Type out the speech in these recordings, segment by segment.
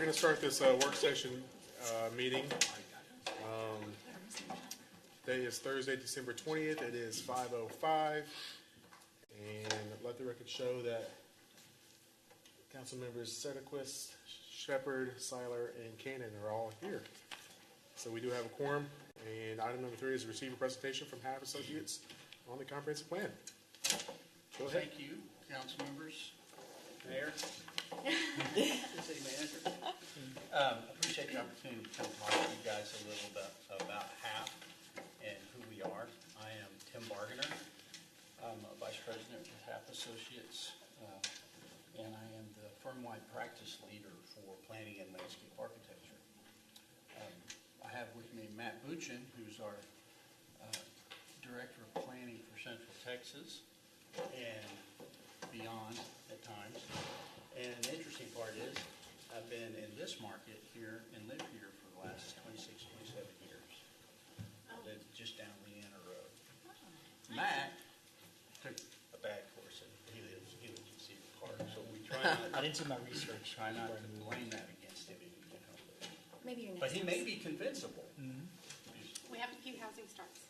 going to start this work session meeting. Today is Thursday, December 20th. It is 5:05. And let the record show that council members Sedquist, Shepard, Seiler, and Cannon are all here. So we do have a quorum. And item number 3 is to receive a presentation from Halff Associates on the comprehensive plan. Go ahead. Thank you, council members, mayor, city manager. Appreciate the opportunity to come talk to you guys a little bit about Halff and who we are. I am Tim Bargainer. I'm a vice president with Halff Associates, and I am the firm-wide practice leader for planning and landscape architecture. I have with me Matt Buchin, who's our director of planning for Central Texas and beyond at times. And the interesting part is I've been in this market here and lived here for the last 26, 27 years. I live just down Leander Road. Matt took a bad course and he lives in Cedar Park, so we try not I didn't do my research. Try not to blame that against him if you can help it. Maybe your next But he may be convincible. Mm-hmm. We have a few housing starts.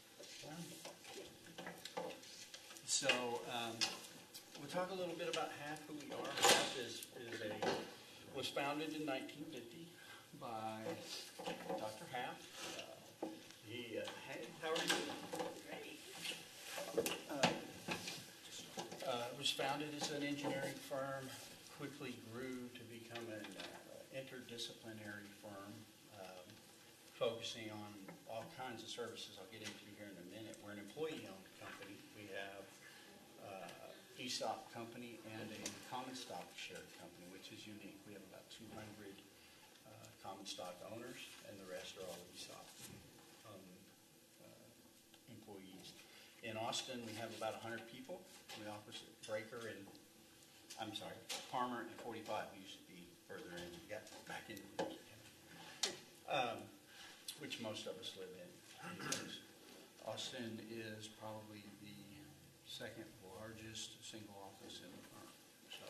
So we'll talk a little bit about Halff, who we are. Halff was founded in 1950 by Dr. Halff. How are you? It was founded as an engineering firm, quickly grew to become an interdisciplinary firm, focusing on all kinds of services I'll get into here in a minute. We're an employee-owned company. We have ESOP company and a common stock shared company, which is unique. We have about 200 common stock owners, and the rest are all ESOP employees. In Austin, we have about 100 people. We office at Palmer and 45. We used to be further in. We got back in, which most of us live in. Austin is probably the second largest single office in the firm. So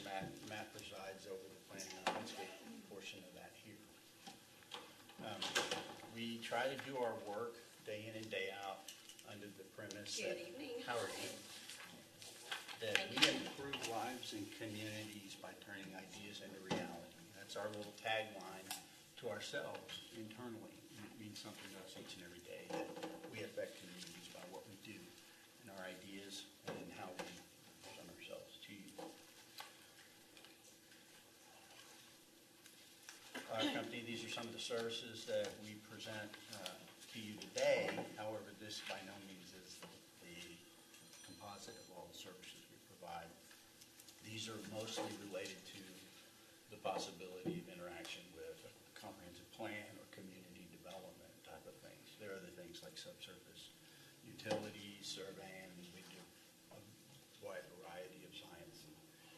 Matt presides over the planning and landscape portion of that here. We try to do our work day in and day out under the premise that, how are you? That we improve lives and communities by turning ideas into reality. That's our little tagline to ourselves internally. It means something to us each and every day that we affect communities by what we do and our ideas and how we present ourselves to you. Our company, these are some of the services that we present to you today. However, this by no means is the composite of all the services we provide. These are mostly related to the possibility of interaction with a comprehensive plan or community development type of things. There are other things like subsurface utilities, surveying. We do a wide variety of science and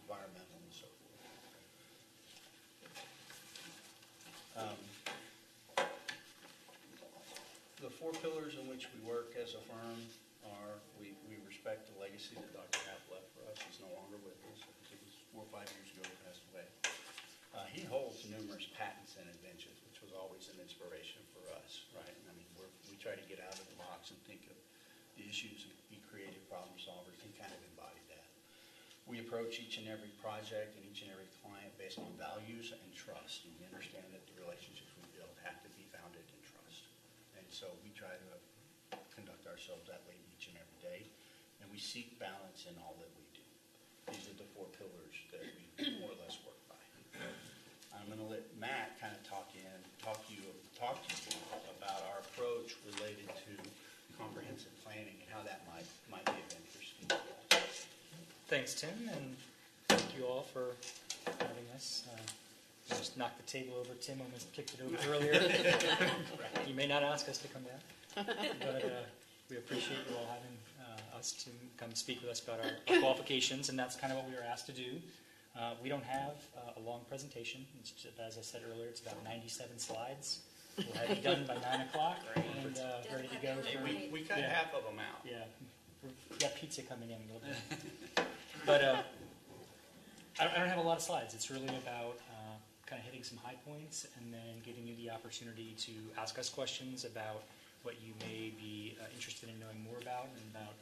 environmental and so forth. The 4 pillars in which we work as a firm are we respect the legacy that Dr. Halff left for us. He's no longer with us. I think it was 4 or 5 years ago he passed away. He holds numerous patents and inventions, which was always an inspiration for us, right? I mean, we try to get out of the box and think of the issues and be creative problem solvers. He kind of embodied that. We approach each and every project and each and every client based on values and trust. And we understand that the relationships we build have to be founded in trust. And so we try to conduct ourselves that way each and every day. And we seek balance in all that we do. These are the 4 pillars that we more or less work by. I'm going to let Matt kind of talk to you about our approach related to comprehensive planning and how that might be of interest to you. Thanks, Tim, and thank you all for having us. I just knocked the table over. Tim almost kicked it over earlier. You may not ask us to come back, but we appreciate you all having us to come speak with us about our qualifications, and that's kind of what we were asked to do. We don't have a long presentation. It's just, as I said earlier, it's about 97 slides. We'll have it done by 9 o'clock and ready to go. We cut half of them out. Yeah, we got pizza coming in a little bit. But I don't have a lot of slides. It's really about kind of hitting some high points and then giving you the opportunity to ask us questions about what you may be interested in knowing more about, and about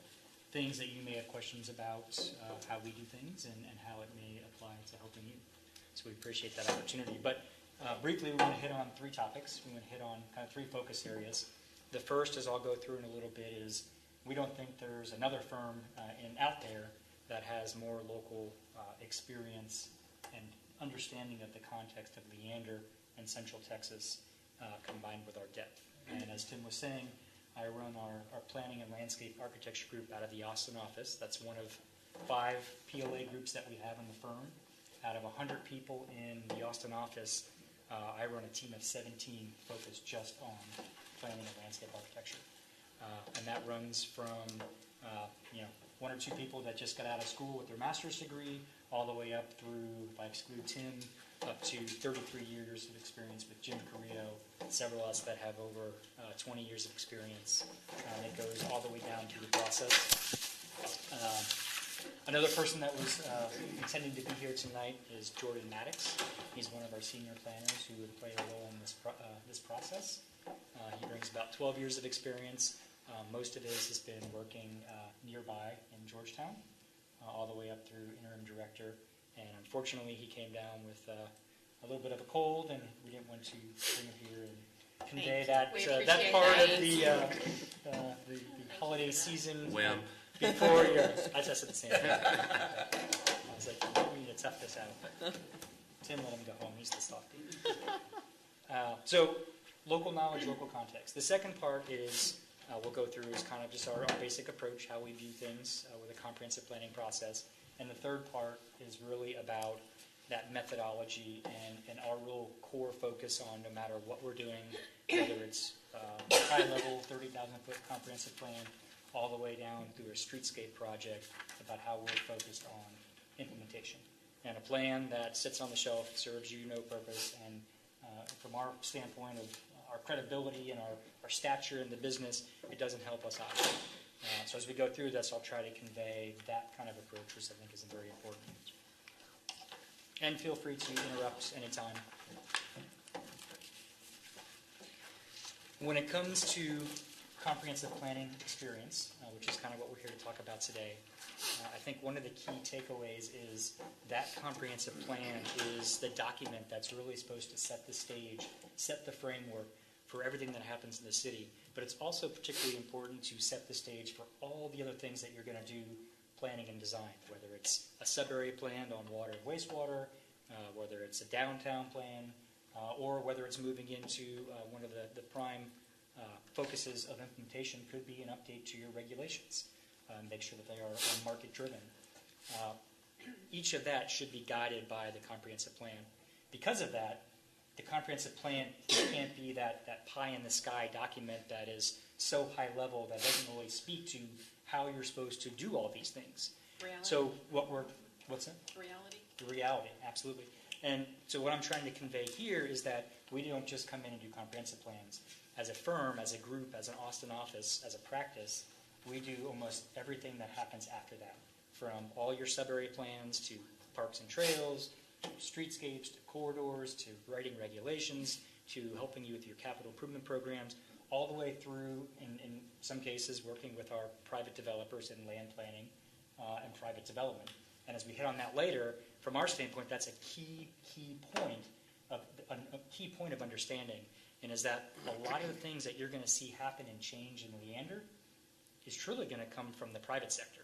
things that you may have questions about how we do things and how it may apply to helping you. So we appreciate that opportunity. But briefly, we're going to hit on 3 topics. We're going to hit on kind of 3 focus areas. The first, as I'll go through in a little bit, is we don't think there's another firm out there that has more local experience and understanding of the context of Leander and Central Texas combined with our depth. And as Tim was saying, I run our planning and landscape architecture group out of the Austin office. That's one of 5 PLA groups that we have in the firm. Out of 100 people in the Austin office, I run a team of 17 focused just on planning and landscape architecture. And that runs from 1 or 2 people that just got out of school with their master's degree, all the way up through, if I exclude Tim, up to 33 years of experience with Jim Carrillo, several of us that have over 20 years of experience. And it goes all the way down through the process. Another person that was intending to be here tonight is Jordan Maddox. He's one of our senior planners who would play a role in this process. He brings about 12 years of experience. Most of his has been working nearby in Georgetown, all the way up through interim director. And unfortunately, he came down with a little bit of a cold, and we didn't want to bring him here and convey that part of the holiday season. Whim. Before I tested the same thing. I was like, we need to tough this out. Tim let him go home. He's the softie. So, local knowledge, local context. The second part is we'll go through is kind of just our basic approach, how we view things with a comprehensive planning process. And the third part is really about that methodology and our real core focus on no matter what we're doing, whether it's high level 30,000-foot comprehensive plan, all the way down through a streetscape project, about how we're focused on implementation. And a plan that sits on the shelf serves you no purpose, and from our standpoint of our credibility and our stature in the business, it doesn't help us out. So as we go through this, I'll try to convey that kind of approach, which I think is very important. And feel free to interrupt anytime. When it comes to comprehensive planning experience, which is kind of what we're here to talk about today, I think one of the key takeaways is that comprehensive plan is the document that's really supposed to set the stage, set the framework for everything that happens in the city. But it's also particularly important to set the stage for all the other things that you're going to do planning and design, whether it's a sub-area plan on water and wastewater, whether it's a downtown plan, or whether it's moving into one of the prime focuses of implementation could be an update to your regulations. Make sure that they are market-driven. Each of that should be guided by the comprehensive plan. Because of that, the comprehensive plan can't be that pie-in-the-sky document that is so high-level that doesn't really speak to how you're supposed to do all these things. Reality. So what's that? Reality. The reality, absolutely. And so what I'm trying to convey here is that we don't just come in and do comprehensive plans. As a firm, as a group, as an Austin office, as a practice, we do almost everything that happens after that, from all your sub-area plans to parks and trails, to streetscapes, to corridors, to writing regulations, to helping you with your capital improvement programs, all the way through, in some cases, working with our private developers in land planning and private development. And as we hit on that later, from our standpoint, that's a key point of understanding, and is that a lot of the things that you're going to see happen and change in Leander is truly going to come from the private sector.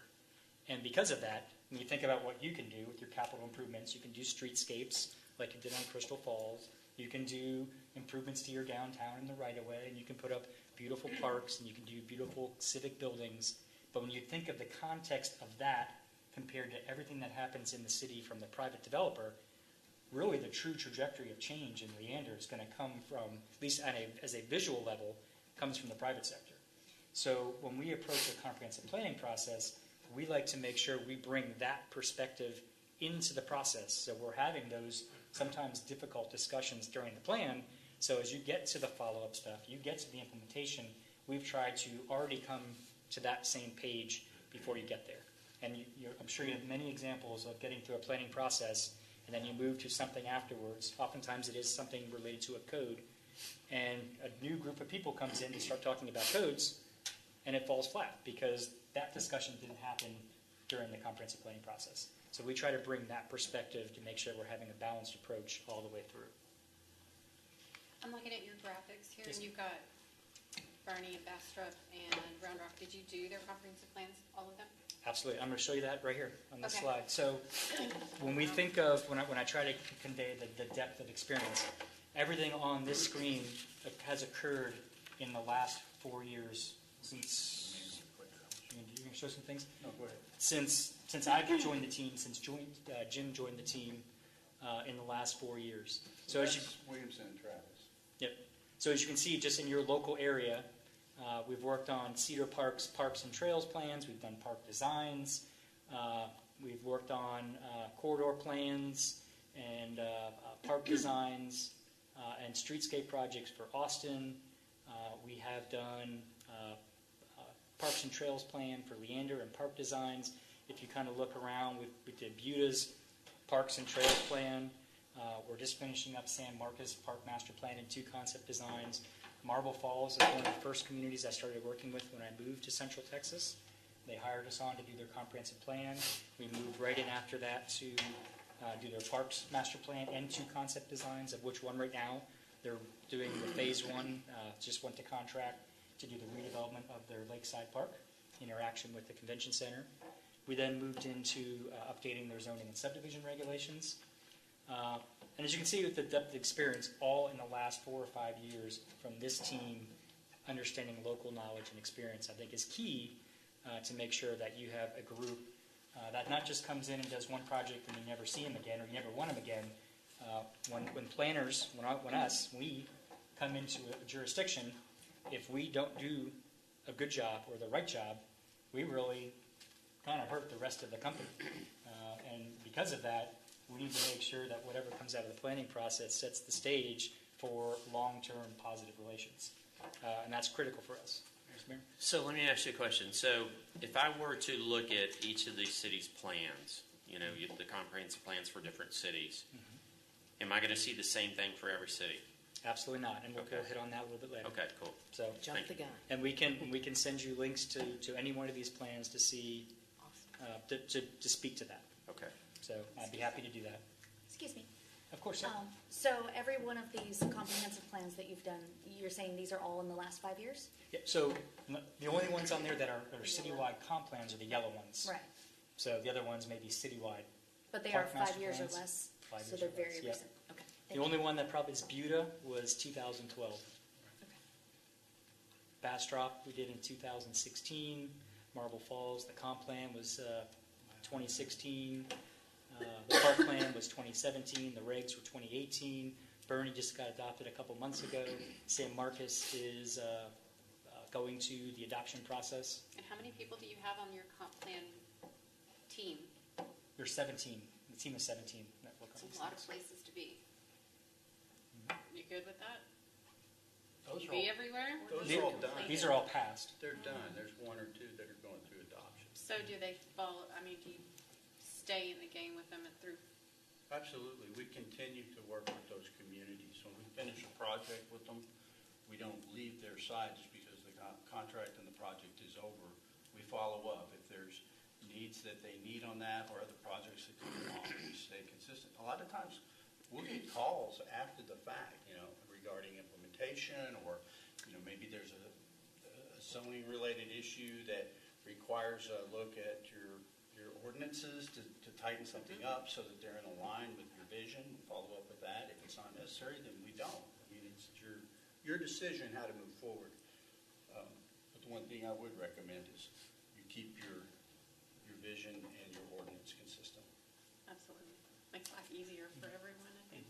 And because of that, when you think about what you can do with your capital improvements, you can do streetscapes like you did on Crystal Falls. You can do improvements to your downtown in the right-of-way, and you can put up beautiful parks, and you can do beautiful civic buildings. But when you think of the context of that compared to everything that happens in the city from the private developer, really the true trajectory of change in Leander is going to come from, at least as a visual level, comes from the private sector. So when we approach a comprehensive planning process, we like to make sure we bring that perspective into the process. So we're having those sometimes difficult discussions during the plan. So as you get to the follow-up stuff, you get to the implementation, we've tried to already come to that same page before you get there. And I'm sure you have many examples of getting through a planning process and then you move to something afterwards. Oftentimes it is something related to a code, and a new group of people comes in to start talking about codes, and it falls flat because that discussion didn't happen during the comprehensive planning process. So we try to bring that perspective to make sure we're having a balanced approach all the way through. I'm looking at your graphics here, Yes. and you've got Barney and Bastrop and Round Rock. Did you do their comprehensive plans, all of them? Absolutely. I'm going to show you that right here on this Okay. slide. So when we think of, when I try to convey the depth of experience, everything on this screen has occurred in the last 4 years since, you going to show some things? No, go ahead. Since I've joined the team, since Jim joined the team in the last 4 years. So as you, Williamson and Travis. yep. So as you can see, just in your local area, we've worked on Cedar Park's Parks and Trails plans. We've done park designs. We've worked on corridor plans and park designs and streetscape projects for Austin. We have done Parks and Trails plan for Leander and park designs. If you kind of look around, we did Buta's Parks and Trails plan. We're just finishing up San Marcos Park Master Plan and 2 concept designs. Marble Falls is one of the first communities I started working with when I moved to Central Texas. They hired us on to do their comprehensive plan. We moved right in after that to do their Parks Master Plan and 2 concept designs, of which one right now they're doing the phase 1, just went to contract to do the redevelopment of their Lakeside Park, interaction with the convention center. We then moved into updating their zoning and subdivision regulations. And as you can see with the depth of experience, all in the last 4 or 5 years from this team, understanding local knowledge and experience, I think is key to make sure that you have a group that not just comes in and does one project and you never see them again or you never want them again. When planners, when we come into a jurisdiction, if we don't do a good job or the right job, we really kind of hurt the rest of the company. And because of that, we need to make sure that whatever comes out of the planning process sets the stage for long-term positive relations. And that's critical for us. Mayor? So let me ask you a question. So if I were to look at each of these cities' plans, the comprehensive plans for different cities, am I going to see the same thing for every city? Absolutely not, and we'll Okay. hit on that a little bit later. Okay, cool. So, Thank you. and we can send you links to any one of these plans to see, to speak to that. Okay. So I'd be happy to do that. Excuse me. Of course, sir. So every one of these comprehensive plans that you've done, you're saying these are all in the last 5 years? Yeah, so the only ones on there that are citywide comp plans are the yellow ones. Right. So the other ones may be citywide. But they Park are 5 master years plans, or less? 5 So years they're or very less, yep. recent? Okay. The only one that probably is Buda was 2012. Okay. Bastrop we did in 2016. Marble Falls, the comp plan was 2016. The park plan was 2017. The regs were 2018. Bernie just got adopted a couple months ago. San Marcos is going to the adoption process. And how many people do you have on your comp plan team? There's 17. The team is 17 that work on It's these a lot of things. places to be. You good with that? Those You are be all, everywhere? those These- are all done. These are all passed. They're done. There's 1 or 2 that are going through adoption. So do they follow, do you stay in the game with them through? Absolutely. We continue to work with those communities. When we finish a project with them, we don't leave their side just because the contract and the project is over. We follow up. If there's needs that they need on that or other projects that come along, we stay consistent. A lot of times we'll get calls after the fact, regarding implementation or, maybe there's a zoning related issue that requires a look at your ordinances to tighten something up so that they're in line with your vision. Follow up with that. If it's not necessary, then we don't. It's your decision how to move forward. But the one thing I would recommend is you keep your vision and your ordinance consistent. Absolutely. Makes life easier for everyone, I think.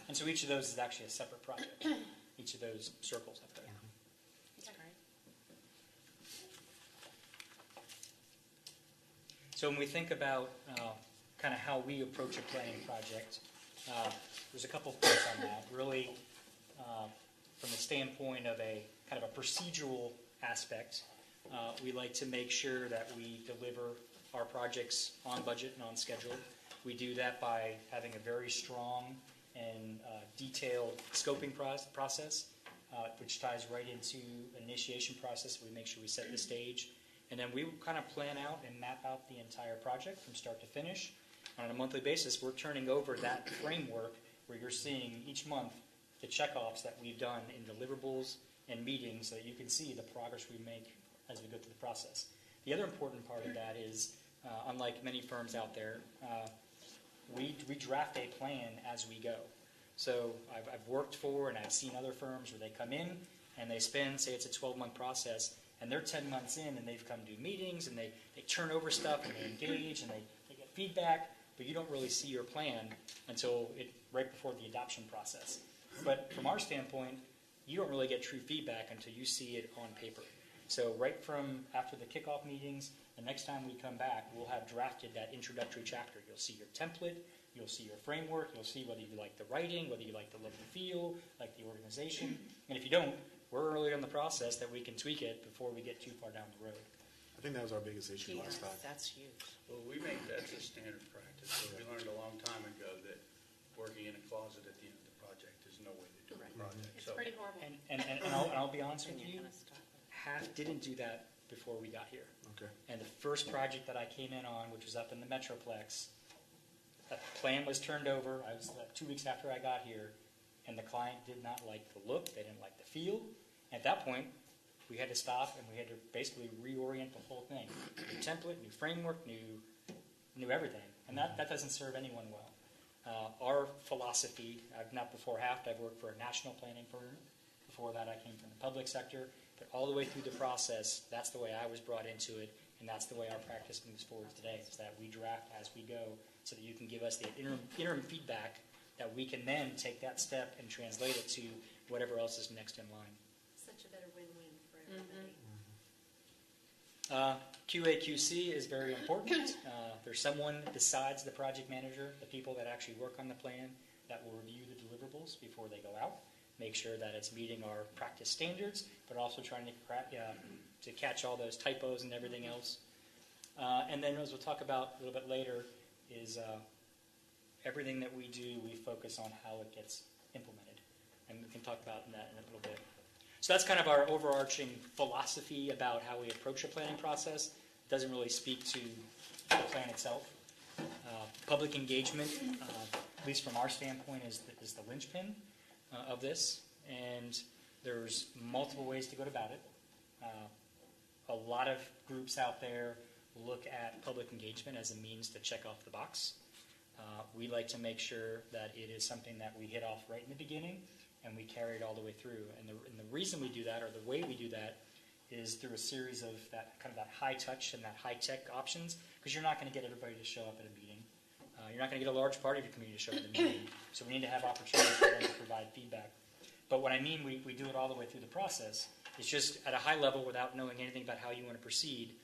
And so each of those is actually a separate project. Each of those circles up there. That's great. So when we think about kind of how we approach a planning project, there's a couple of points on that. Really, from the standpoint of a kind of a procedural aspect, we like to make sure that we deliver our projects on budget and on schedule. We do that by having a very strong and detailed scoping process, which ties right into initiation process. We make sure we set the stage. And then we kind of plan out and map out the entire project from start to finish. On a monthly basis, we're turning over that framework where you're seeing each month the checkoffs that we've done in deliverables and meetings so that you can see the progress we make as we go through the process. The other important part of that is, unlike many firms out there, we draft a plan as we go. So I've worked for and I've seen other firms where they come in and they spend, say it's a 12-month process, and they're 10 months in and they've come do meetings and they turn over stuff and they engage and they get feedback, but you don't really see your plan until right before the adoption process. But from our standpoint, you don't really get true feedback until you see it on paper. So right from after the kickoff meetings, the next time we come back, we'll have drafted that introductory chapter. You'll see your template, you'll see your framework, you'll see whether you like the writing, whether you like the look and feel, like the organization. And if you don't, we're early in the process that we can tweak it before we get too far down the road. I think that was our biggest issue Yeah, last time. that's huge. Well, we make that the standard practice. So we learned a long time ago that working in a closet at the end of the project is no way to do a project. It's So pretty horrible. And I'll be honest Then with you're you, gonna stop it. Half didn't do that before we got here. Okay. And the first project that I came in on, which was up in the Metroplex, a plan was turned over. I was 2 weeks after I got here, and the client did not like the look. They didn't like the feel. At that point, we had to stop and we had to basically reorient the whole thing. New template, new framework, new everything. And that doesn't serve anyone well. Our philosophy, I've not before Halff, I've worked for a national planning firm. Before that, I came from the public sector. But all the way through the process, that's the way I was brought into it, and that's the way our practice moves forward today, is that we draft as we go so that you can give us the interim feedback that we can then take that step and translate it to whatever else is next in line. Such a better win-win for everybody. QA/QC is very important. There's someone besides the project manager, the people that actually work on the plan, that will review the deliverables before they go out, make sure that it's meeting our practice standards, but also trying to catch all those typos and everything else. And then, as we'll talk about a little bit later, is everything that we do, we focus on how it gets implemented. And we can talk about that in a little bit. So that's kind of our overarching philosophy about how we approach a planning process. It doesn't really speak to the plan itself. Public engagement, at least from our standpoint, is the linchpin of this. And there's multiple ways to go about it. A lot of groups out there look at public engagement as a means to check off the box. We like to make sure that it is something that we hit off right in the beginning and we carry it all the way through. And the reason we do that, or the way we do that, is through a series of that kind of that high touch and that high tech options, because you're not going to get everybody to show up at a meeting. You're not going to get a large part of your community to show up at the meeting. So we need to have opportunities for them to provide feedback. But what I mean, we do it all the way through the process. It's just at a high level, without knowing anything about how you want to proceed.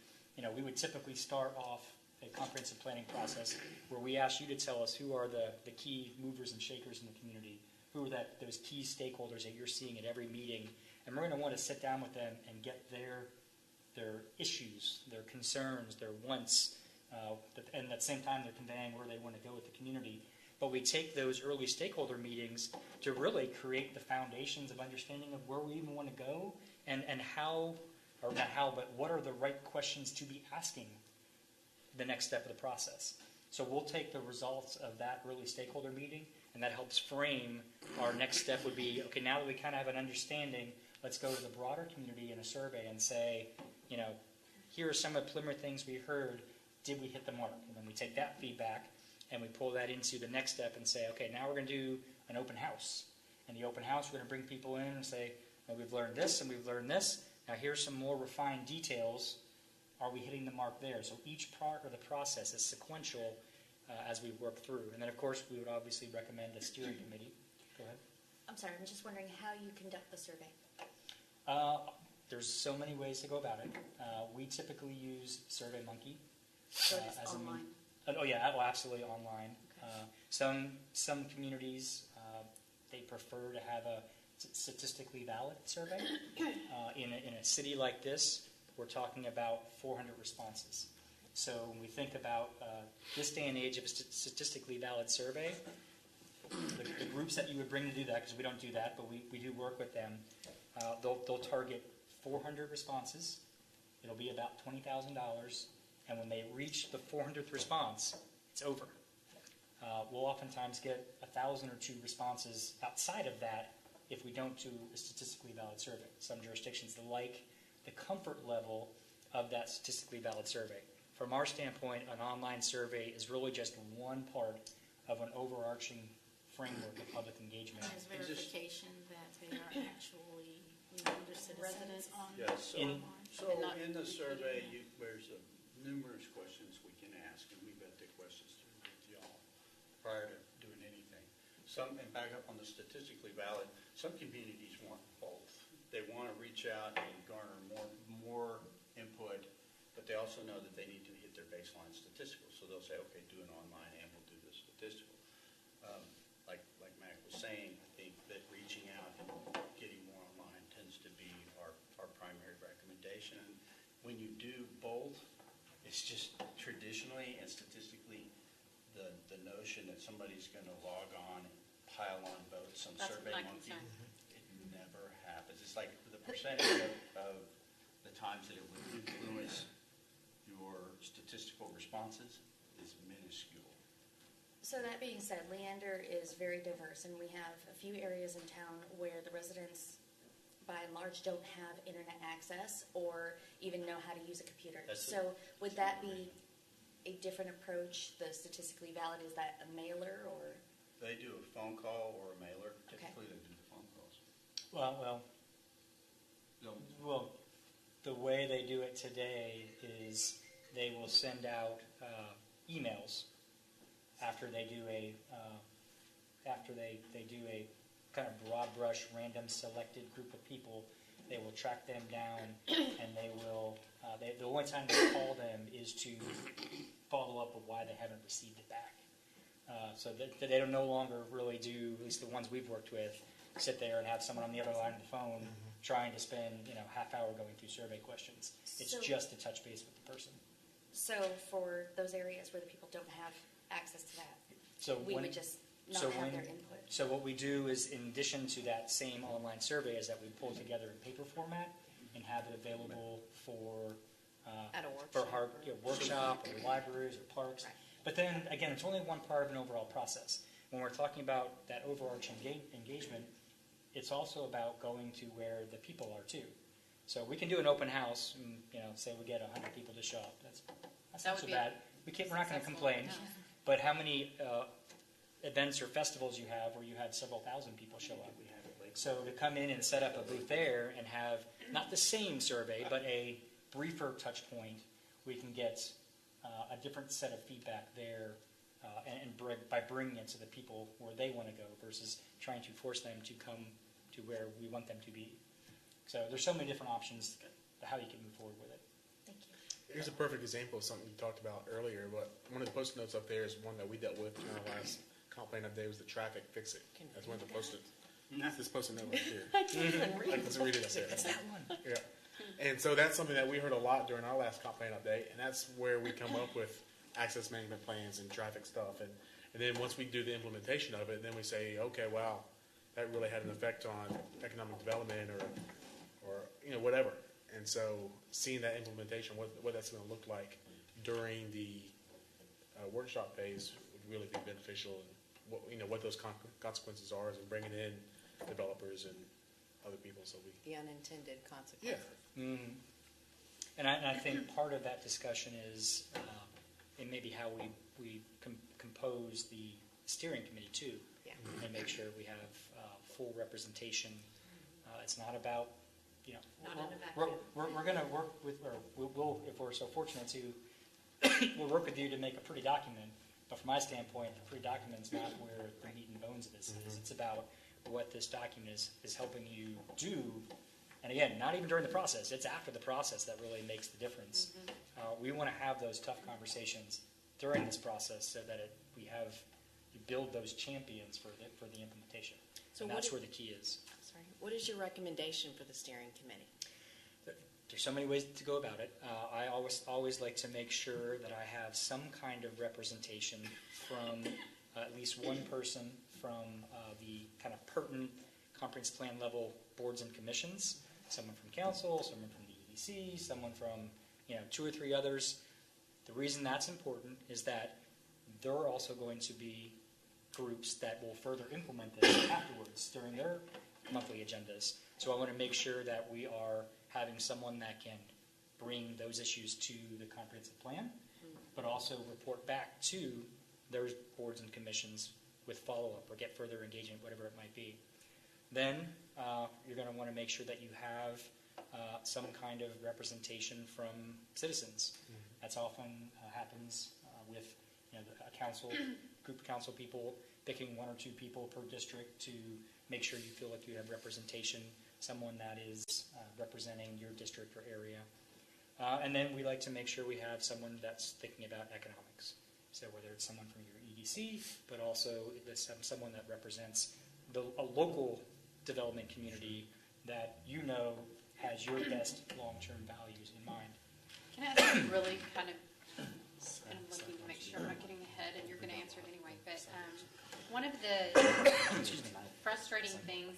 We would typically start off a comprehensive planning process where we ask you to tell us who are the key movers and shakers in the community, who are those key stakeholders that you're seeing at every meeting, and we're going to want to sit down with them and get their issues, their concerns, their wants, and at the same time they're conveying where they want to go with the community. But we take those early stakeholder meetings to really create the foundations of understanding of where we even want to go and how, or not how, but what are the right questions to be asking the next step of the process. So we'll take the results of that early stakeholder meeting, and that helps frame our next step would be, okay, now that we kind of have an understanding, let's go to the broader community in a survey and say, here are some of the preliminary things we heard. Did we hit the mark? And then we take that feedback and we pull that into the next step and say, okay, now we're going to do an open house. And the open house, we're going to bring people in and say, well, we've learned this and we've learned this. Now here's some more refined details. Are we hitting the mark there? So each part of the process is sequential as we work through. And then, of course, we would obviously recommend a steering committee. Go ahead. I'm sorry, I'm just wondering how you conduct the survey. There's so many ways to go about it. We typically use SurveyMonkey. So it is online? Absolutely online. Okay. Some communities, they prefer to have a statistically valid survey. In a city like this, we're talking about 400 responses. So when we think about this day and age of a statistically valid survey, the groups that you would bring to do that, because we don't do that, but we do work with them, they'll target 400 responses. It'll be about $20,000, and when they reach the 400th response, it's over. We'll oftentimes get 1,000 or 2 responses outside of that if we don't do a statistically valid survey. Some jurisdictions like the comfort level of that statistically valid survey. From our standpoint, an online survey is really just one part of an overarching framework of public engagement. There's verification that they are actually Leander citizens on Yes, so, In- so and not in the survey, competing. there's numerous questions we can ask, and we vet the questions through with y'all prior to doing anything. Some, and back up on the statistically valid, some communities want both. They want to reach out and garner more input, but they also know that they need to hit their baseline statistical. So they'll say, okay, do an online and we'll do the statistical. Like Mac was saying, I think that reaching out and getting more online tends to be our primary recommendation. When you do both, it's just traditionally and statistically the notion that somebody's going to log on and pile on votes on That's Survey my Monkey. concern. It never happens. It's like the percentage of the times that it would influence your statistical responses is minuscule. So that being said, Leander is very diverse, and we have a few areas in town where the residents, by and large, don't have internet access or even know how to use a computer. That's So would that be a different approach, the statistically valid? Is that a mailer or? They do a phone call or a mailer. Okay. Typically, they do the phone calls. Well, the way they do it today is they will send out emails after they do a kind of broad brush random selected group of people. They will track them down, and they will. The only time they call them is to follow up with why they haven't received it back. So that they don't no longer really do, at least the ones we've worked with, sit there and have someone on the other line of the phone trying to spend half hour going through survey questions. It's So- just to touch base with the person. So for those areas where the people don't have access to that, So we when- would just not so have when- their input. So what we do is, in addition to that same online survey, is that we pull together in paper format and have it available for At a for workshop. workshop or libraries or parks. Right. But then again, it's only one part of an overall process. When we're talking about that overarching engagement, it's also about going to where the people are too. So we can do an open house, and say we get 100 people to show up. That's That not would so be bad. We're not going to complain. No. But how many events or festivals you have where you have several thousand people show up? We have it late. So to come in and set up a booth there and have not the same survey, but a briefer touch point, we can get a different set of feedback there, by bringing it to the people where they want to go versus trying to force them to come to where we want them to be. So there's so many different options how you can move forward with it. Thank you. Here's a perfect example of something you talked about earlier, but one of the post notes up there is one that we dealt with in our last complaint update was the traffic fix it. That's one of the post-it. This post-it note right here. I can't even read. I can read it up there. It's that one. Yeah. And so that's something that we heard a lot during our last complaint update, and that's where we come up with access management plans and traffic stuff. And then once we do the implementation of it, then we say, okay, wow, that really had an effect on economic development or whatever. And so seeing that implementation, what that's going to look like during the workshop phase would really be beneficial, and what those consequences are, and bringing in developers and other people. So The unintended consequences. Mm-hmm. And I think part of that discussion is, and maybe how we compose the steering committee too, Yeah. and make sure we have full representation. It's not about, Not in a vacuum. we're going to work with, or we'll, if we're so fortunate to, we'll work with you to make a pretty document. But from my standpoint, the pretty document's not where the meat and bones of this is. It's about what this document is helping you do. And again, not even during the process. It's after the process that really makes the difference. We want to have those tough conversations during this process so that you build those champions for the implementation. So and what that's is- where the key is. Sorry. What is your recommendation for the steering committee? To there's so many ways to go about it. I always like to make sure that I have some kind of representation from at least one person from the kind of pertinent comprehensive plan level boards and commissions, someone from council, someone from the EDC, someone from 2 or 3 others. The reason that's important is that there are also going to be groups that will further implement this afterwards during their monthly agendas. So I want to make sure that we are having someone that can bring those issues to the comprehensive plan, but also report back to those boards and commissions with follow-up or get further engagement, whatever it might be. Then you're going to want to make sure that you have some kind of representation from citizens. That's often happens with a council, group of council people picking 1 or 2 people per district to make sure you feel like you have representation, someone that is representing your district or area. And then we like to make sure we have someone that's thinking about economics. So whether it's someone from your EDC, but also someone that represents a local development community that has your best long-term values in mind. Can I ask you really kind of, and I'm looking to make sure I'm not getting ahead, and you're going to answer it anyway, but one of the frustrating things,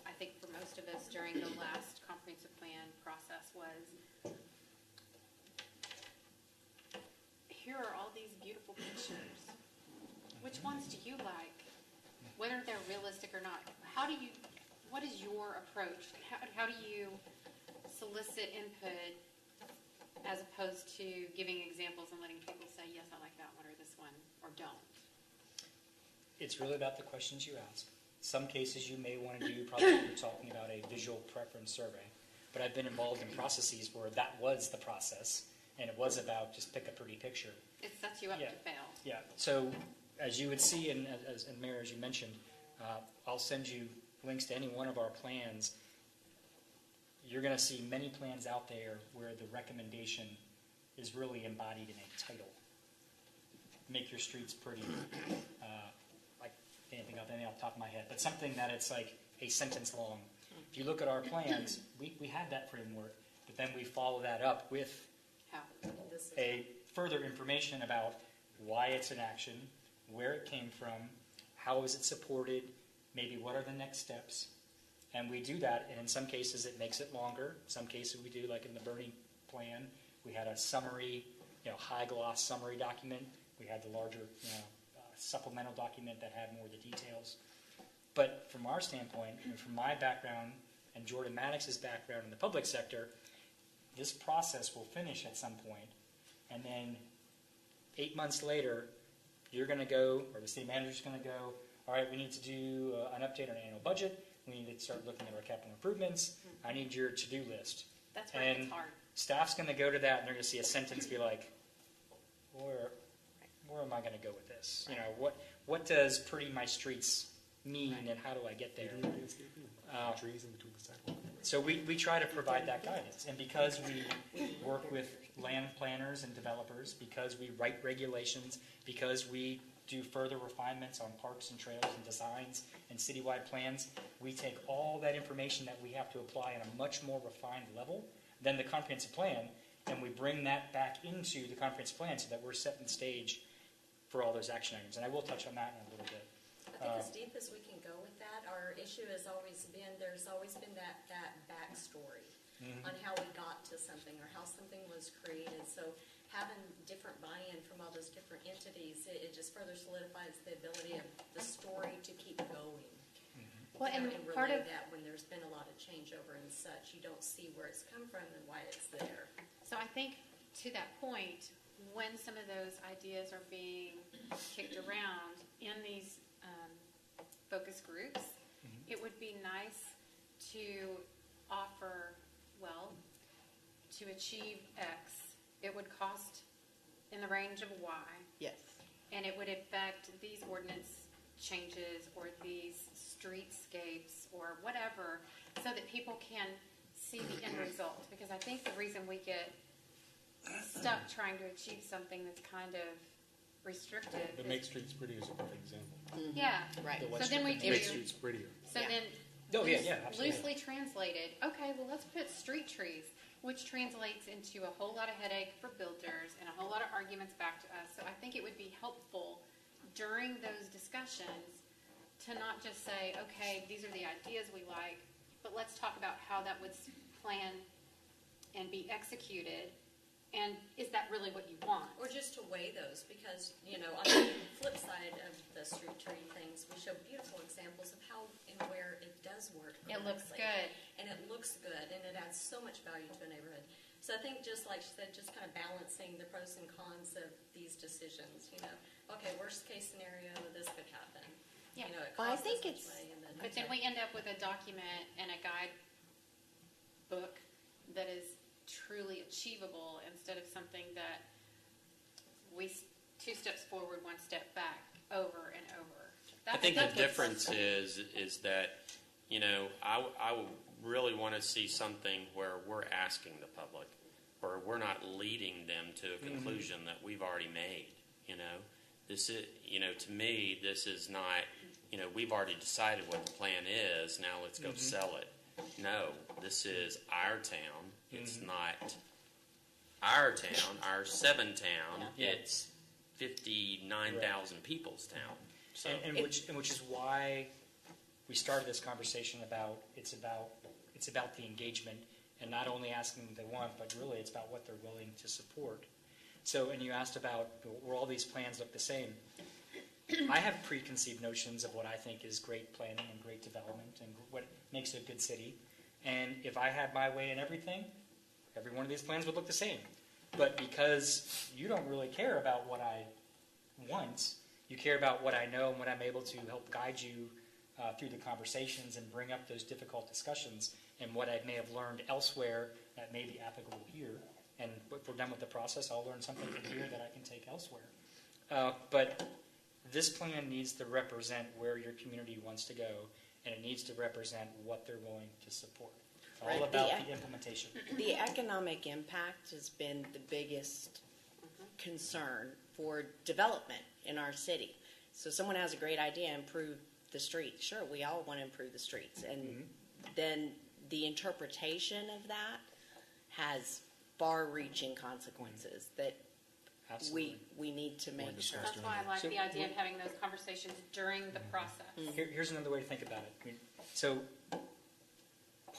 I think for most of us during the last comprehensive plan process was, here are all these beautiful pictures. Which ones do you like? Whether they're realistic or not. What is your approach? How do you solicit input as opposed to giving examples and letting people say, yes, I like that one or this one, or don't? It's really about the questions you ask. Some cases you may want to do, probably you're talking about a visual preference survey, but I've been involved in processes where that was the process, and it was about just pick a pretty picture. It sets you up to fail. Yeah, so as you would see, and Mayor, as you mentioned, I'll send you links to any one of our plans. You're going to see many plans out there where the recommendation is really embodied in a title. Make your streets pretty. I can't think of anything off the top of my head, but something that it's like a sentence long. If you look at our plans, we had that framework, but then we follow that up with a further information about why it's an action, where it came from, how is it supported, maybe what are the next steps. And we do that, and in some cases it makes it longer. Some cases we do, like in the Bernie plan, we had a summary, high gloss summary document. We had the larger, supplemental document that had more of the details. But from our standpoint, and from my background and Jordan Maddox's background in the public sector, this process will finish at some point, and then 8 months later, you're going to go, or the city manager's going to go, all right, we need to do an update on our annual budget. We need to start looking at our capital improvements. I need your to-do list. That's where it gets hard. Staff's going to go to that, and they're going to see a sentence be like, where am I going to go with this? What does pretty my streets mean, and how do I get there? Trees in between the sidewalk. So we try to provide that guidance. And because we work with land planners and developers, because we write regulations, because we do further refinements on parks and trails and designs and citywide plans, we take all that information that we have to apply on a much more refined level than the comprehensive plan, and we bring that back into the comprehensive plan so that we're setting the stage for all those action items. And I will touch on that in a little bit. I think as deep as we can go with that, our issue has always been, there's always been that backstory on how we got to something or how something was created. So having different buy-in from all those different entities, it just further solidifies the ability of the story to keep going. Well, and part of that, when there's been a lot of changeover and such, you don't see where it's come from and why it's there. So I think to that point, when some of those ideas are being kicked around in these focus groups, it would be nice to offer, to achieve X, it would cost in the range of Y. Yes. And it would affect these ordinance changes or these streetscapes or whatever, so that people can see the end result. Because I think the reason we get stuck trying to achieve something that's kind of restrictive. The Make Streets Prettier is a perfect example. Yeah. Right. So then we do. Make Streets Prettier. So then Oh, yeah, absolutely. Loosely translated, okay, well, let's put street trees, which translates into a whole lot of headache for builders and a whole lot of arguments back to us. So I think it would be helpful during those discussions to not just say, okay, these are the ideas we like, but let's talk about how that would plan and be executed. And is that really what you want? Or just to weigh those, because, you know, on the flip side of the street tree things, we show beautiful examples of how and where it does work. It looks correctly. good. And it looks good, and it adds so much value to a neighborhood. So I think, just like she said, just kind of balancing the pros and cons of these decisions, you know. Okay, worst case scenario, this could happen. Yeah. You know, it Well, I costs think this much it's- money, and then. But then we end up with a document and a guide book that is truly achievable instead of something that we 2 steps forward, 1 step back, over and over. I think the that's what's difference frustrating. is that, you know, I would really want to see something where we're asking the public, or we're not leading them to a conclusion that we've already made. You know, this is, you know, to me, this is not, you know, we've already decided what the plan is. Now let's go sell it. No, this is our town. It's not our town, our 7-town. Yeah. It's 59,000 people's town. So And which is why we started this conversation about it's about the engagement and not only asking what they want, but really it's about what they're willing to support. So, and you asked about will all these plans look the same? I have preconceived notions of what I think is great planning and great development and what makes a good city. And if I had my way in everything, every one of these plans would look the same. But because you don't really care about what I want, you care about what I know and what I'm able to help guide you through the conversations and bring up those difficult discussions and what I may have learned elsewhere that may be applicable here. And if we're done with the process, I'll learn something from here that I can take elsewhere. But this plan needs to represent where your community wants to go, and it needs to represent what they're willing to support. It's all Right. about the implementation. The economic impact has been the biggest concern for development in our city. So someone has a great idea, improve the streets. Sure, we all want to improve the streets. And then the interpretation of that has far-reaching consequences that Absolutely. we need to make sure. That's why I like So the idea of we- having those conversations during the process. Here's another way to think about it. I mean, so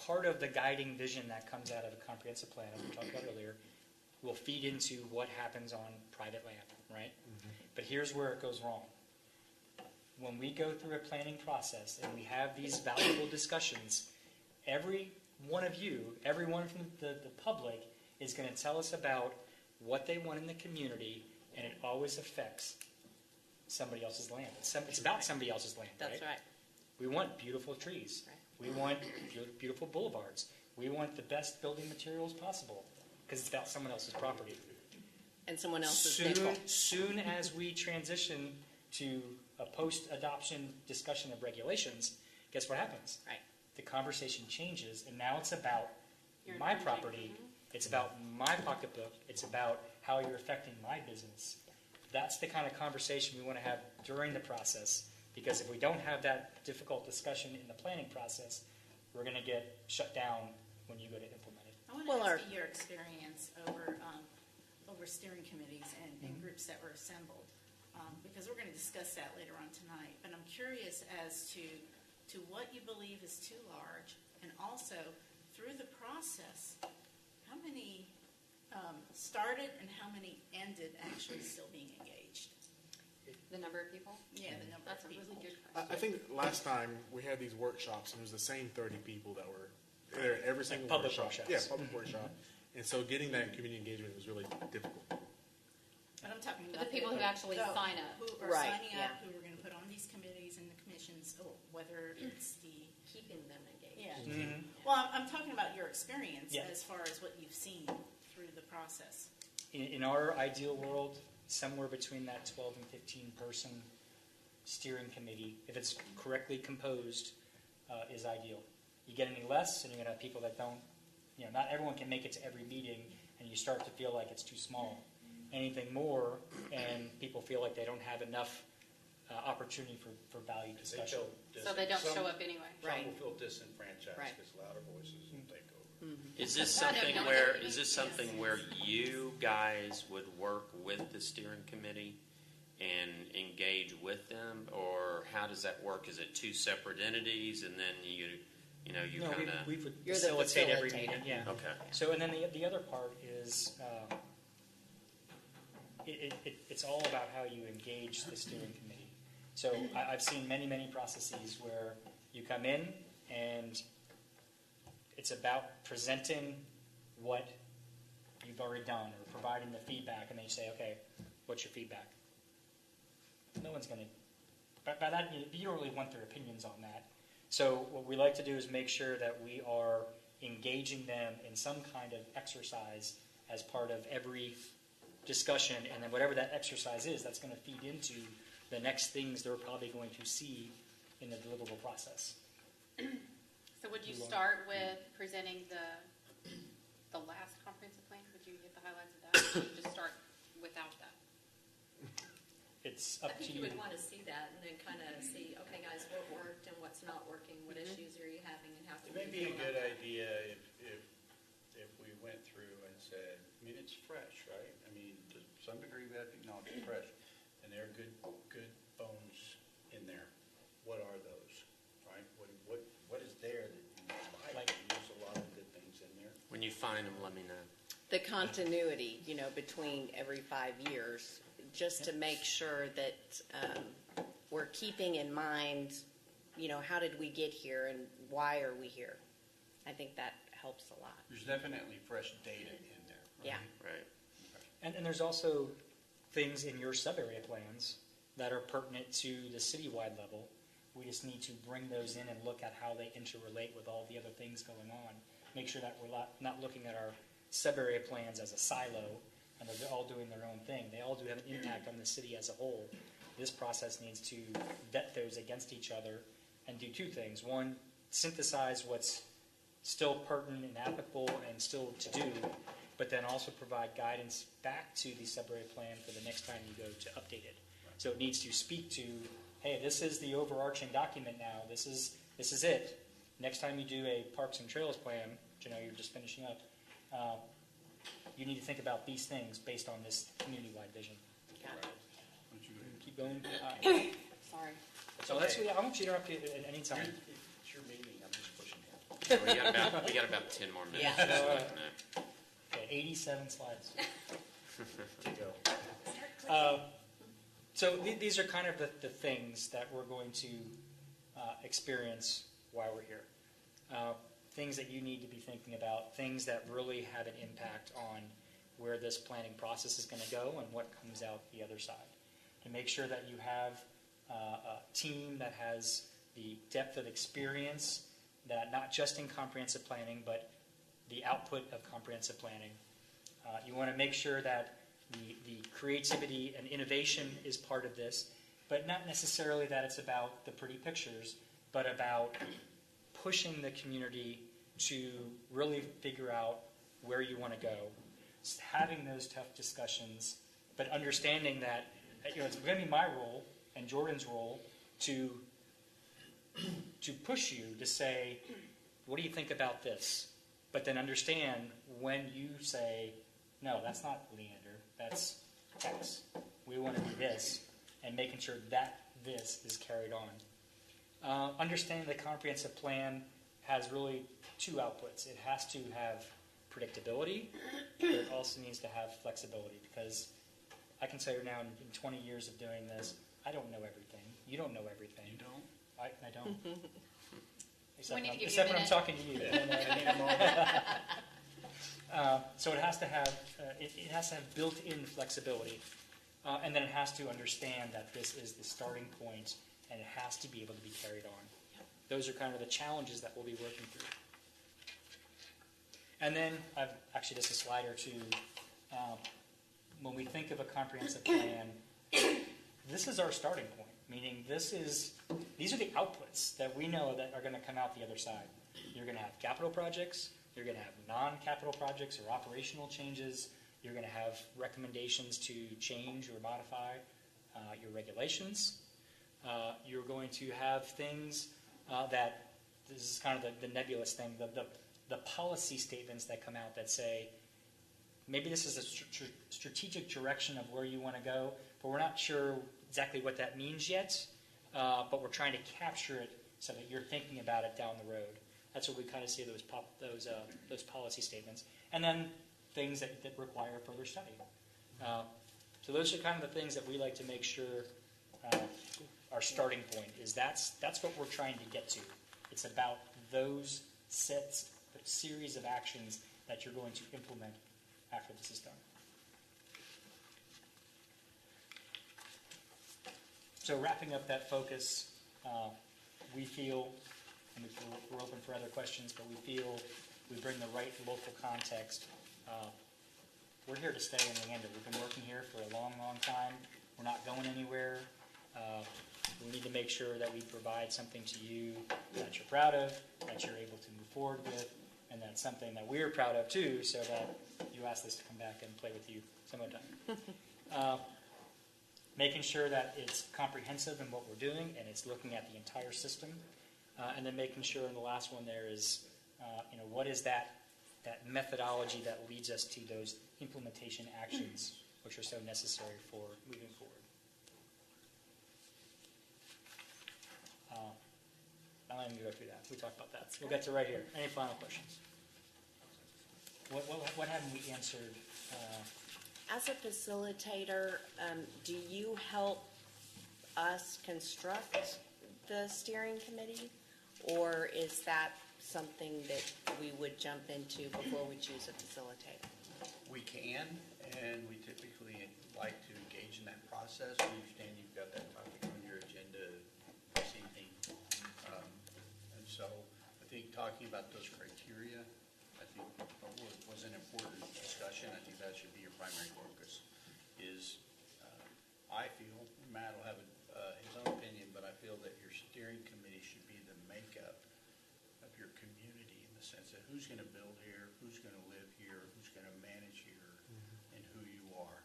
part of the guiding vision that comes out of a comprehensive plan, as we talked about earlier, will feed into what happens on private land, right? But here's where it goes wrong. When we go through a planning process and we have these valuable discussions, every one of you, everyone from the public is going to tell us about what they want in the community, and it always affects somebody else's land. It's about somebody else's land, right? That's right. We want beautiful trees. Right. We want beautiful boulevards. We want the best building materials possible because it's about someone else's property. And someone else's nickel. Soon as we transition to a post-adoption discussion of regulations, guess what happens? Right. The conversation changes, and now it's about Your my project. property. It's about my pocketbook. It's about how you're affecting my business. That's the kind of conversation we want to have during the process, because if we don't have that difficult discussion in the planning process, we're going to get shut down when you go to implement it. I want Well, to our- ask you your experience over steering committees and groups that were assembled, because we're going to discuss that later on tonight. But I'm curious as to what you believe is too large, and also through the process, how many started and how many ended actually still being engaged? The number of people? Yeah, the number That's of a people. really good I question. think last time we had these workshops, and it was the same 30 people that were there at every single public workshop. workshops. Yeah, public workshop. And so getting that community engagement was really difficult. But I'm talking For about the people who actually sign up. who are Right, signing yeah. up, who are going to put on these committees and the commissions, or whether it's the Keeping them engaged. yeah. Well, I'm talking about your experience Yeah. as far as what you've seen through the process. In our ideal world, somewhere between that 12 and 15 person steering committee, if it's correctly composed, is ideal. You get any less, and you're going to have people that don't, not everyone can make it to every meeting, and you start to feel like it's too small. Anything more, and people feel like they don't have enough opportunity for value discussion. So they don't show up anyway. Right. Some will feel disenfranchised Right. because louder voices will take over. Is this I don't something know. where, is this something where you guys would work with the steering committee and engage with them, or how does that work? Is it two separate entities, and then you No, kind of? we would You're the facilitate every facilitator. meeting, yeah. Okay. So, and then the other part is, it's all about how you engage the steering committee. So I've seen many processes where you come in and it's about presenting what you've already done or providing the feedback, and then you say, okay, what's your feedback? No one's going to, by that, you don't really want their opinions on that. So what we like to do is make sure that we are engaging them in some kind of exercise as part of every discussion, and then whatever that exercise is, that's going to feed into the next things they're probably going to see in the deliverable process. So would you start with presenting the last comprehensive plan? Would you hit the highlights of that? Or would you just start without that? It's I up to think you. you would want to see that and then kind of see, okay, guys, what worked and what's not working, what issues are you having, and how It can may we be a deal good with that? idea if we went through and said, I mean, it's fresh, right? I mean, to some degree, we have to acknowledge it's fresh. And there are good bones in there. What are those, right? What is there that you like? There's a lot of good things in there. When you find them, let me know. The continuity, between every 5 years, just to make sure that we're keeping in mind, how did we get here and why are we here? I think that helps a lot. There's definitely fresh data in there. Yeah. Right. And there's also things in your sub-area plans that are pertinent to the citywide level. We just need to bring those in and look at how they interrelate with all the other things going on. Make sure that we're not looking at our sub-area plans as a silo and they're all doing their own thing. They all do have an impact on the city as a whole. This process needs to vet those against each other and do two things. One, synthesize what's still pertinent and applicable and still to do, but then also provide guidance back to the sub-area plan for the next time you go to update it. So it needs to speak to, hey, this is the overarching document now. This is it. Next time you do a Parks and Trails plan, which you're just finishing up, you need to think about these things based on this community-wide vision. Got it. Keep going. Sorry. So that's I want you to interrupt you at any time. It's your meeting, I'm just pushing it. So we got about 10 more minutes. Yeah. Just letting you know. Okay, 87 slides. To go. So these are kind of the things that we're going to experience while we're here. Things that you need to be thinking about, things that really have an impact on where this planning process is going to go and what comes out the other side. To make sure that you have a team that has the depth of experience, that not just in comprehensive planning, but the output of comprehensive planning. You want to make sure that the creativity and innovation is part of this, but not necessarily that it's about the pretty pictures, but about pushing the community to really figure out where you want to go. Just having those tough discussions, but understanding that it's going to be my role and Jordan's role to push you to say, what do you think about this? But then understand when you say, no, that's not Leander, that's X. We want to do this, and making sure that this is carried on. Understanding the comprehensive plan has really two outputs. It has to have predictability, but it also needs to have flexibility, because I can tell you now, in 20 years of doing this, I don't know everything. You don't know everything. You don't? I don't. We need to give you a Except when I'm minute. talking to you. So it has to have it has to have built-in flexibility, and then it has to understand that this is the starting point, and it has to be able to be carried on. Those are kind of the challenges that we'll be working through. And then I've actually just a slide or two. When we think of a comprehensive plan, this is our starting point. Meaning these are the outputs that we know that are going to come out the other side. You're going to have capital projects. You're going to have non-capital projects or operational changes. You're going to have recommendations to change or modify your regulations. You're going to have things that, this is kind of the nebulous thing, the policy statements that come out that say, maybe this is a strategic direction of where you want to go, but we're not sure exactly what that means yet, but we're trying to capture it so that you're thinking about it down the road. That's what we kind of see those policy statements. And then things that require further study. So those are kind of the things that we like to make sure our starting point is. That's what we're trying to get to. It's about those series of actions that you're going to implement after this is done. So wrapping up that focus, we feel, and we're open for other questions, but we feel we bring the right local context. We're here to stay in Leander. We've been working here for a long, long time. We're not going anywhere. We need to make sure that we provide something to you that you're proud of, that you're able to move forward with, and that's something that we're proud of too, so that you ask us to come back and play with you some other time. Making sure that it's comprehensive in what we're doing and it's looking at the entire system. And then making sure in the last one there is, what is that methodology that leads us to those implementation actions which are so necessary for moving forward. I'm not even going to go through that. We talked about that. We'll get to right here. Any final questions? What haven't we answered? As a facilitator, do you help us construct the steering committee, or is that something that we would jump into before we choose a facilitator? We can, and we typically like to engage in that process. We understand you've got that topic on your agenda this evening. And so I think talking about those criteria, I think was an important discussion. I think that should be your primary focus. I feel, Matt will have his own opinion, but I feel that your steering committee should be the makeup of your community in the sense that who's going to build here, who's going to live here, who's going to manage here, and who you are.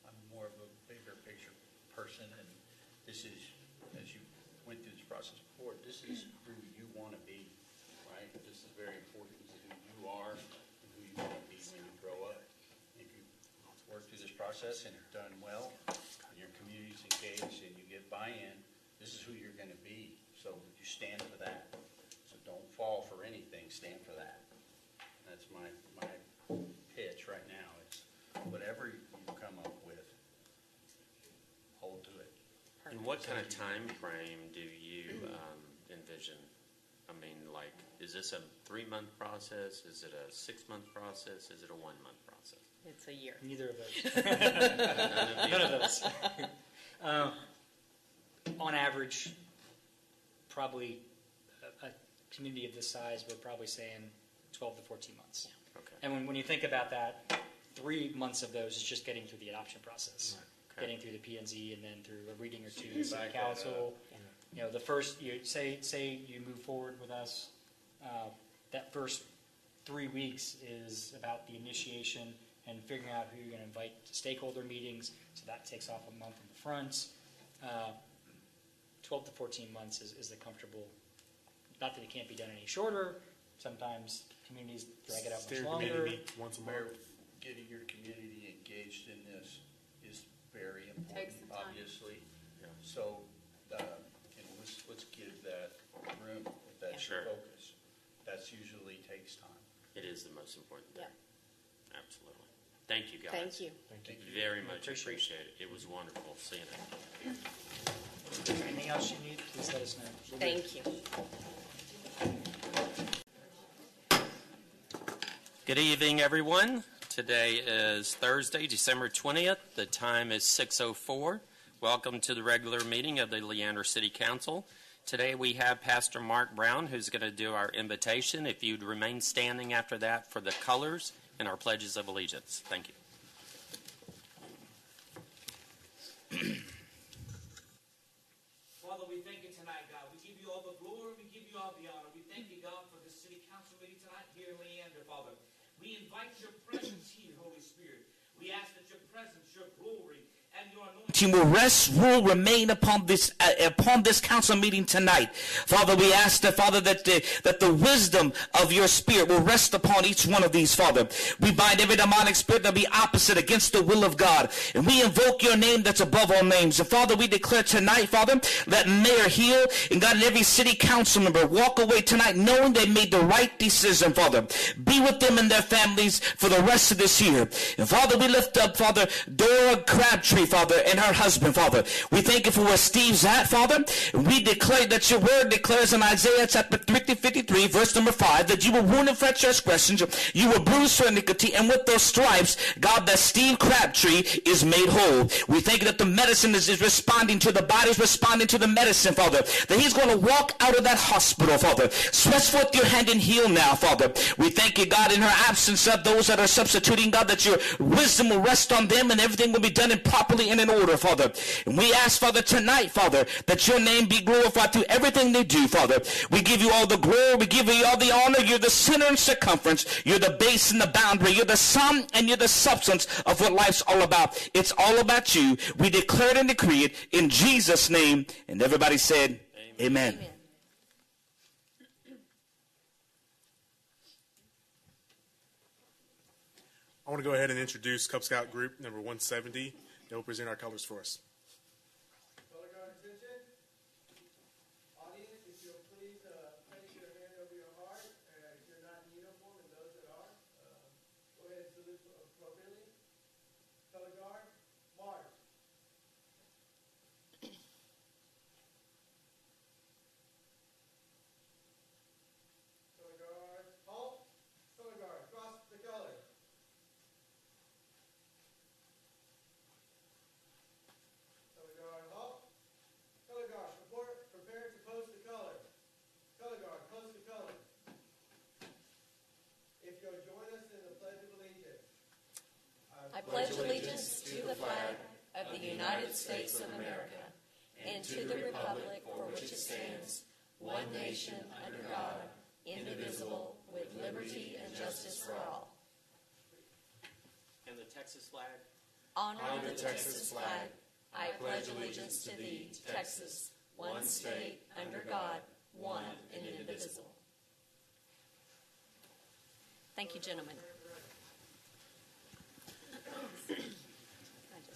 I'm more of a bigger picture person, and this is, as you went through this process before, this is who you want to be, right? This is very important to who you are and who you want to be when you grow up. If you work through this process and have done well, and your community's engaged and you get buy-in, this is who you're going to be. So you stand for that. So don't fall for anything, stand for that. That's my pitch right now. It's whatever you come up with, hold to it. And what kind of time frame do you envision? I mean, like, is this a 3-month process? Is it a 6-month process? Is it a 1-month process? It's a year. Neither of those. None of those. On average, probably a community of this size, we're probably saying 12 to 14 months. Yeah. Okay. And when you think about that, 3 months of those is just getting through the adoption process, Okay. getting through the P&Z, and then through a reading or two with the council. The first, say you move forward with us, that first 3 weeks is about the initiation and figuring out who you're going to invite to stakeholder meetings. So that takes off a month in the front. 12 to 14 months is the comfortable. Not that it can't be done any shorter. Sometimes communities drag it out much Steering longer. committee meet once a month. Getting your community engaged in this is very important, Takes some time. obviously. Yeah. So, let's give that room if that's Sure. your focus. That's usually takes time. It is the most important thing. Yeah. Absolutely. Thank you, guys. Thank you. Thank you. Very much Appreciate appreciate it. It was wonderful seeing it. Anything else you need, please let us know. Thank you. Good evening, everyone. Today is Thursday, December 20th. The time is 6:04. Welcome to the regular meeting of the Leander City Council. Today we have Pastor Mark Brown, who's going to do our invitation. If you'd remain standing after that for the colors and our pledges of allegiance. Thank you. Father, we thank you tonight, God. We give you all the glory. We give you all the honor. We thank you, God, for this city council meeting tonight here in Leander, Father. We invite your presence here, Holy Spirit. We ask that your presence, your glory, and your anointing will rest, rule, remain upon this council meeting tonight. Father, we ask that, Father, that the wisdom of your Spirit will rest upon each one of these, Father. We bind every demonic spirit that be opposite against the will of God, and we invoke your name that's above all names. And Father, we declare tonight, Father, that Mayor Hill and God and every city council member walk away tonight knowing they made the right decision, Father. Be with them and their families for the rest of this year. And Father, we lift up, Father, Dora Crabtree, Father, and her husband, Father. We thank you for where Steve's at, Father. We declare that your word declares in Isaiah chapter 53, verse number 5, that you were wounded for transgressions, you were bruised for iniquity, and with those stripes, God, that Steve Crabtree is made whole. We thank you that the medicine is responding to the body's responding to the medicine, Father, that he's going to walk out of that hospital, Father. Stretch forth your hand and heal now, Father. We thank you, God, in her absence of those that are substituting, God, that your wisdom will rest on them and everything will be done properly and in order, Father. And we ask, Father, tonight, Father, that your name be glorified through everything they do, Father. We give you all the glory. We give you all the honor. You're the center and circumference. You're the base and the boundary. You're the sum and you're the substance of what life's all about. It's all about you. We declare it and decree it in Jesus' name. And everybody said, Amen. Amen. I want to go ahead and introduce Cub Scout Group number 170. They will present our colors for us. Color guard attention. Audience, if you'll please place your hand over your heart. If you're not in uniform, and those that are, go ahead and salute appropriately. Color guard, march. Color guard, halt. Color guard, cross the color. Color guard, halt. Color guard, prepare to post the color. Color guard, post the color. If you'll join us in the Pledge of Allegiance. I pledge allegiance to the flag of the United States of America and to the republic for which it stands, one nation under God, indivisible, with liberty and justice for all. And the Texas flag? Honor the Texas flag. I pledge allegiance to thee, Texas, one state, under God, one and indivisible. Thank you, gentlemen.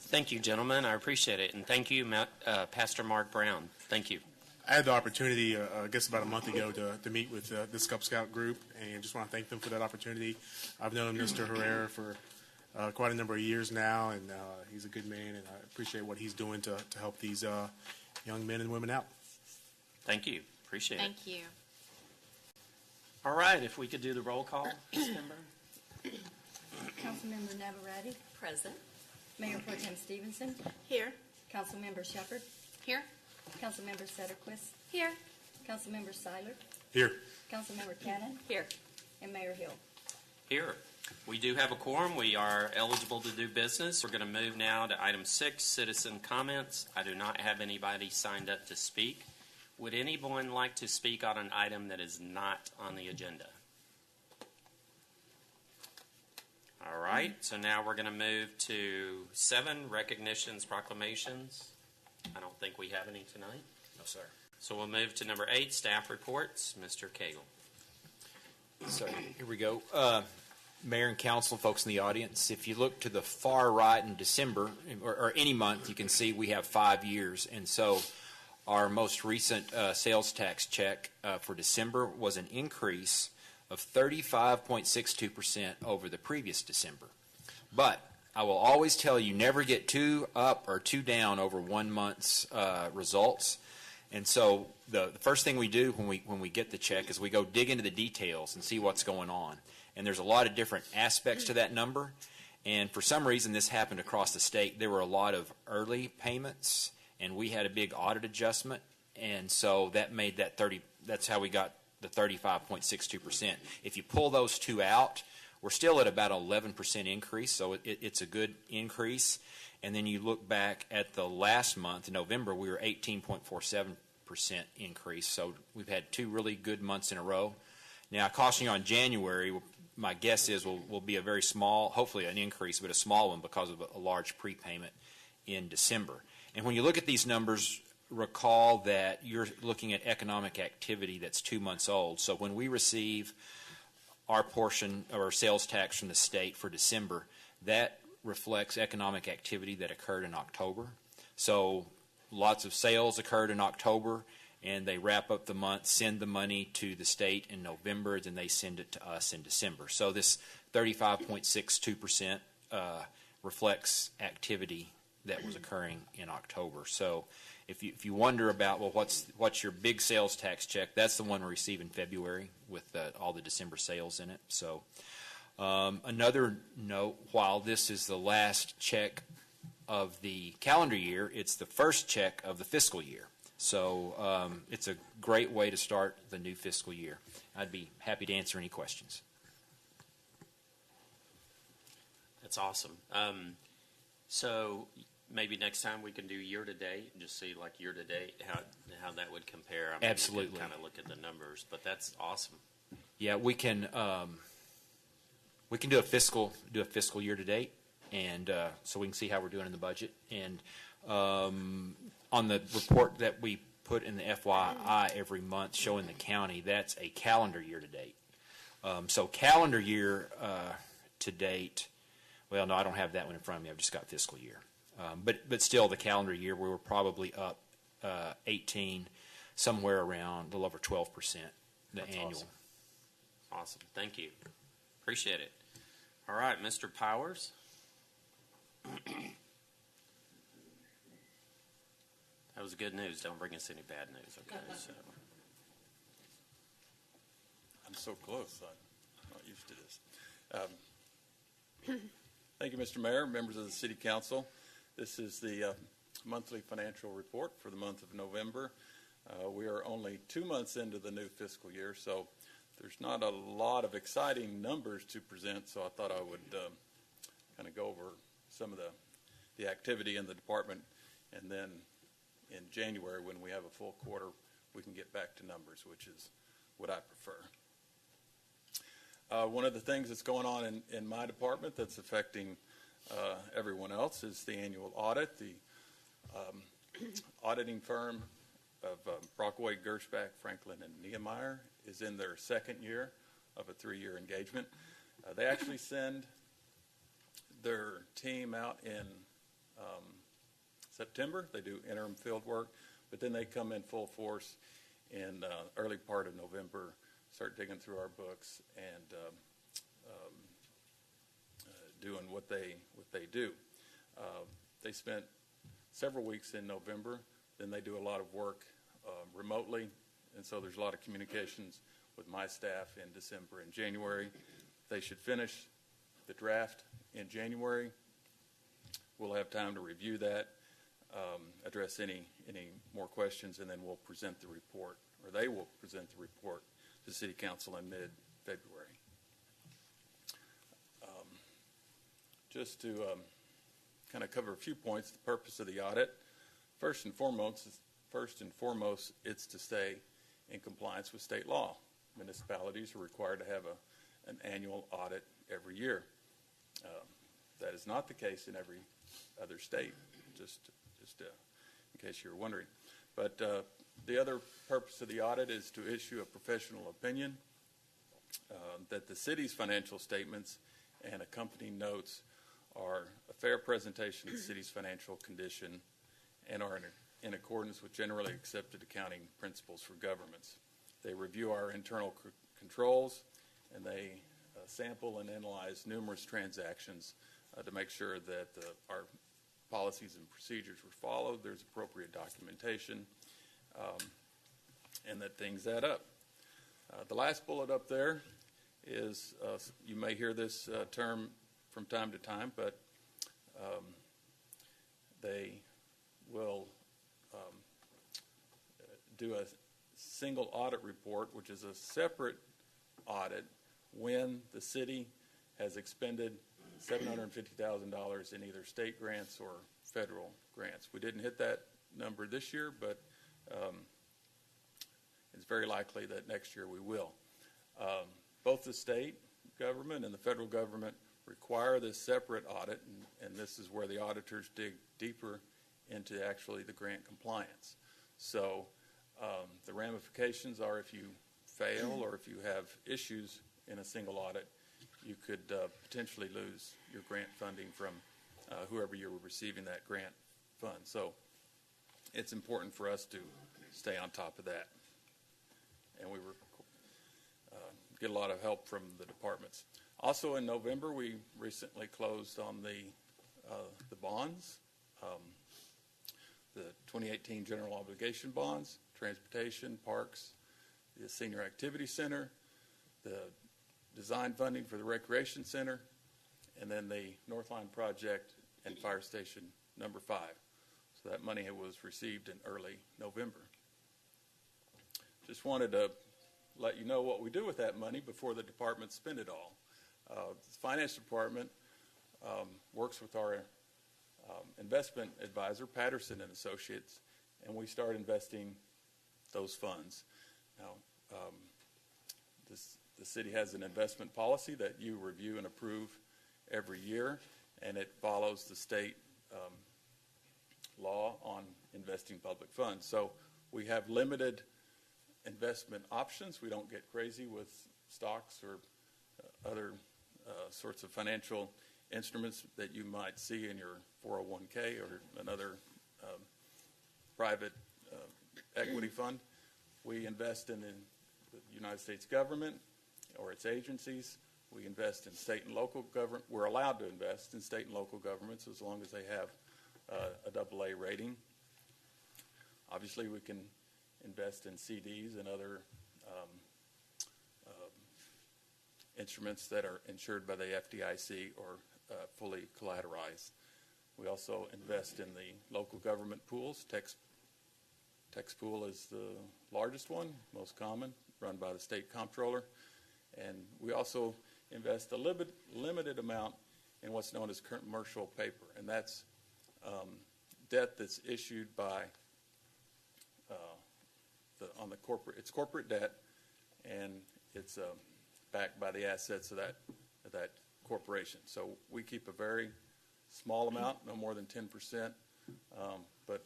Thank you, gentlemen. I appreciate it. And thank you, Pastor Mark Brown. Thank you. I had the opportunity, I guess about a month ago, to meet with this Cub Scout group, and just want to thank them for that opportunity. I've known Mr. Herrera for quite a number of years now, and he's a good man, and I appreciate what he's doing to help these young men and women out. Thank you. Appreciate it. Thank you. All right, if we could do the roll call, Ms. Denver. Councilmember Navarrete, Present. Mayor Pro Tem Stevenson, Here. Councilmember Shepherd, Here? Councilmember Sederquist, Here. Councilmember Seiler, Here. Councilmember Cannon, Here. and Mayor Hill. Here. We do have a quorum. We are eligible to do business. We're going to move now to item 6, citizen comments. I do not have anybody signed up to speak. Would anyone like to speak on an item that is not on the agenda? All right, so now we're going to move to 7, recognitions, proclamations. I don't think we have any tonight. No, sir. So we'll move to number 8, staff reports. Mr. Cagle. So here we go. Mayor and council, folks in the audience, if you look to the far right in December, or any month, you can see we have 5 years. And so our most recent sales tax check for December was an increase of 35.62% over the previous December. But I will always tell you, never get too up or too down over 1 month's results. And so the first thing we do when we get the check is we go dig into the details and see what's going on. And there's a lot of different aspects to that number. And for some reason, this happened across the state. There were a lot of early payments, and we had a big audit adjustment. And so that made that that's how we got the 35.62%. If you pull those two out, we're still at about 11% increase, so it's a good increase. And then you look back at the last month, in November, we were 18.47% increase. So we've had 2 really good months in a row. Now, caution you on January, my guess is will be a very small, hopefully an increase, but a small one because of a large prepayment in December. And when you look at these numbers, recall that you're looking at economic activity that's 2 months old. So when we receive our portion of our sales tax from the state for December, that reflects economic activity that occurred in October. So lots of sales occurred in October, and they wrap up the month, send the money to the state in November, then they send it to us in December. So this 35.62% reflects activity that was occurring in October. So if you wonder about, well, what's your big sales tax check, that's the one we receive in February with all the December sales in it. So another note, while this is the last check of the calendar year, it's the first check of the fiscal year. So it's a great way to start the new fiscal year. I'd be happy to answer any questions. That's awesome. So maybe next time we can do year-to-date and just see like year-to-date how that would compare. I mean, Absolutely. Kind of look at the numbers, but that's awesome. Yeah, we can do a fiscal year-to-date, and so we can see how we're doing in the budget. And on the report that we put in the FYI every month showing the county, that's a calendar year-to-date. So calendar year to date, well, no, I don't have that one in front of me. I've just got fiscal year. But still, the calendar year, we were probably up 18, somewhere around a little over 12%, That's annual. Awesome. Awesome. Thank you. Appreciate it. All right, Mr. Powers. That was good news. Don't bring us any bad news, okay? So. I'm so close. I'm not used to this. Thank you, Mr. Mayor, members of the City Council. This is the monthly financial report for the month of November. We are only 2 months into the new fiscal year, so there's not a lot of exciting numbers to present, so I thought I would kind of go over some of the activity in the department, and then in January, when we have a full quarter, we can get back to numbers, which is what I prefer. One of the things that's going on in my department that's affecting everyone else is the annual audit. The auditing firm of Parkway, Gershback, Franklin, and Nehemiah is in their second year of a 3-year engagement. They actually send their team out in September. They do interim field work, but then they come in full force in early part of November, start digging through our books and doing what they do. They spent several weeks in November. Then they do a lot of work remotely, and so there's a lot of communications with my staff in December and January. They should finish the draft in January. We'll have time to review that, address any more questions, and then we'll present the report, or they will present the report to City Council in mid-February. Just to kind of cover a few points, the purpose of the audit. First and foremost, it's to stay in compliance with state law. Municipalities are required to have an annual audit every year. That is not the case in every other state, just in case you're wondering. But the other purpose of the audit is to issue a professional opinion that the city's financial statements and accompanying notes are a fair presentation of the city's financial condition and are in accordance with generally accepted accounting principles for governments. They review our internal controls, and they sample and analyze numerous transactions to make sure that our policies and procedures were followed, there's appropriate documentation, and that things add up. The last bullet up there is, you may hear this term from time to time, but they will do a single audit report, which is a separate audit when the city has expended $750,000 in either state grants or federal grants. We didn't hit that number this year, but it's very likely that next year we will. Both the state government and the federal government require this separate audit, and this is where the auditors dig deeper into actually the grant compliance. So the ramifications are if you fail or if you have issues in a single audit, you could potentially lose your grant funding from whoever you're receiving that grant fund. So it's important for us to stay on top of that. And we get a lot of help from the departments. Also in November, we recently closed on the bonds, the 2018 general obligation bonds, transportation, parks, the senior activity center, the design funding for the recreation center, and then the Northline project and fire station number 5. So that money was received in early November. Just wanted to let you know what we do with that money before the department spend it all. The finance department works with our investment advisor, Patterson and Associates, and we start investing those funds. Now, the city has an investment policy that you review and approve every year, and it follows the state law on investing public funds. So we have limited investment options. We don't get crazy with stocks or other sorts of financial instruments that you might see in your 401k or another private equity fund. We invest in the United States government or its agencies. We invest in state and local government. We're allowed to invest in state and local governments as long as they have a AA rating. Obviously, we can invest in CDs and other instruments that are insured by the FDIC or fully collateralized. We also invest in the local government pools. Tex Pool is the largest one, most common, run by the state comptroller. And we also invest a limited amount in what's known as commercial paper, and that's debt that's issued by it's corporate debt, and it's backed by the assets of that corporation. So we keep a very small amount, no more than 10%, but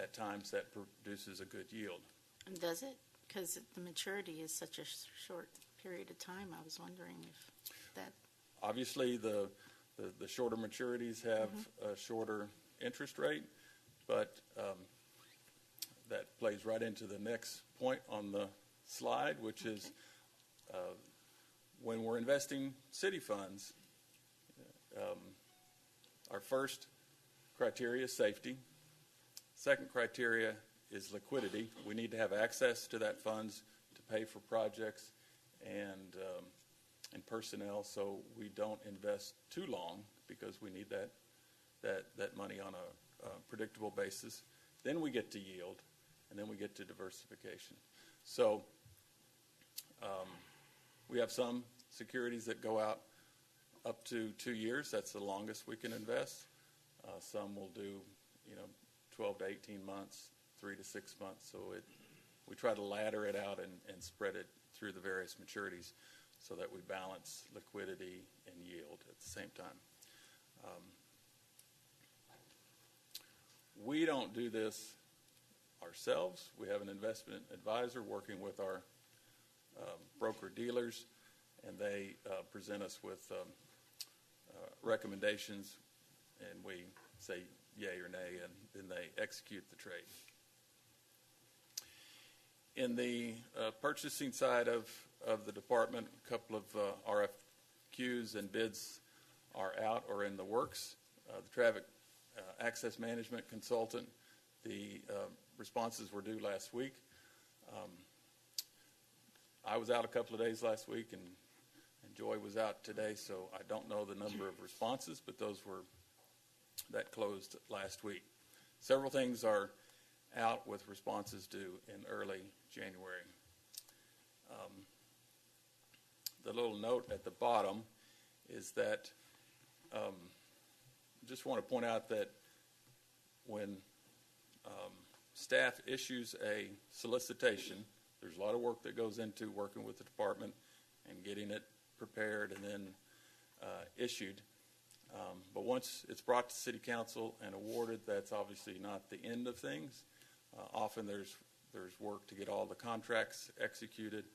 at times that produces a good yield. And does it? Because the maturity is such a short period of time. I was wondering if that... Obviously, the shorter maturities have a shorter interest rate, but that plays right into the next point on the slide, which is when we're investing city funds, our first criteria is safety. Second criteria is liquidity. We need to have access to that funds to pay for projects and personnel, so we don't invest too long because we need that money on a predictable basis. Then we get to yield, and then we get to diversification. So we have some securities that go out up to 2 years. That's the longest we can invest. Some will do, 12 to 18 months, 3 to 6 months. So we try to ladder it out and spread it through the various maturities so that we balance liquidity and yield at the same time. We don't do this ourselves. We have an investment advisor working with our broker dealers, and they present us with recommendations, and we say yay or nay, and then they execute the trade. In the purchasing side of the department, a couple of RFQs and bids are out or in the works. The traffic access management consultant, the responses were due last week. I was out a couple of days last week, and Joy was out today, so I don't know the number of responses, but that closed last week. Several things are out with responses due in early January. The little note at the bottom is that just want to point out that when staff issues a solicitation, there's a lot of work that goes into working with the department and getting it prepared and then issued. But once it's brought to City Council and awarded, that's obviously not the end of things. Often there's work to get all the contracts executed.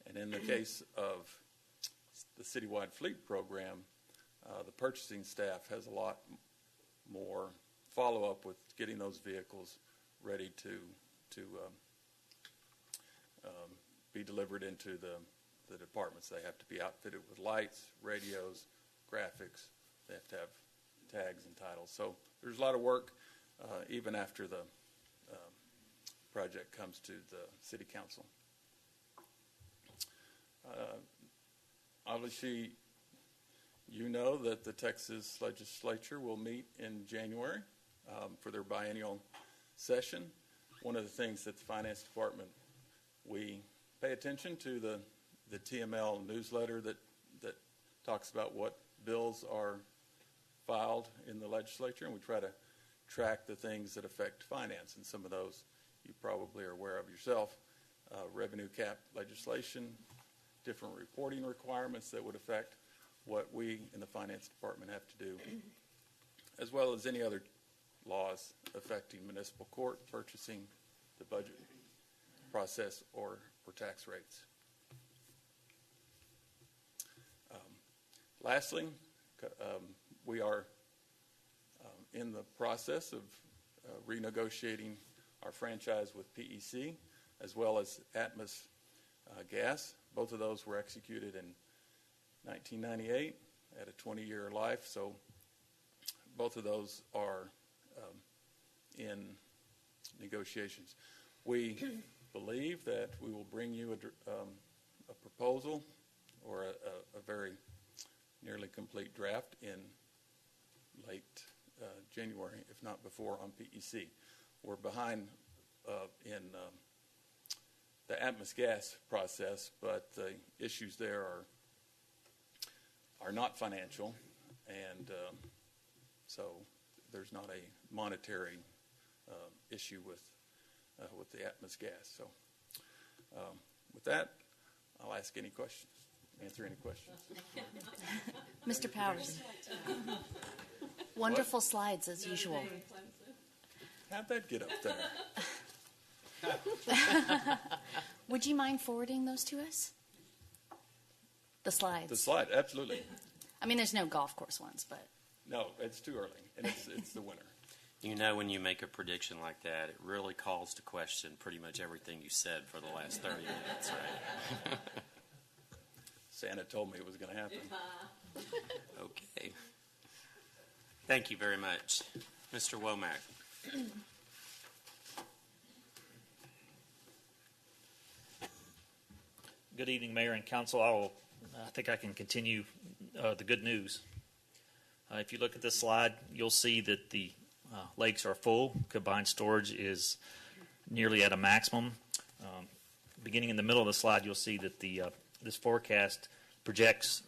And in the case of the citywide fleet program, the purchasing staff has a lot more follow-up with getting those vehicles ready to be delivered into the departments. They have to be outfitted with lights, radios, graphics. They have to have tags and titles. So there's a lot of work even after the project comes to the City Council. Obviously, you know that the Texas legislature will meet in January for their biennial session. One of the things that the Finance Department, we pay attention to the TML newsletter that talks about what bills are filed in the legislature, and we try to track the things that affect finance, and some of those you probably are aware of yourself. Revenue cap legislation, different reporting requirements that would affect what we in the Finance Department have to do, as well as any other laws affecting municipal court, purchasing, the budget process, or tax rates. Lastly, we are in the process of renegotiating our franchise with PEC, as well as Atmos Gas. Both of those were executed in 1998 at a 20-year life, so both of those are in negotiations. We believe that we will bring you a proposal or a very nearly complete draft in late January, if not before, on PEC. We're behind in the Atmos Gas process, but the issues there are not financial, and so there's not a monetary issue with the Atmos Gas. So with that, I'll ask any questions, answer any questions. Mr. Powers. Wonderful slides as usual. How'd that get up there? Would you mind forwarding those to us? The slides. The slide, absolutely. I mean, there's no golf course ones, but. No, it's too early, and it's the winter. You know, when you make a prediction like that, it really calls to question pretty much everything you said for the last 30 minutes, right? Santa told me it was going to happen. Okay. Thank you very much. Mr. Womack. Good evening, Mayor and Council. I think I can continue the good news. If you look at this slide, you'll see that the lakes are full. Combined storage is nearly at a maximum. Beginning in the middle of the slide, you'll see that this forecast projects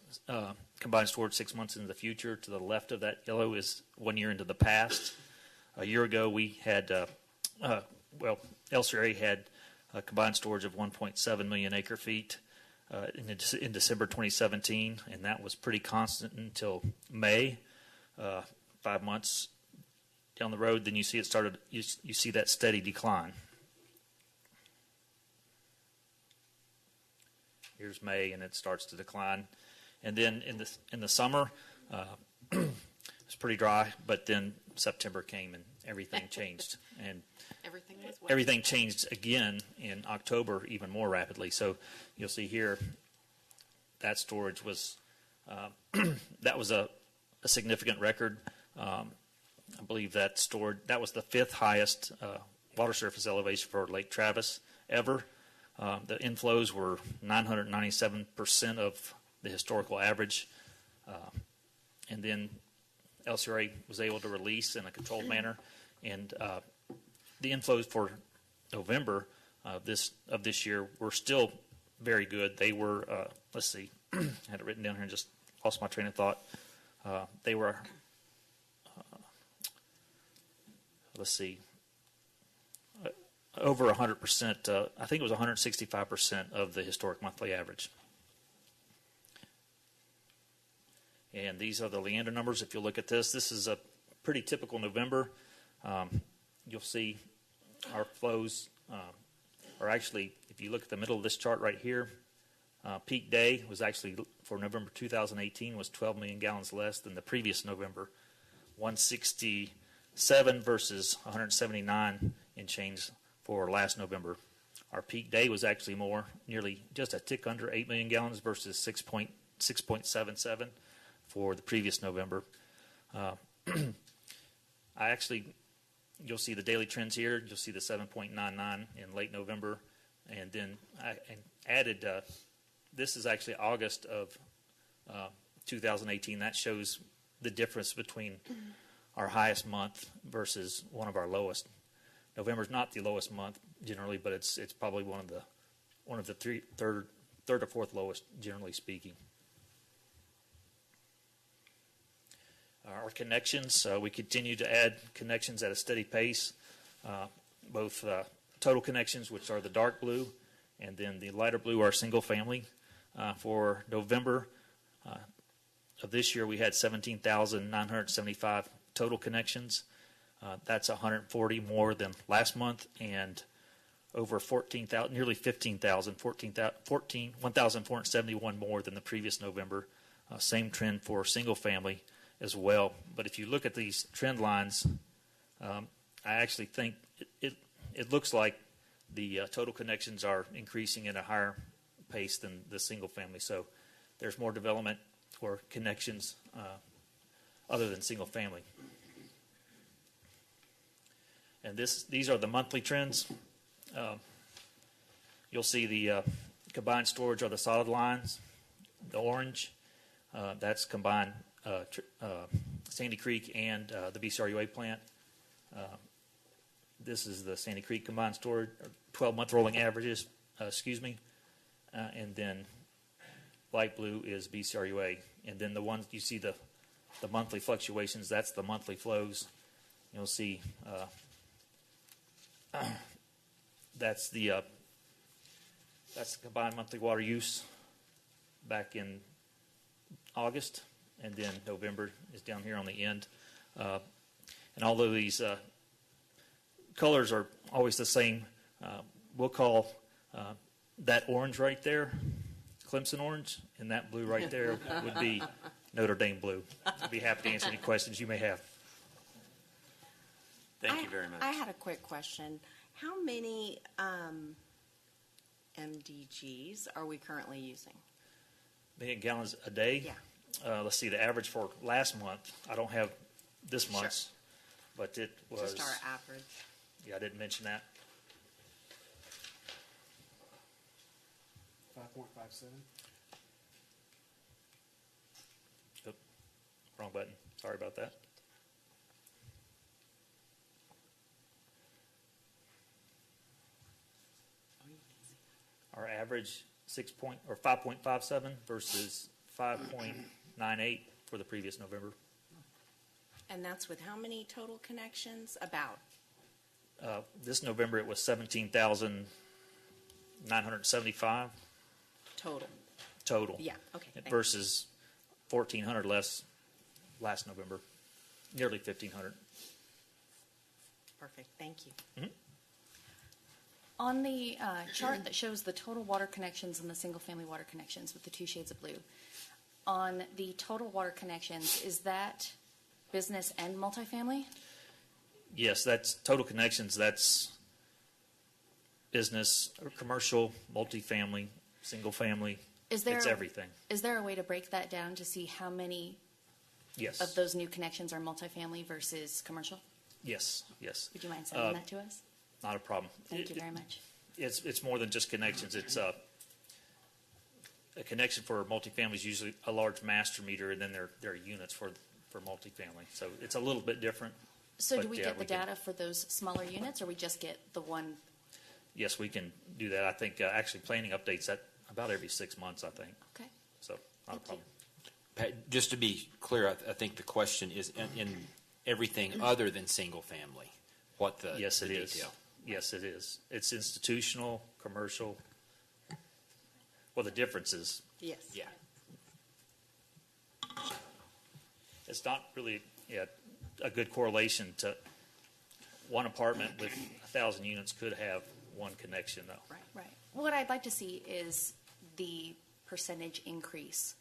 combined storage 6 months into the future. To the left of that yellow is 1 year into the past. A year ago, we had, LCRA had a combined storage of 1.7 million acre feet in December 2017, and that was pretty constant until May. 5 months down the road, then you see it started. You see that steady decline. Here's May, and it starts to decline, and then in the summer, it's pretty dry. But then September came, and everything changed, and everything changed again in October, even more rapidly. So you'll see here that storage was that was a significant record. I believe that was the 5th highest water surface elevation for Lake Travis ever. The inflows were 997% of the historical average. And then LCRA was able to release in a controlled manner. And the inflows for November of this year were still very good. They were, let's see, I had it written down here and just lost my train of thought. They were, let's see, over 100%. I think it was 165% of the historic monthly average. And these are the Leander numbers. If you look at this is a pretty typical November. You'll see our flows are actually, if you look at the middle of this chart right here, peak day was actually, for November 2018, was 12 million gallons less than the previous November, 167 versus 179 and change for last November. Our peak day was actually more, nearly just a tick under 8 million gallons versus 6.77 for the previous November. You'll see the daily trends here. You'll see the 7.99 in late November. And then I added, this is actually August of 2018. That shows the difference between our highest month versus one of our lowest. November's not the lowest month generally, but it's probably one of the third or fourth lowest, generally speaking. Our connections, we continue to add connections at a steady pace, both total connections, which are the dark blue, and then the lighter blue are single family. For November of this year, we had 17,975 total connections. That's 140 more than last month, and over 14,000, nearly 15,000, 1,471 more than the previous November. Same trend for single family as well. But if you look at these trend lines, I actually think it looks like the total connections are increasing at a higher pace than the single family. So there's more development or connections other than single family. And these are the monthly trends. You'll see the combined storage are the solid lines. The orange, that's combined Sandy Creek and the BCRUA plant. This is the Sandy Creek combined storage, 12-month rolling averages, and then light blue is BCRUA. And then the ones you see the monthly fluctuations, that's the monthly flows. You'll see that's the combined monthly water use back in August, and then November is down here on the end. And although these colors are always the same, we'll call that orange right there Clemson orange, and that blue right there would be Notre Dame blue. I'd be happy to answer any questions you may have. Thank you very much. I had a quick question. How many MDGs are we currently using? Million gallons a day? Yeah. Let's see, the average for last month, I don't have this month's, but it was... Just our average. Yeah, I didn't mention that. 5.57. Oop, wrong button. Sorry about that. Our average 5.57 versus 5.98 for the previous November. And that's with how many total connections? About? This November it was 17,975 total. Yeah, okay. Versus 1,400 less last November, nearly 1,500. Perfect, thank you. Mm-hmm. On the chart that shows the total water connections and the single-family water connections with the two shades of blue, on the total water connections, is that business and multifamily? Yes, that's total connections. That's business, or commercial, multifamily, single family. It's everything. Is there a way to break that down to see how many of those new connections are multifamily versus commercial? Yes. Would you mind sending that to us? Not a problem. Thank you very much. It's more than just connections. It's a connection for multifamily is usually a large master meter, and then there are units for multifamily. So it's a little bit different. So do we get the data for those smaller units, or we just get the one? Yes, we can do that. I think actually planning updates that about every 6 months, I think. Okay. So not a problem. Pat, just to be clear, I think the question is in everything other than single family. What the Yes, it the is. detail. Yes, it is. It's institutional, commercial. Well, the difference is Yes. Yeah. it's not really a good correlation to one apartment with 1,000 units could have one connection though. Right. What I'd like to see is the percentage increase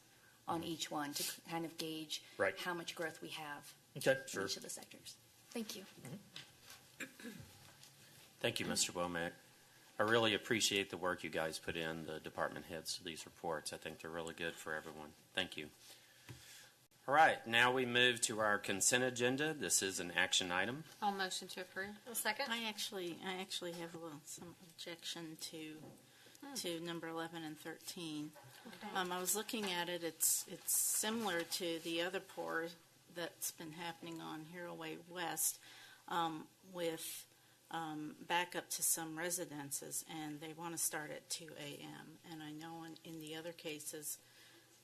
on each one to kind of gauge how much growth we have Okay, in sure. each of the sectors. Thank you. Thank you, Mr. Womack. I really appreciate the work you guys put in, the department heads, to these reports. I think they're really good for everyone. Thank you. All right, now we move to our consent agenda. This is an action item. I'll motion to approve. A second? I actually have some objection to number 11 and 13. I was looking at it. It's similar to the other pour that's been happening on Hero Way West with back up to some residences, and they want to start at 2 a.m. And I know in the other cases,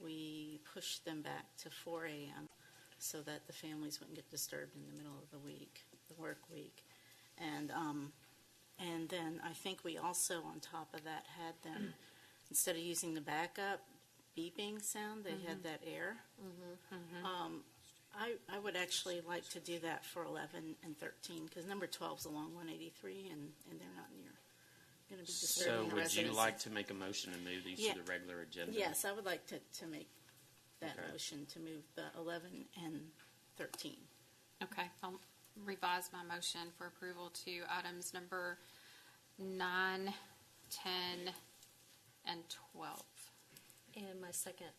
we pushed them back to 4 a.m. so that the families wouldn't get disturbed in the middle of the week, the work week. And then I think we also, on top of that, had them, instead of using the backup beeping sound, they had that air. I would actually like to do that for 11 and 13, because number 12 is along 183, and they're not near going to be So disturbing the would you residents. like to make a motion and move these to the regular agenda? Yes, I would like to make that Okay. motion to move the 11 and 13. Okay, I'll revise my motion for approval to items number 9, 10, and 12. And my second.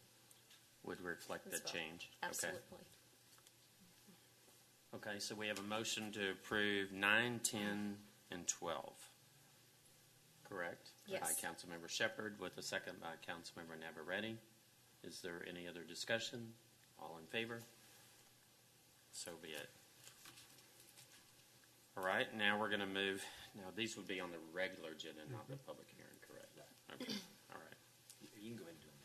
Would reflect As that well. change? Absolutely. Okay, so we have a motion to approve 9, 10, and 12. Correct? Yes. By Councilmember Shepherd with a second by Councilmember Navarrete. Is there any other discussion? All in favor? So be it. All right, now we're going to move. Now, these would be on the regular agenda, not the public hearing, correct? Okay, all right. You can go ahead and do them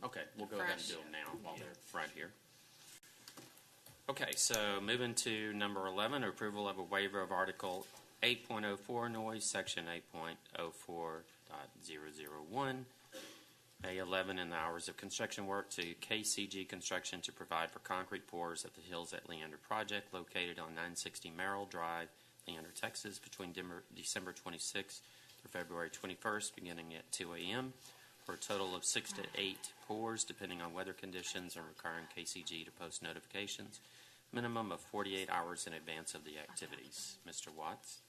now. Okay, we'll go ahead and Fresh. do them now while they're right here. Okay, so moving to number 11, approval of a waiver of Article 8.04 noise, Section 8.04.001, A11 in the hours of construction work to KCG Construction to provide for concrete pours at the Hills at Leander Project located on 960 Merrill Drive, Leander, Texas, between December 26th through February 21st, beginning at 2 a.m., for a total of 6 to 8 pours, depending on weather conditions, and requiring KCG to post notifications, minimum of 48 hours in advance of the activities. Mr. Watts?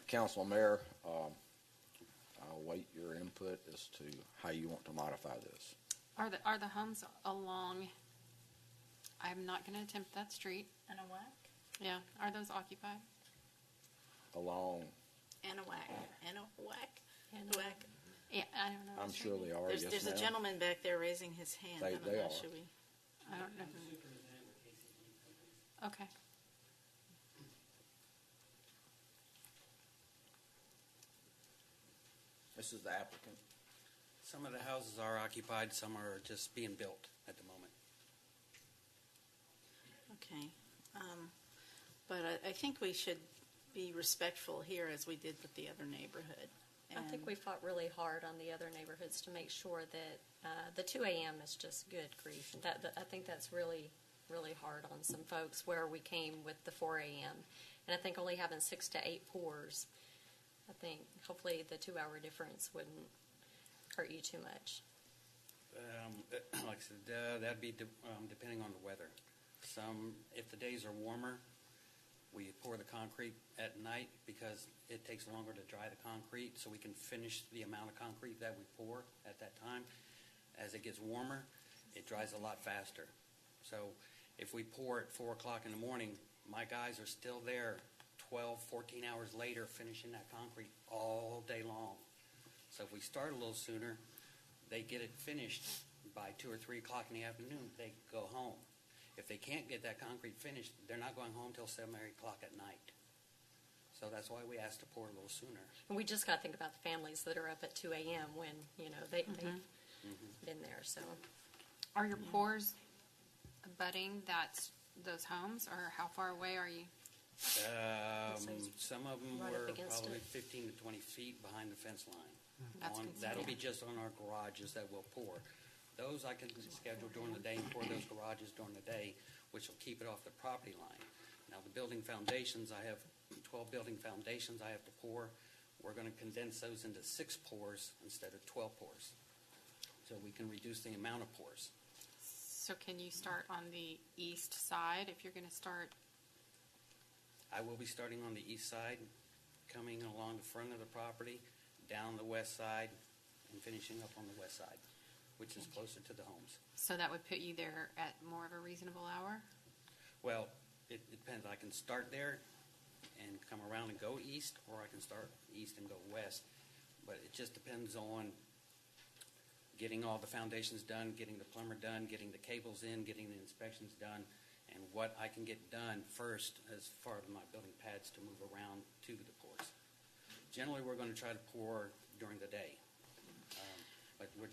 Council Mayor, I'll await your input as to how you want to modify this. Are the homes along, I'm not going to attempt that street. And a whack? Yeah, are those occupied? Along, And a whack. And a whack. And a whack. Yeah, I don't know. I'm sure they are, yes, There's a ma'am. gentleman back there raising his hand. I don't They know, are. should we? I don't know. Okay. This is the applicant. Some of the houses are occupied, some are just being built at the moment. Okay. But I think we should be respectful here as we did with the other neighborhood. I think we fought really hard on the other neighborhoods to make sure that the 2 a.m. is just good grief. I think that's really, really hard on some folks where we came with the 4 a.m. And I think only having 6 to 8 pours, I think hopefully the 2-hour difference wouldn't hurt you too much. Like I said, that'd be depending on the weather. If the days are warmer, we pour the concrete at night because it takes longer to dry the concrete, so we can finish the amount of concrete that we pour at that time. As it gets warmer, it dries a lot faster. So if we pour at 4 o'clock in the morning, my guys are still there 12, 14 hours later finishing that concrete all day long. So if we start a little sooner, they get it finished by 2 or 3 o'clock in the afternoon, they go home. If they can't get that concrete finished, they're not going home till 7 or 8 o'clock at night. So that's why we asked to pour a little sooner. And we just got to think about the families that are up at 2 a.m. when, they've been there, so. Are your pours abutting those homes, or how far away are you? Some of them Right up were against probably it. 15 to 20 feet behind the fence line. That's That'll be just on our garages that we'll pour. Those I can schedule during the day and pour those garages during the day, which will keep it off the property line. Now, the building foundations, I have 12 building foundations I have to pour. We're going to condense those into 6 pours instead of 12 pours, so we can reduce the amount of pours. So can you start on the east side if you're going to start? I will be starting on the east side, coming along the front of the property, down the west side, and finishing up on the west side, which is closer to the homes. So that would put you there at more of a reasonable hour? Well, it depends. I can start there and come around and go east, or I can start east and go west. But it just depends on getting all the foundations done, getting the plumber done, getting the cables in, getting the inspections done, and what I can get done first as far as my building pads to move around to the pours. Generally, we're going to try to pour during the day. But we're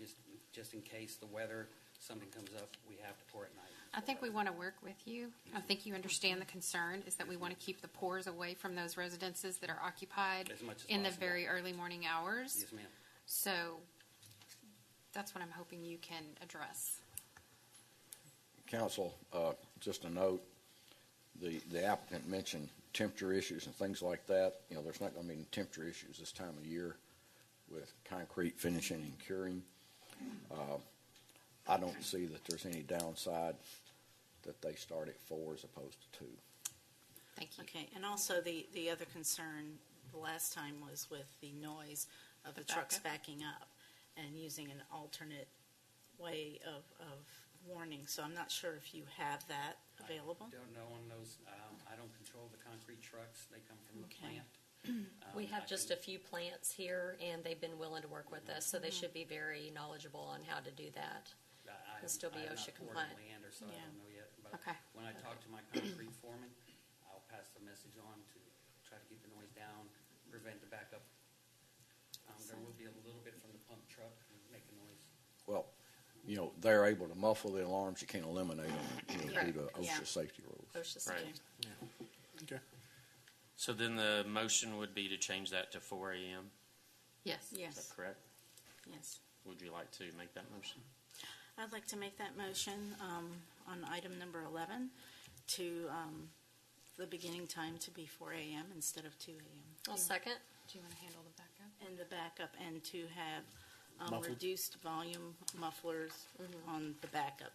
just in case the weather, something comes up, we have to pour at night. I think we want to work with you. I think you understand the concern is that we want to keep the pours away from those residences that are occupied As much as in the possible. very early morning hours. Yes, ma'am. So that's what I'm hoping you can address. Council, just a note, the applicant mentioned temperature issues and things like that. You know, there's not going to be any temperature issues this time of year with concrete finishing and curing. I don't see that there's any downside that they start at 4 as opposed to 2. Thank you. Okay, and also the other concern the last time was with the noise of the trucks backing up and using an alternate way of warning. So I'm not sure if you have that available. I don't know on those. I don't control the concrete trucks. They come from the Okay. plant. We have just a few plants here, and they've been willing to work with us, so they should be very knowledgeable on how to do that. And still be OSHA compliant. Leander, so Yeah. I don't know yet. But Okay. when I talk to my concrete foreman, I'll pass the message on to try to keep the noise down, prevent the backup. There will be a little bit from the pump truck making noise. Well, you know, they're able to muffle the alarms. You can't eliminate them due to Correct. OSHA Yeah. safety rules. OSHA Right. safety. Okay. So then the motion would be to change that to 4 a.m. Yes. Is Yes, that correct? yes. Would you like to make that motion? I'd like to make that motion on item number 11 to the beginning time to be 4 a.m. instead of 2 a.m. I'll second. Do you want to handle the backup? And the backup, and to have Muffled? reduced volume mufflers on the backup.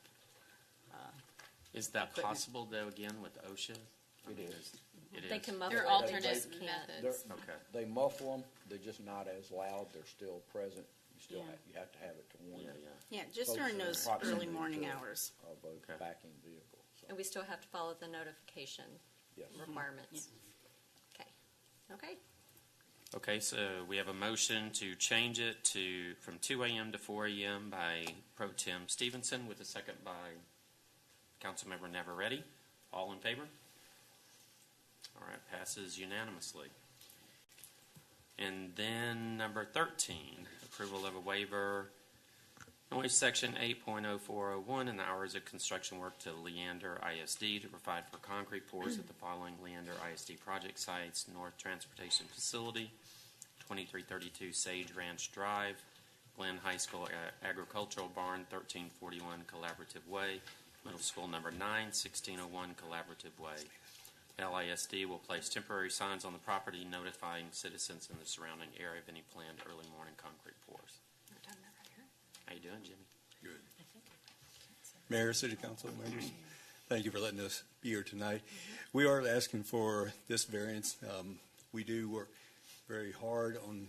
Is that Equipment. possible, though, again, with OSHA? It is. It is? They can muffle There are it, alternate they just can't. methods. Okay. They muffle them. They're just not as loud. They're still present. You still Yeah. you have to have it to warn Yeah, you yeah. Yeah, just Folks during in those proximity early morning to- hours. of a Okay. backing vehicle. So, And we still have to follow the notification yes. requirements. Okay. Okay. Okay, so we have a motion to change it from 2 a.m. to 4 a.m. by Pro Tem Stevenson, with a second by Councilmember Neverready. All in favor? All right, passes unanimously. And then number 13, approval of a waiver, noise section 8.0401, and the hours of construction work to Leander ISD to provide for concrete pours at the following Leander ISD Project Sites: North Transportation Facility, 2332 Sage Ranch Drive, Glen High School Agricultural Barn, 1341 Collaborative Way, Middle School number 9, 1601 Collaborative Way. LISD will place temporary signs on the property notifying citizens in the surrounding area of any planned early morning concrete pours. How you doing, Jimmy? Good. Mayor, City Council members, thank you for letting us be here tonight. We are asking for this variance. We do work very hard on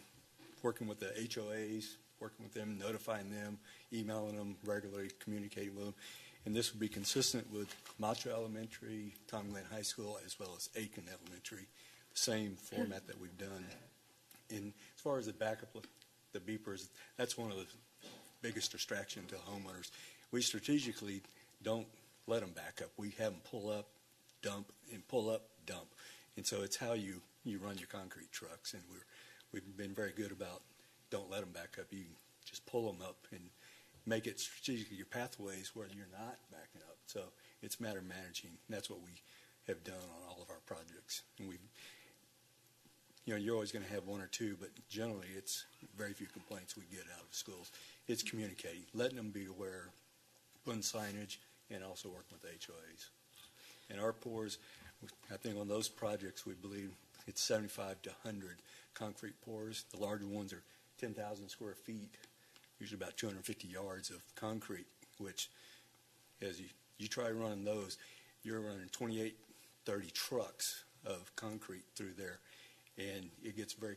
working with the HOAs, working with them, notifying them, emailing them regularly, communicating with them. And this would be consistent with Macho Elementary, Tom Glen High School, as well as Aiken Elementary, the same format that we've done. And as far as the backup, the beepers, that's one of the biggest distraction to homeowners. We strategically don't let them back up. We have them pull up, dump, and pull up, dump. And so it's how you run your concrete trucks. And we've been very good about don't let them back up. You just pull them up and make it strategically your pathways where you're not backing up. So it's a matter of managing. And that's what we have done on all of our projects. And you're always going to have one or two, but generally it's very few complaints we get out of schools. It's communicating, letting them be aware, putting signage, and also working with HOAs. And our pours, I think on those projects, we believe it's 75 to 100 concrete pours. The larger ones are 10,000 square feet, usually about 250 yards of concrete, which as you try running those, you're running 28, 30 trucks of concrete through there. And it gets very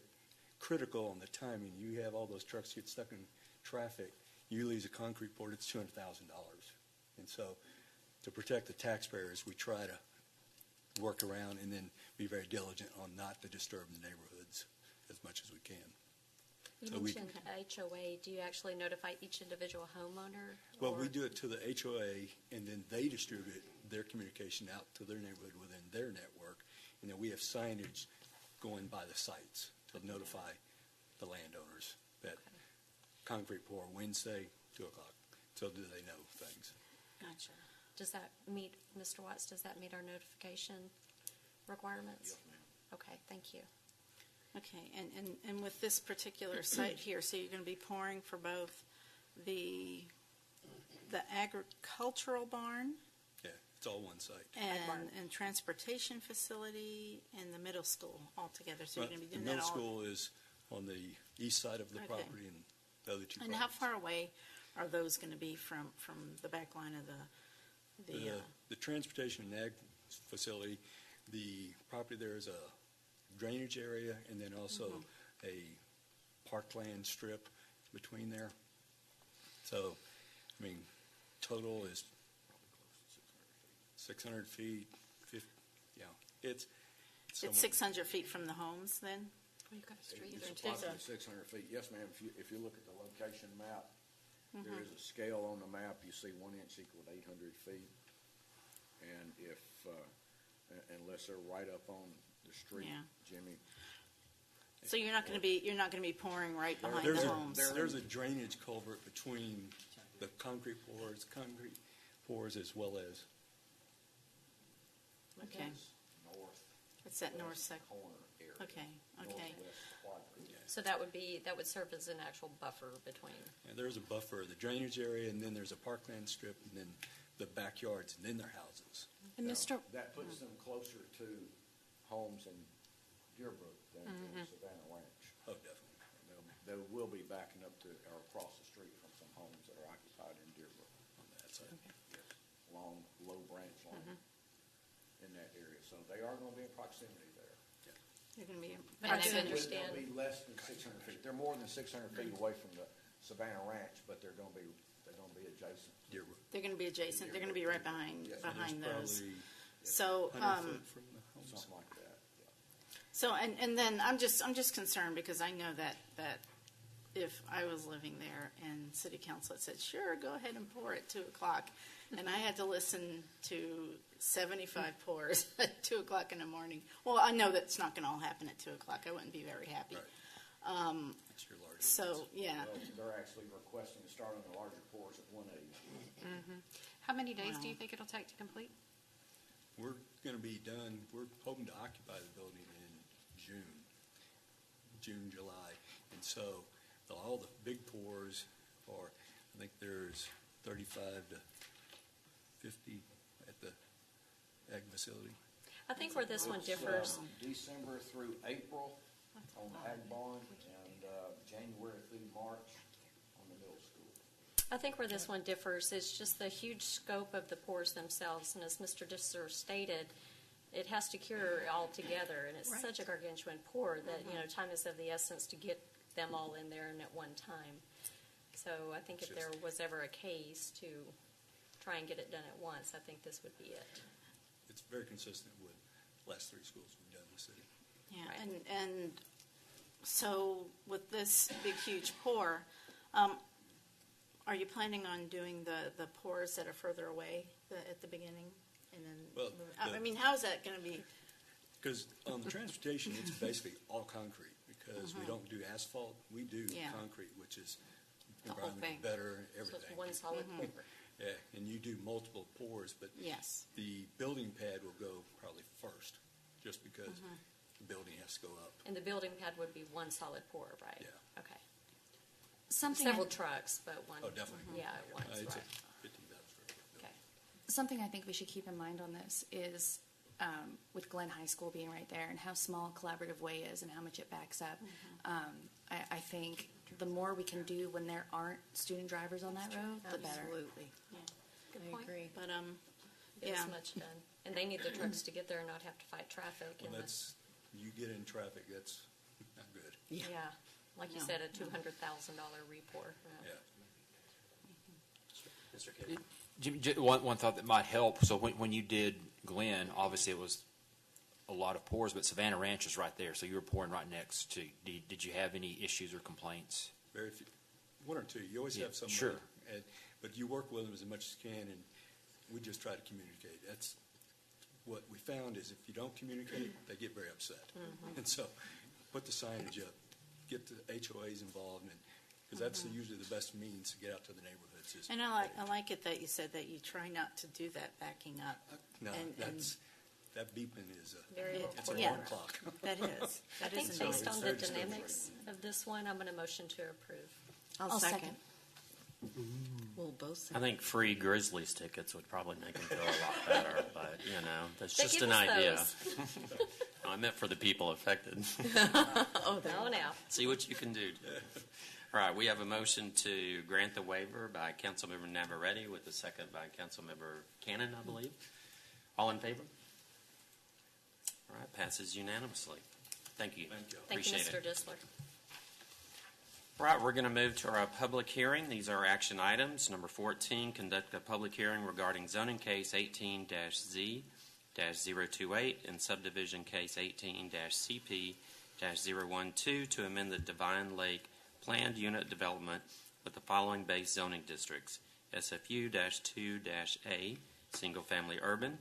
critical on the timing. You have all those trucks get stuck in traffic. You lose a concrete pour, it's $200,000. And so to protect the taxpayers, we try to work around and then be very diligent on not to disturb the neighborhoods as much as we can. You So mentioned HOA. Do you actually notify each individual homeowner? Well, or- we do it to the HOA, and then they distribute their communication out to their neighborhood within their network. And then we have signage going by the sites to notify the landowners that concrete pour Wednesday, 2 o'clock. So do they know things? Gotcha. Does that meet, Mr. Watts, does that meet our notification requirements? Okay, thank you. Okay, and with this particular site here, so you're going to be pouring for both the agricultural barn Yeah, it's all one site. and transportation facility and the middle school all together, so you're going to be doing The that all. middle school is on the east side of the Okay. property, and the other two And how properties. far away are those going to be from the back line of The transportation and ag facility, the property there is a drainage area and then also a parkland strip between there. So, I mean, total is 600 feet, 50, it's It's somewhere- 600 feet from the homes then? Well, you've got a street It's there, too. approximately 600 feet. Yes, ma'am. If you look at the location map, Mm-hmm. there is a scale on the map. You see 1 inch equal to 800 feet. And if, unless they're right up on the street, Yeah. Jimmy. So you're not going to be pouring right behind There's the a, homes? there's a drainage culvert between the concrete pours as well as, Okay. North. It's that north section. Corner area. Okay. Northwest quadrant. So that would serve as an actual buffer between. and there's a buffer, the drainage area, and then there's a parkland strip, and then the backyards, and then their houses. And Mr. That puts them closer to homes in Deerbrook than in Savannah Ranch. Oh, definitely. They will be backing up to, or across the street from some homes that are occupied in Deerbrook. On that side. Yes, along Low Branch line in that area. So they are going to be in proximity there. You're going to be in But I proximity. understand. They'll be less than 600 feet. They're more than 600 feet away from the Savannah Ranch, but they're going to be adjacent. Deerbrook. They're going to be adjacent. They're going to be right behind Yes, behind There's those. probably So 100 foot from the homes. Something like that, yeah. So and then I'm just concerned because I know that if I was living there and city council had said, sure, go ahead and pour at 2 o'clock, and I had to listen to 75 pours at 2 o'clock in the morning. Well, I know that's not going to all happen at 2 o'clock. I wouldn't be very happy. Right. That's your largest. So yeah. Well, they're actually requesting to start on the larger pours at 180. How many days do Wow. you think it'll take to complete? We're going to be done, we're hoping to occupy the building in June, July. And so all the big pours are, I think there's 35 to 50 at the ag facility. I think where this one It's, differs, December through April on the ag barn, and January through March on the middle school. I think where this one differs is just the huge scope of the pours themselves. And as Mr. Disser stated, it has to cure all together, and it's such a gargantuan pour that, time is of the essence to get them all in there and at one time. So I think if there was ever a case to try and get it done at once, I think this would be it. It's very consistent with the last 3 schools we've done in the city. Yeah, and so with this big, huge pour, are you planning on doing the pours that are further away at the beginning? And then, Well, I mean, how's that going to be? Because on the transportation, it's basically all concrete, because we don't do asphalt, we do concrete, which is The whole environmentally thing. better, So everything. it's one solid paper. Yeah, and you do multiple pours, but Yes. the building pad will go probably first, just because building has to go up. And the building pad would be one solid pour, right? Yeah. Okay. I- Several trucks, but one. Oh, definitely. Yeah, at once, It's a right. 15,000 square foot building. Okay. Something I think we should keep in mind on this is with Glenn High School being right there and how small Collaborative Way is and how much it backs up. I think the more we can do when there aren't student drivers on that road, the better. Absolutely. Yeah. Good I point. agree. But, get as much done. And they need the trucks to get there and not have to fight traffic. Well, and that's, you get in traffic, that's not good. Yeah, like you No. said, a $200,000 repour. Yeah. Mr. Kidd. Jim, one thought that might help. So when you did Glenn, obviously it was a lot of pours, but Savannah Ranch is right there, so you were pouring right next to. Did you have any issues or complaints? Very few, one or two. You always Yeah, have somebody. sure. But you work with them as much as you can, and we just try to communicate. That's what we found is if you don't communicate, they get very upset. And so put the signage up, get the HOAs involved, because that's usually the best means to get out to the neighborhoods. Is And I like it that you said that you try not to do that backing up. No, and- that beeping is Very it's an Yeah. alarm clock. That is. I That think is based it's on very the dynamics of this one, I'm going to motion to approve. I'll second. We'll both I think free Grizzlies tickets would probably make them feel a lot better, but, that's They just give an us idea. those. No, I meant for the people affected. Oh, now. See what you can do. All right, we have a motion to grant the waiver by Councilmember Navarrete with a second by Councilmember Cannon, I believe. All in favor? All right, passes unanimously. Thank you. Thank you. Thank you, Appreciate Mr. it. Disler. All right, we're going to move to our public hearing. These are action items. Number 14, conduct a public hearing regarding zoning case 18-Z-028 and subdivision case 18-CP-012 to amend the Devine Lake planned unit development with the following base zoning districts: SFU-2-A, single-family urban,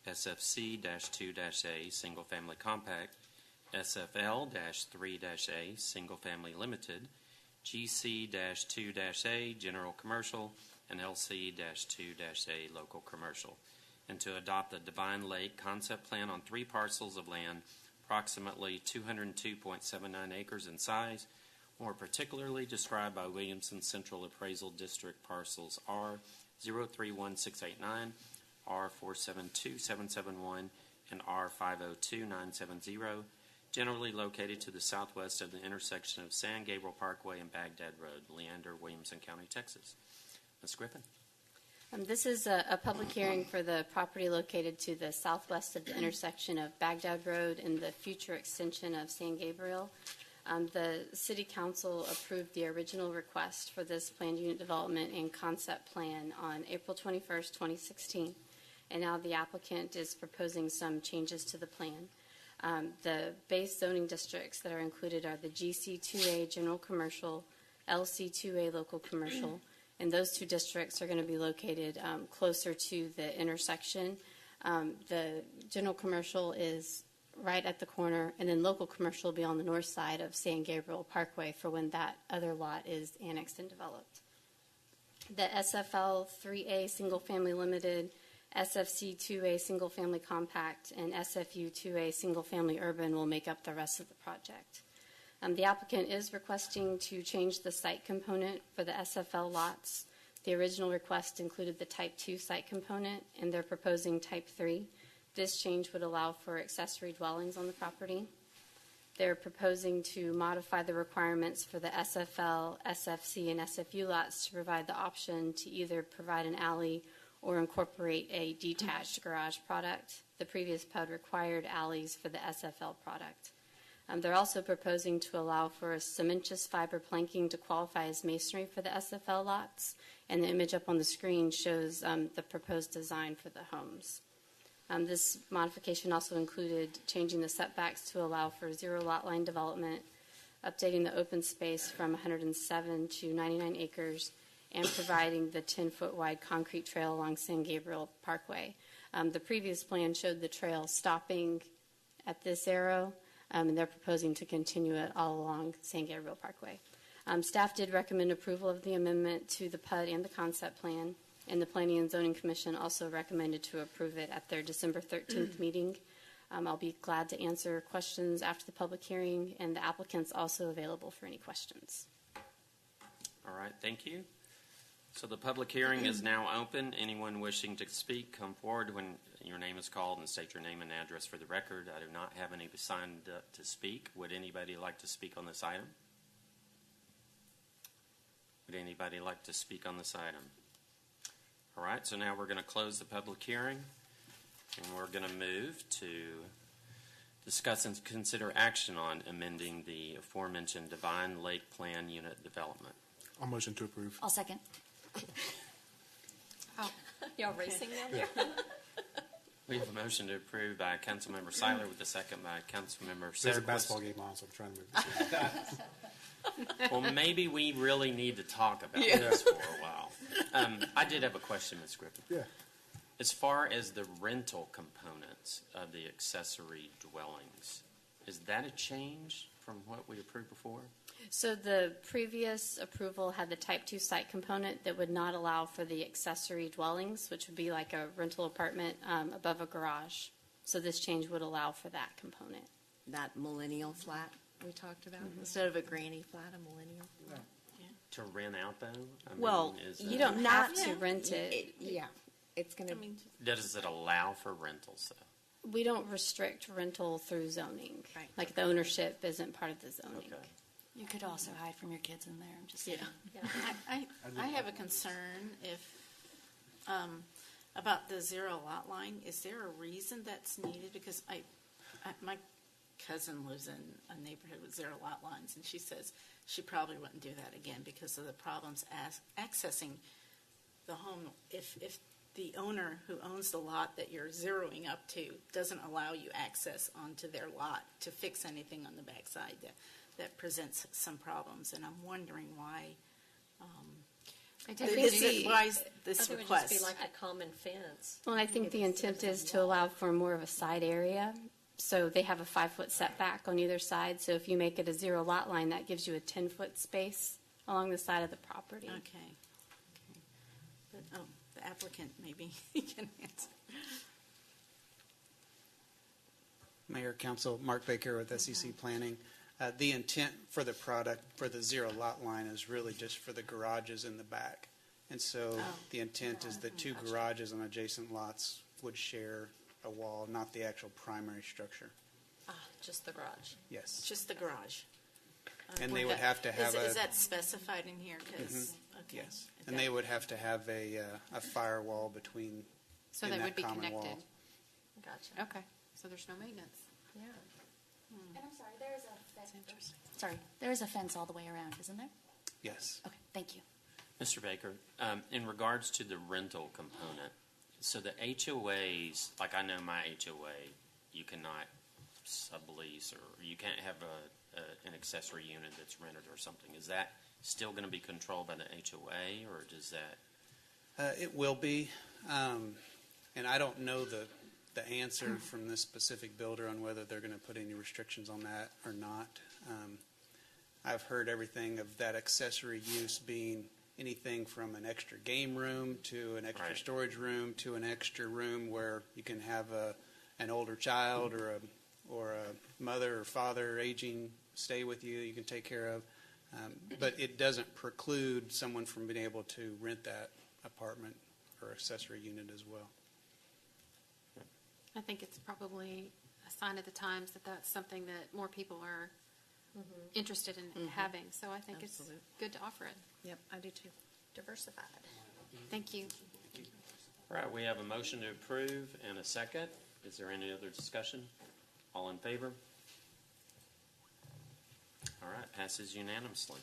SFC-2-A, single-family compact, SFL-3-A, single-family limited, GC-2-A, general commercial, and LC-2-A, local commercial, and to adopt the Devine Lake Concept Plan on 3 parcels of land, approximately 202.79 acres in size, more particularly described by Williamson Central Appraisal District parcels R031689, R472771, and R502970, generally located to the southwest of the intersection of San Gabriel Parkway and Bagdad Road, Leander, Williamson County, Texas. Ms. Griffin? This is a public hearing for the property located to the southwest of the intersection of Bagdad Road and the future extension of San Gabriel. The City Council approved the original request for this planned unit development and concept plan on April 21st, 2016, and now the applicant is proposing some changes to the plan. The base zoning districts that are included are the GC2A general commercial, LC2A local commercial, and those 2 districts are going to be located closer to the intersection. The general commercial is right at the corner, and then local commercial will be on the north side of San Gabriel Parkway for when that other lot is annexed and developed. The SFL 3A single family limited, SFC 2A single family compact, and SFU 2A single family urban will make up the rest of the project. The applicant is requesting to change the site component for the SFL lots. The original request included the type 2 site component, and they're proposing type 3. This change would allow for accessory dwellings on the property. They're proposing to modify the requirements for the SFL, SFC, and SFU lots to provide the option to either provide an alley or incorporate a detached garage product. The previous PUD required alleys for the SFL product. They're also proposing to allow for a cementous fiber planking to qualify as masonry for the SFL lots, and the image up on the screen shows the proposed design for the homes. This modification also included changing the setbacks to allow for 0 lot line development, updating the open space from 107 to 99 acres, and providing the 10-foot wide concrete trail along San Gabriel Parkway. The previous plan showed the trail stopping at this arrow, and they're proposing to continue it all along San Gabriel Parkway. Staff did recommend approval of the amendment to the PUD and the concept plan, and the Planning and Zoning Commission also recommended to approve it at their December 13th meeting. I'll be glad to answer questions after the public hearing, and the applicant's also available for any questions. All right, thank you. So the public hearing is now open. Anyone wishing to speak, come forward when your name is called and state your name and address for the record. I do not have any signed up to speak. Would anybody like to speak on this item? Would anybody like to speak on this item? All right, so now we're going to close the public hearing, and we're going to move to discuss and consider action on amending the aforementioned Devine Lake Plan Unit Development. I'll motion to approve. I'll second. Oh, y'all racing down there? We have a motion to approve by Councilmember Seiler with a second by Councilmember There's a Sedgwick. basketball game on, so I'm trying to move this. Well, maybe we really need to talk about this for a while. I did have a question, Ms. Griffin. Yeah. As far as the rental components of the accessory dwellings, is that a change from what we approved before? So the previous approval had the type 2 site component that would not allow for the accessory dwellings, which would be like a rental apartment above a garage. So this change would allow for that component. That millennial flat we talked about, instead of a granny flat, a millennial flat. To rent out, though? I Well, mean, is you that- don't have to rent it. Yeah, it's going to. Does it allow for rentals, though? We don't restrict rental through zoning. Right. Like the ownership isn't part of the zoning. Okay. You could also hide from your kids in there. I'm just saying. I have a concern about the zero lot line. Is there a reason that's needed? Because my cousin lives in a neighborhood with zero lot lines, and she says she probably wouldn't do that again because of the problems accessing the home. If the owner who owns the lot that you're zeroing up to doesn't allow you access onto their lot to fix anything on the backside, that presents some problems, and I'm wondering why. Why is this I think it would request? just be like a common fence. Well, I think the intent is to allow for more of a side area. So they have a 5-foot setback on either side. So if you make it a zero lot line, that gives you a 10-foot space along the side of the property. Okay. But, the applicant maybe can answer. Mayor, Council, Mark Baker with SEC Planning. The intent for the product, for the zero lot line, is really just for the garages in the back. And so the intent is that two garages on adjacent lots would share a wall, not the actual primary structure. Just the garage. Yes. Just the garage. And they would have to have Is that specified in here? 'Cause, okay. Yes. And they would have to have a firewall between, So in they that would be common connected. wall. Gotcha. Okay, so there's no maintenance. Yeah. And I'm sorry, there is a fence. Sorry, there is a fence all the way around, isn't there? Yes. Okay, thank you. Mr. Baker, in regards to the rental component, so the HOAs, like I know my HOA, you cannot sublease or you can't have an accessory unit that's rented or something. Is that still going to be controlled by the HOA, or does that? It will be. And I don't know the answer from this specific builder on whether they're going to put any restrictions on that or not. I've heard everything of that accessory use being anything from an extra game room to an extra storage room to an extra room where you can have an older child or a mother or father aging stay with you. You can take care of, but it doesn't preclude someone from being able to rent that apartment or accessory unit as well. I think it's probably a sign of the times that that's something that more people are interested in having. So I think it's good to offer it. Yep, I do too. Diversified. Thank you. All right, we have a motion to approve and a second. Is there any other discussion? All in favor? All right, passes unanimously.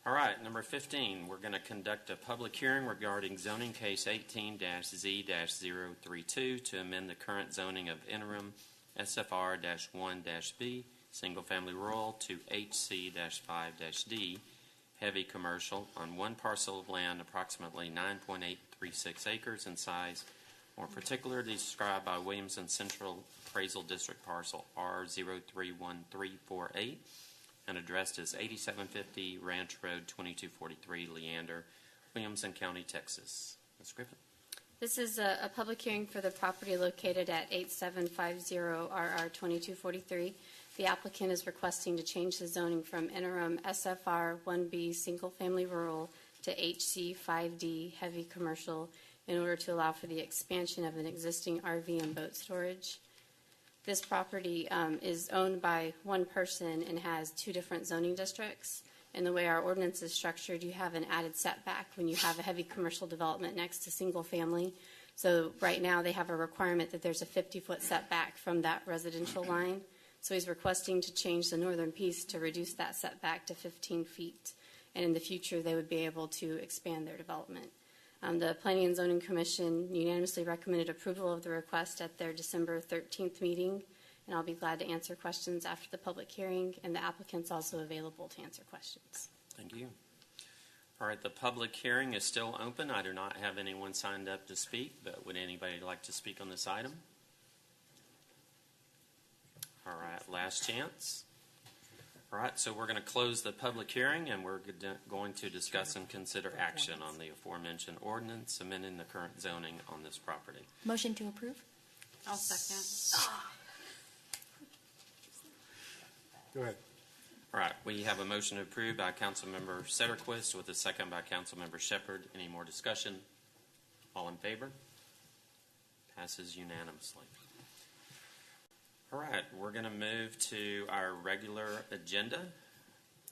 All right, number 15, we're going to conduct a public hearing regarding zoning case 18-Z-032 to amend the current zoning of Interim SFR-1-B, single-family rural, to HC-5-D, heavy commercial, on one parcel of land approximately 9.836 acres in size, more particularly described by Williamson Central Appraisal District Parcel R031348, and addressed as 8750 Ranch Road, 2243, Leander, Williamson County, Texas. Ms. Griffin. This is a public hearing for the property located at 8750 RR 2243. The applicant is requesting to change the zoning from Interim SFR-1-B single-family rural to HC 5D heavy commercial in order to allow for the expansion of an existing RV and boat storage. This property is owned by one person and has two different zoning districts. And the way our ordinance is structured, you have an added setback when you have a heavy commercial development next to single family. So right now they have a requirement that there's a 50-foot setback from that residential line. So he's requesting to change the northern piece to reduce that setback to 15 feet. And in the future, they would be able to expand their development. The Planning and Zoning Commission unanimously recommended approval of the request at their December 13th meeting. And I'll be glad to answer questions after the public hearing, and the applicant's also available to answer questions. Thank you. All right, the public hearing is still open. I do not have anyone signed up to speak, but would anybody like to speak on this item? All right, last chance. All right, so we're going to close the public hearing, and we're going to discuss and consider action on the aforementioned ordinance amending the current zoning on this property. Motion to approve? I'll second. Go ahead. All right, we have a motion approved by Councilmember Sederquist with a second by Councilmember Shepherd. Any more discussion? All in favor? Passes unanimously. All right, we're going to move to our regular agenda.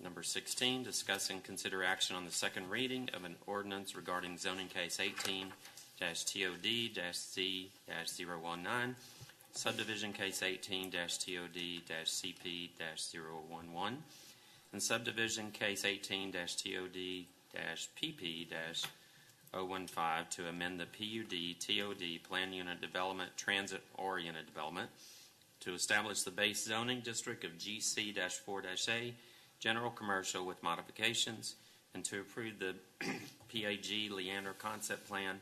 Number 16, discuss and consider action on the second reading of an ordinance regarding zoning case 18-TOD-Z-019, Subdivision Case 18-TOD-CP-011, and Subdivision Case 18-TOD-PP-015 to amend the PUD-TOD Plan Unit Development Transit-Oriented Development to establish the base zoning district of GC-4-A, General Commercial with modifications, and to approve the PAG Leander Concept Plan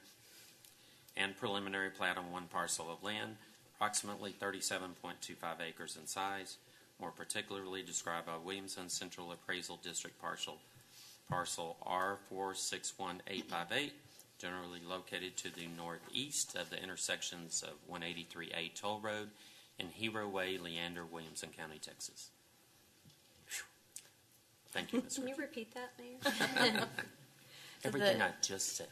and preliminary plat on one parcel of land, approximately 37.25 acres in size, more particularly described by Williamson Central Appraisal District Parcel R461858, generally located to the northeast of the intersections of 183A Toll Road and Hero Way, Leander, Williamson County, Texas. Whew. Thank you, Ms. Can you Griffin. repeat that, Mayor? Everything I just said.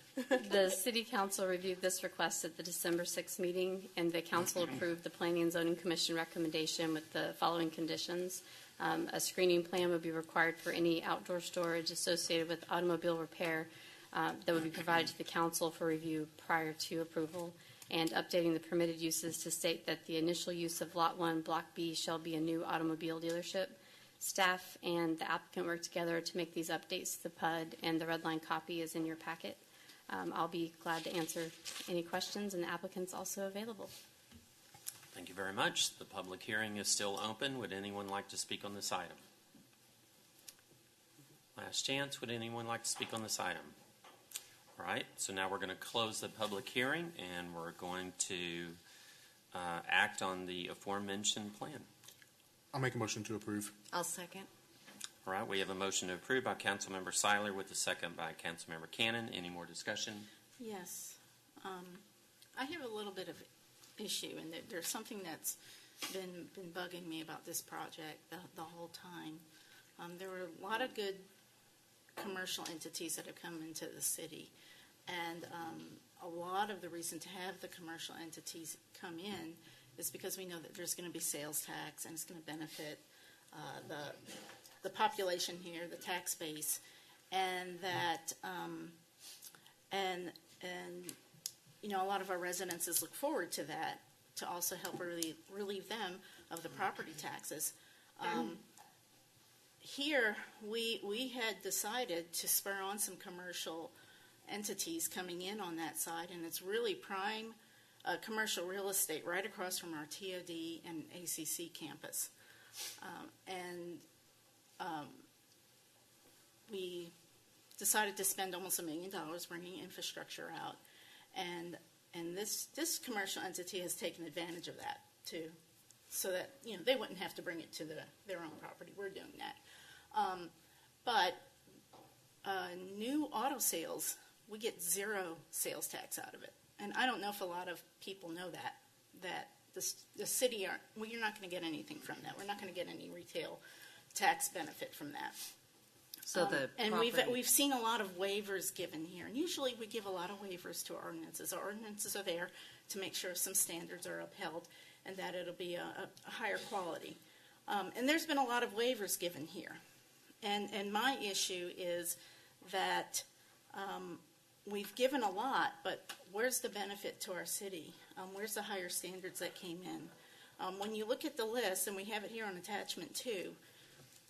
The City Council reviewed this request at the December 6th meeting, and the Council approved the Planning and Zoning Commission recommendation with the following conditions. A screening plan would be required for any outdoor storage associated with automobile repair that would be provided to the Council for review prior to approval, and updating the permitted uses to state that the initial use of Lot 1, Block B shall be a new automobile dealership. Staff and the applicant work together to make these updates to the PUD, and the red line copy is in your packet. I'll be glad to answer any questions, and the applicant's also available. Thank you very much. The public hearing is still open. Would anyone like to speak on this item? Last chance. Would anyone like to speak on this item? All right, so now we're going to close the public hearing, and we're going to act on the aforementioned plan. I'll make a motion to approve. I'll second. All right, we have a motion to approve by Councilmember Seiler with a second by Councilmember Cannon. Any more discussion? Yes. I have a little bit of issue, and there's something that's been bugging me about this project the whole time. There were a lot of good commercial entities that have come into the city, and a lot of the reason to have the commercial entities come in is because we know that there's going to be sales tax, and it's going to benefit the population here, the tax base, and that and you know, a lot of our residences look forward to that, to also help relieve them of the property taxes. Here, we had decided to spur on some commercial entities coming in on that side, and it's really prime commercial real estate right across from our TOD and ACC campus. We decided to spend almost $1 million bringing infrastructure out, and this commercial entity has taken advantage of that too, so that, you know, they wouldn't have to bring it to their own property. We're doing that. But new auto sales, we get zero sales tax out of it. and I don't know if a lot of people know that the city you're not going to get anything from that. We're not going to get any retail tax benefit from that. So and we've seen a lot of waivers given here, and usually we give a lot of waivers to our ordinances. Our ordinances are there to make sure some standards are upheld and that it'll be a higher quality. And there's been a lot of waivers given here, and my issue is that we've given a lot, but where's the benefit to our city? Where's the higher standards that came in? When you look at the list, and we have it here on attachment 2,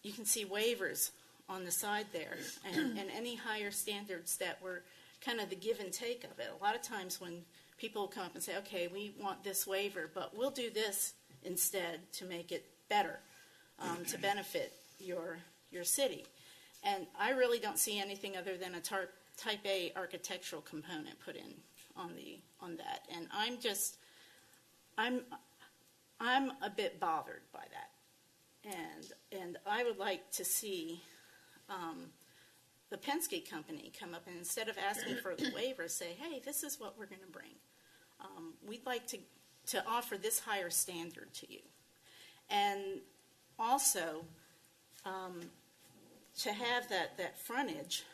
you can see waivers on the side there, and any higher standards that were kind of the give and take of it. A lot of times when people come up and say, okay, we want this waiver, but we'll do this instead to make it better, to benefit your city. And I really don't see anything other than a type A architectural component put in on that. And I'm a bit bothered by that. And I would like to see the Penske company come up and instead of asking for the waiver, say, hey, this is what we're going to bring. We'd like to offer this higher standard to you. And also, to have that frontage,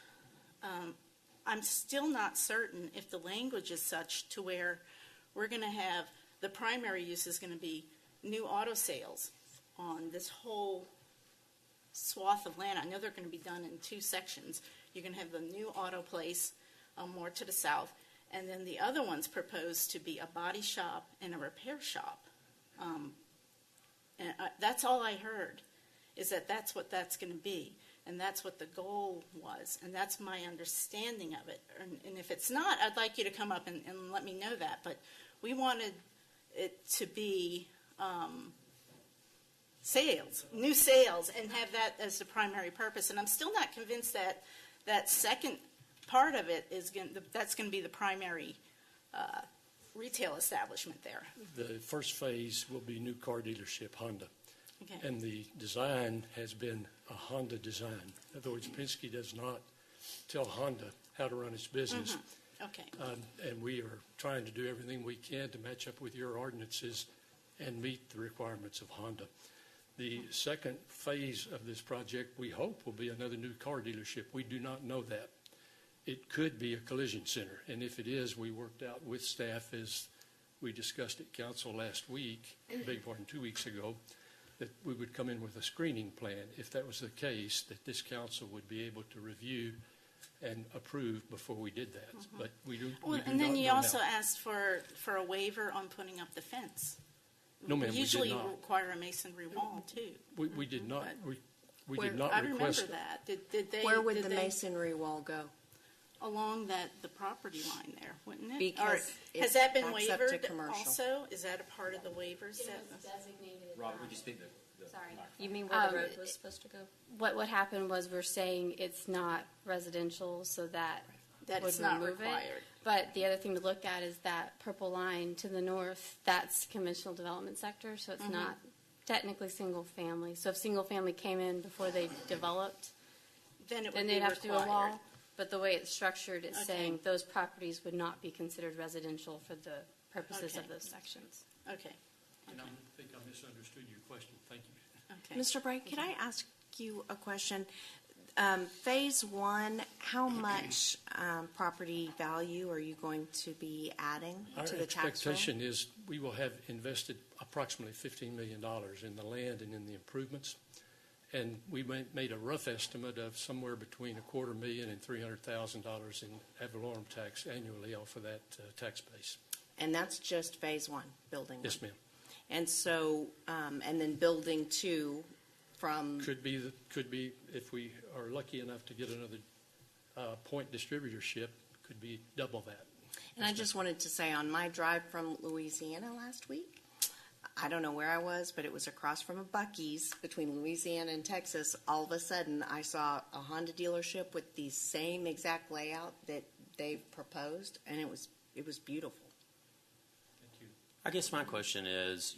I'm still not certain if the language is such to where we're going to have the primary use is going to be new auto sales on this whole swath of land. I know they're going to be done in 2 sections. You're going to have the new auto place more to the south, and then the other one's proposed to be a body shop and a repair shop. And that's all I heard, is that that's what that's going to be, and that's what the goal was, and that's my understanding of it. And if it's not, I'd like you to come up and let me know that. But we wanted it to be new sales, and have that as the primary purpose. And I'm still not convinced that that second part of it that's going to be the primary retail establishment there. The first phase will be new car dealership, Honda. Okay. And the design has been a Honda design. In other words, Penske does not tell Honda how to run its business. Mm-hmm. Okay. And we are trying to do everything we can to match up with your ordinances and meet the requirements of Honda. The second phase of this project, we hope, will be another new car dealership. We do not know that. It could be a collision center, and if it is, we worked out with staff as we discussed at council last week, beg pardon, 2 weeks ago, that we would come in with a screening plan. If that was the case, that this council would be able to review and approve before we did that. Mm-hmm. But we do. Well, we do and then not you know also now. asked for a waiver on putting up the fence. No, ma'am, we did usually not. require a masonry wall too. We did not. We Where- did not I remember request that. Did they? Where would did the they- masonry wall go? Along the property line there, wouldn't it? Because Or has it that been backs up to wavered commercial. also? Is that a part of the waivers? It that- was designated. Robert, would you speak the Sorry. You mean where the road was supposed to go? What happened was we're saying it's not residential, so that That would it's not remove required. it. But the other thing to look at is that purple line to the north, that's conventional development sector, so it's Mhm. not technically single family. So if single family came in before they developed, Then it would then be they'd have to do a required. wall. But the way it's structured, it's Okay. saying those properties would not be considered residential for the purposes of Okay. those sections. Okay. And I think I misunderstood your question. Thank you. Okay. Mr. Bright, could I ask you a question? Phase 1, how much property value are you going to be adding Our to the tax roll? expectation is we will have invested approximately $15 million in the land and in the improvements. And we made a rough estimate of somewhere between $250,000 and $300,000 in ad valorem tax annually off of that tax base. And that's just phase 1, building 1? Yes, ma'am. And so, and then building 2 from... Could be if we are lucky enough to get another point distributorship, could be double that. And I just wanted to say, on my drive from Louisiana last week, I don't know where I was, but it was across from a Buc-ee's between Louisiana and Texas. All of a sudden, I saw a Honda dealership with the same exact layout that they've proposed, and it was beautiful. I guess my question is,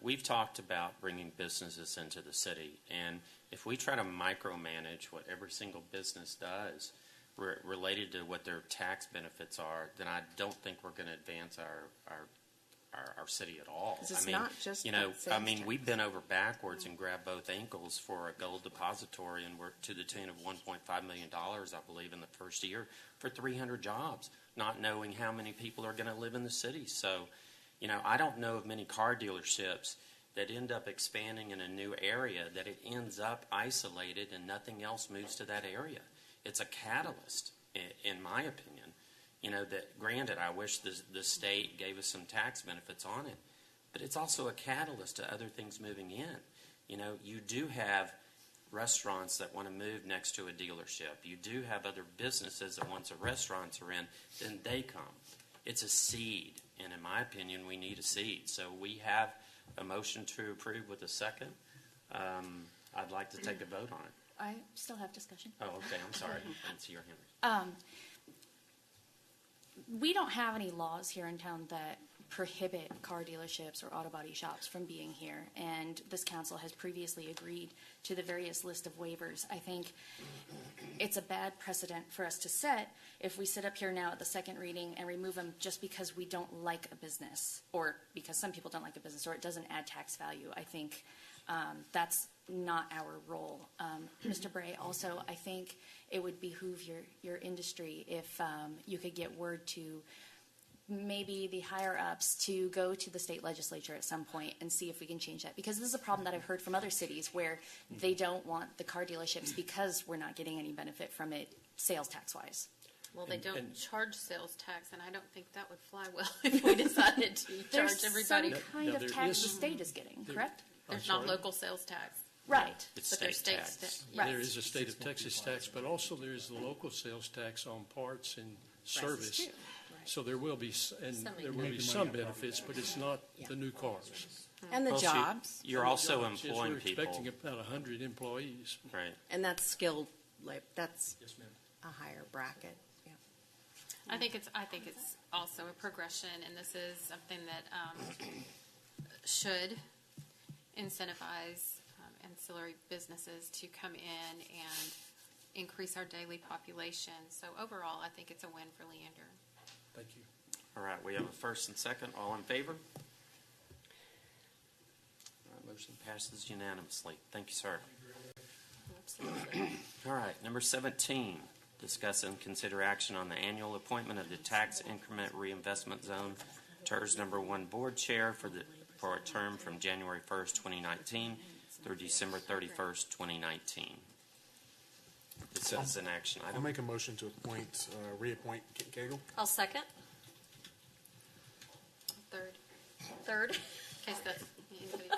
we've talked about bringing businesses into the city, and if we try to micromanage what every single business does, related to what their tax benefits are, then I don't think we're going to advance our city at all. 'Cause it's I mean, not just you know, that sales I mean, tax. we've been over backwards and grabbed both ankles for a gold depository, and we're to the tune of $1.5 million, I believe, in the first year for 300 jobs, not knowing how many people are going to live in the city. So, you know, I don't know of many car dealerships that end up expanding in a new area that it ends up isolated and nothing else moves to that area. It's a catalyst, in my opinion. You know, that granted, I wish the state gave us some tax benefits on it, but it's also a catalyst to other things moving in. You know, you do have restaurants that want to move next to a dealership. You do have other businesses that once the restaurants are in, then they come. It's a seed, and in my opinion, we need a seed. So we have a motion to approve with a second. I'd like to take a vote on it. I still have discussion. Oh, okay, I'm sorry. I didn't see your hand. We don't have any laws here in town that prohibit car dealerships or auto body shops from being here, and this council has previously agreed to the various list of waivers. I think it's a bad precedent for us to set if we sit up here now at the second reading and remove them just because we don't like a business, or because some people don't like a business, or it doesn't add tax value. I think that's not our role. Mr. Bray, also, I think it would behoove your industry if you could get word to maybe the higher-ups to go to the state legislature at some point and see if we can change that. Because this is a problem that I've heard from other cities where they don't want the car dealerships because we're not getting any benefit from it sales tax-wise. Well, they don't charge sales tax, and I don't think that would fly well if we decided to charge everybody. There's some kind of tax the state is getting, correct? There's not local sales tax. Right. It's But there's state state tax. Right. There is a state of Texas tax, but also there is the local sales tax on parts and service. true. So there will be, there will be some benefits, but it's not the new cars. And the Well, see, jobs. You're also Yes, employing we're people. expecting about 100 employees. Right. And that's skilled labor. That's Yes, ma'am. a higher bracket. Yeah. I think it's also a progression, and this is something that should incentivize ancillary businesses to come in and increase our daily population. So overall, I think it's a win for Leander. Thank you. All right, we have a first and second. All in favor? All right, motion passes unanimously. Thank you, sir. Absolutely. All right, number 17, discuss and consider action on the annual appointment of the Tax Increment Reinvestment Zone, TIRZ number 1 board chair for a term from January 1st, 2019 through December 31st, 2019. This is an action I'll item. make a motion to reappoint Cagle. I'll second. Third, in case that's anybody's.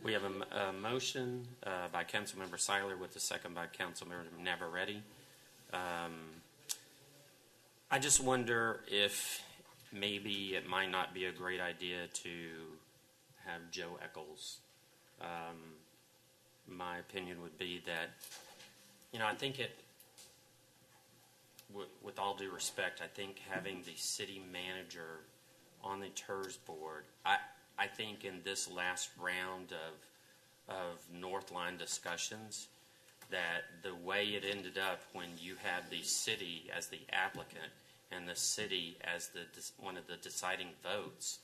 We have a motion by Councilmember Seiler with a second by Councilmember Navarrete. I just wonder if maybe it might not be a great idea to have Joe Eccles. My opinion would be that, you know, I think with all due respect, I think having the city manager on the TIRZ board, I think in this last round of Northline discussions, that the way it ended up when you have the city as the applicant and the city as one of the deciding votes,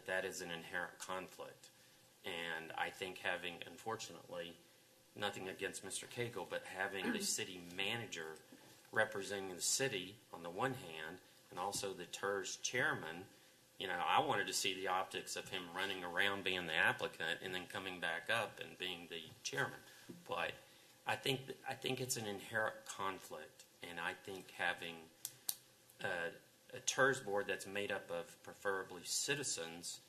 that is an inherent conflict. And I think having, unfortunately, nothing against Mr. Cagle, but having the city manager representing the city on the one hand, and also the TIRZ chairman, you know, I wanted to see the optics of him running around being the applicant and then coming back up and being the chairman. But I think it's an inherent conflict, and I think having a TIRZ board that's made up of preferably citizens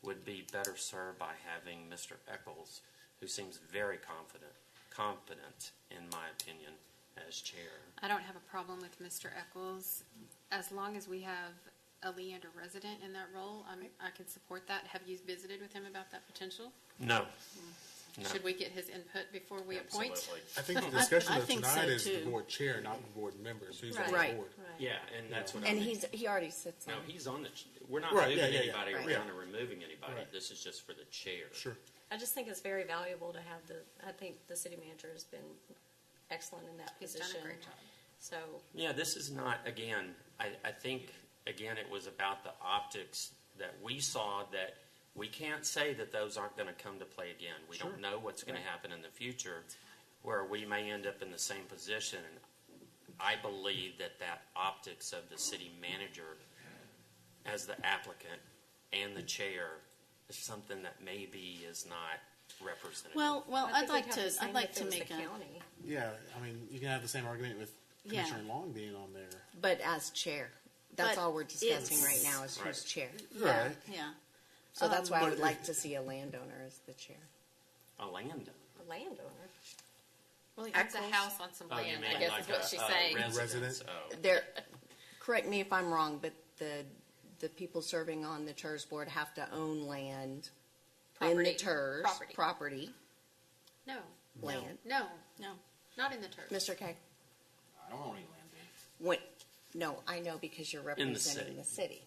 would be better served by having Mr. Eccles, who seems very competent, in my opinion, as chair. I don't have a problem with Mr. Eccles, as long as we have a Leander resident in that role. I can support that. Have you visited with him about that potential? No. Should we get his input before we appoint? Absolutely. I think the discussion I of think tonight so, is the too. board chair, not the board members. Who's on the Right. board? Yeah, and that's what I And mean. he already sits No, on. he's on the. We're not Right, moving yeah, yeah, anybody yeah. around or removing anybody. Right. This is just for the chair. Sure. I just think it's very valuable to have I think the city manager has been excellent in that He's position. done a great job. So, Yeah, this is not, again, I think, again, it was about the optics that we saw, that we can't say that those aren't going to come to play again. We don't know what's going to happen in the future, where we may end up in the same position. And I believe that optics of the city manager as the applicant and the chair is something that maybe is not representative. Well, I I'd think like we'd have to, the same I'd like if it to was the make a, county. Yeah, I mean, you can have the same argument with Yeah. Commissioner Long being on there. But as chair, that's But all we're discussing it's- right now is who's chair. yeah, Right. yeah. So that's why I But would if- like to see a landowner as the chair. A landowner. A landowner. Well, he owns a Eccles? house on some Oh, you land, mean I guess like is what she's a saying. residence? Oh. There, correct me if I'm wrong, but the people serving on the TIRZ board have to own land in the Property. TIRZ Property. No. land. No. No. Not in the TIRZ. Mr. K. I don't own any land. When, no, I know because you're In the representing the city.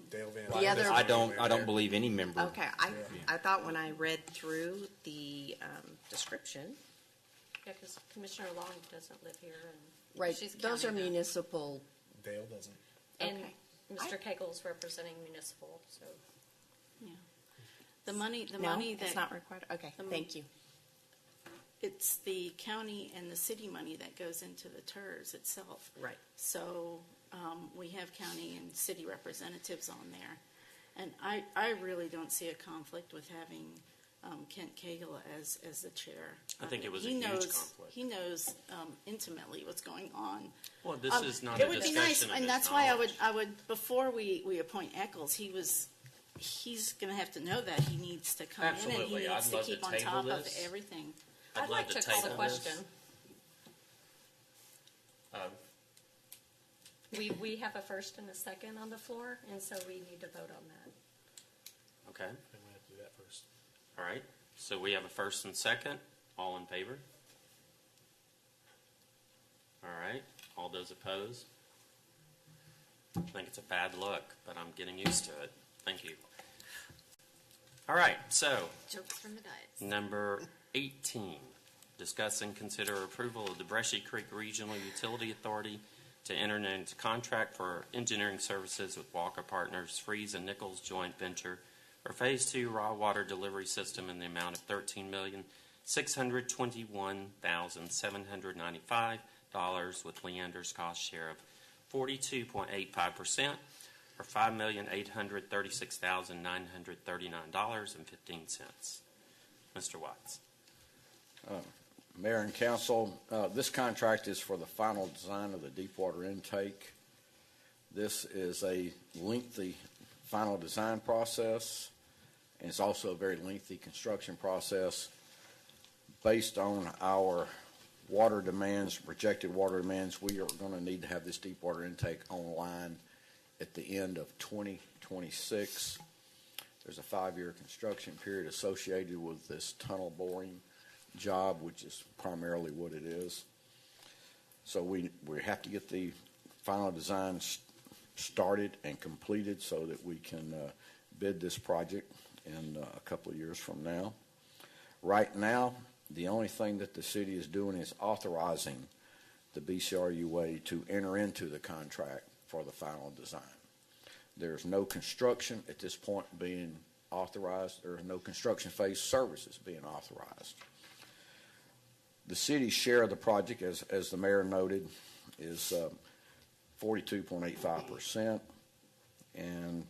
Dale Van The other- I don't believe any member. Okay, I thought when I read through the description, Yeah, because Commissioner Long doesn't live here, and right, She's those are county now. municipal. Dale doesn't. and Okay. Mr. Kegel's representing municipal, so. Yeah. The money No, that. it's not required. Okay, the mon- thank you. It's the county and the city money that goes into the TIRZ itself. Right. So we have county and city representatives on there. And I really don't see a conflict with having Kent Cagle as the chair. I think it was He a huge knows- conflict. He knows intimately what's going on. Well, this is not It a would be discussion nice, of and his that's why knowledge. I would, before we appoint Eccles, he's going to have to know that he needs to come in and Absolutely. he I'd needs to love to keep on table top of this. everything. I'd I'd love like to call the table this. question. We have a first and a second on the floor, and so we need to vote on that. Okay, Then we have to do that first. all right. So we have a first and second. All in favor? All right. All those opposed? I think it's a bad look, but I'm getting used to it. Thank you. All right, so Jokes from the diets. number 18, discuss and consider approval of the Brescia Creek Regional Utility Authority to enter into contract for engineering services with Walker Partners Freeze and Nichols Joint Venture for Phase 2 raw water delivery system in the amount of $13,621,795 with Leander's cost share of 42.85%, or $5,836,939.15. Mr. Watts. Mayor and council, this contract is for the final design of the deepwater intake. This is a lengthy final design process, and it's also a very lengthy construction process based on our water demands, projected water demands. We are going to need to have this deepwater intake online at the end of 2026. There's a 5-year construction period associated with this tunnel boring job, which is primarily what it is. So we have to get the final design started and completed so that we can bid this project in a couple of years from now. Right now, the only thing that the city is doing is authorizing the BCRUA to enter into the contract for the final design. There's no construction at this point being authorized. There are no construction phase services being authorized. The city's share of the project, as the mayor noted, is 42.85%, and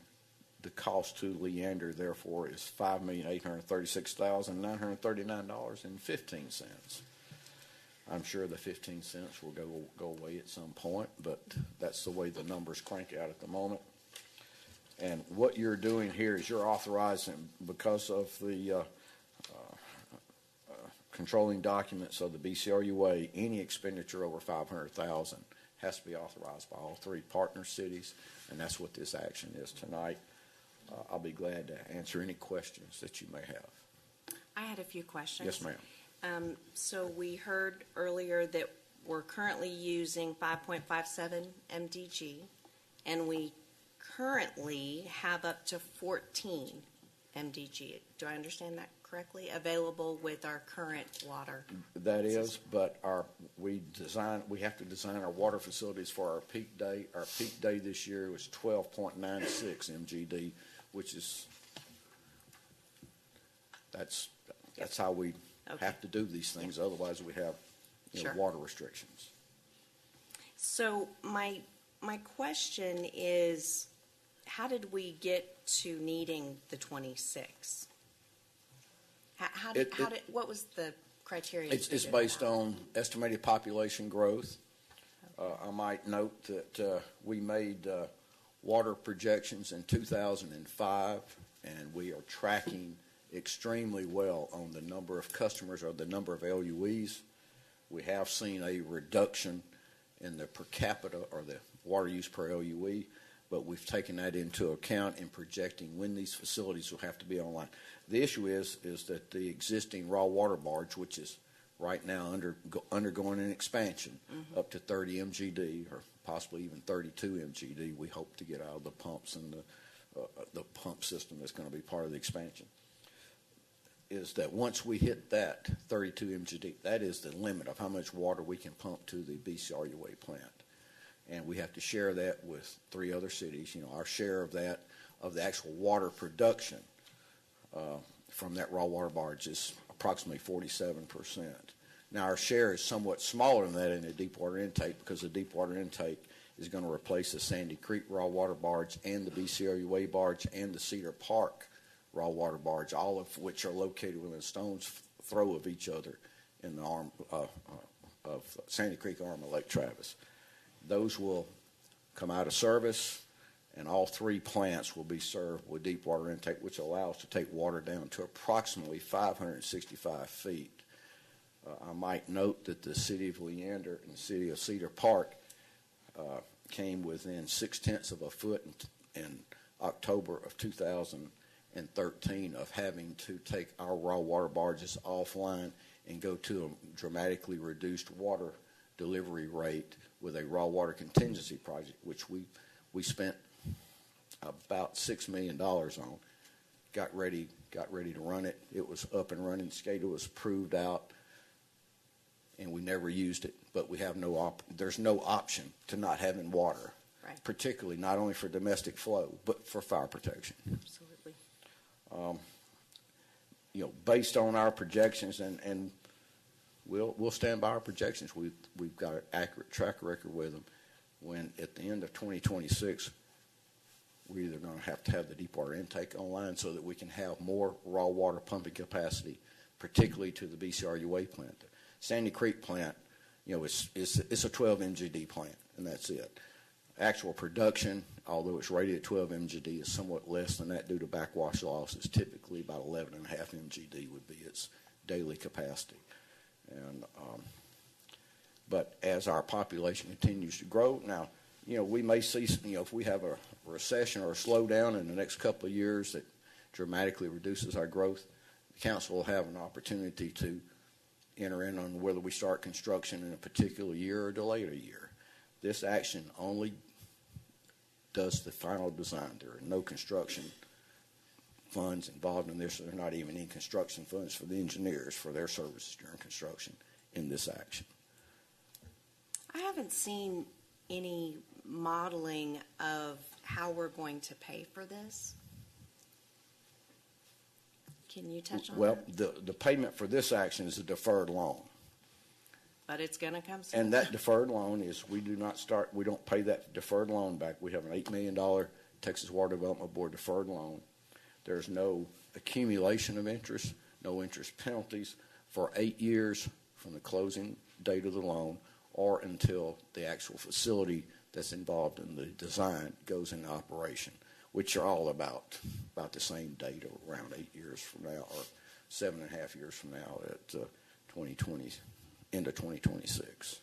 the cost to Leander, therefore, is $5,836,939.15. I'm sure the 15 cents will go away at some point, but that's the way the numbers crank out at the moment. And what you're doing here is you're authorizing, because of the controlling documents of the BCRUA, any expenditure over $500,000 has to be authorized by all 3 partner cities, and that's what this action is tonight. I'll be glad to answer any questions that you may have. I had a few questions. Yes, ma'am. So we heard earlier that we're currently using 5.57 MDG, and we currently have up to 14 MDG. Do I understand that correctly, available with our current water. That is, but we have to design our water facilities for our peak day. Our peak day this year was 12.96 MGD, which is, that's how we have to do these things. Otherwise, we have water restrictions. So my question is, how did we get to needing the 26? What was the criteria? It's based on estimated population growth. I might note that we made water projections in 2005, and we are tracking extremely well on the number of customers or the number of LUEs. We have seen a reduction in the per capita or the water use per LUE, but we've taken that into account in projecting when these facilities will have to be online. The issue is that the existing raw water barge, which is right now undergoing an expansion up to 30 MGD or possibly even 32 MGD, we hope to get out of the pumps and the pump system that's going to be part of the expansion, is that once we hit that 32 MGD, that is the limit of how much water we can pump to the BCRUA plant. And we have to share that with 3 other cities. Our share of that, of the actual water production from that raw water barge is approximately 47%. Now, our share is somewhat smaller than that in the deep water intake, because the deep water intake is going to replace the Sandy Creek raw water barge and the BCRUA barge and the Cedar Park raw water barge, all of which are located within a stone's throw of each other in the arm of Sandy Creek arm of Lake Travis. Those will come out of service, and all 3 plants will be served with deep water intake, which allows to take water down to approximately 565 feet. I might note that the city of Leander and the city of Cedar Park came within 0.6 of a foot in October of 2013 of having to take our raw water barges offline and go to a dramatically reduced water delivery rate with a raw water contingency project, which we spent about $6 million on. Got ready to run it. It was up and running. SCADA was proved out, and we never used it. But we have there's no option to not having water, right. Particularly not only for domestic flow, but for fire protection. Absolutely. Based on our projections, and we'll stand by our projections. We've got an accurate track record with them. When at the end of 2026, we're either going to have the deep water intake online so that we can have more raw water pumping capacity, particularly to the BCRUA plant. The Sandy Creek plant, it's a 12 MGD plant, and that's it. Actual production, although it's rated at 12 MGD, is somewhat less than that due to backwash losses. Typically, about 11.5 MGD would be its daily capacity. And but as our population continues to grow, now, we may see, if we have a recession or a slowdown in the next couple of years that dramatically reduces our growth, the council will have an opportunity to enter in on whether we start construction in a particular year or delay it a year. This action only does the final design. There are no construction funds involved in this. There are not even any construction funds for the engineers for their services during construction in this action. I haven't seen any modeling of how we're going to pay for this. Can you touch on that? Well, the payment for this action is a deferred loan. But it's going to come soon. And that deferred loan is, we don't pay that deferred loan back. We have an $8 million Texas Water Development Board deferred loan. There's no accumulation of interest, no interest penalties for 8 years from the closing date of the loan or until the actual facility that's involved in the design goes into operation, which are all about the same date, or around 8 years from now, or 7.5 years from now at 2020, into 2026.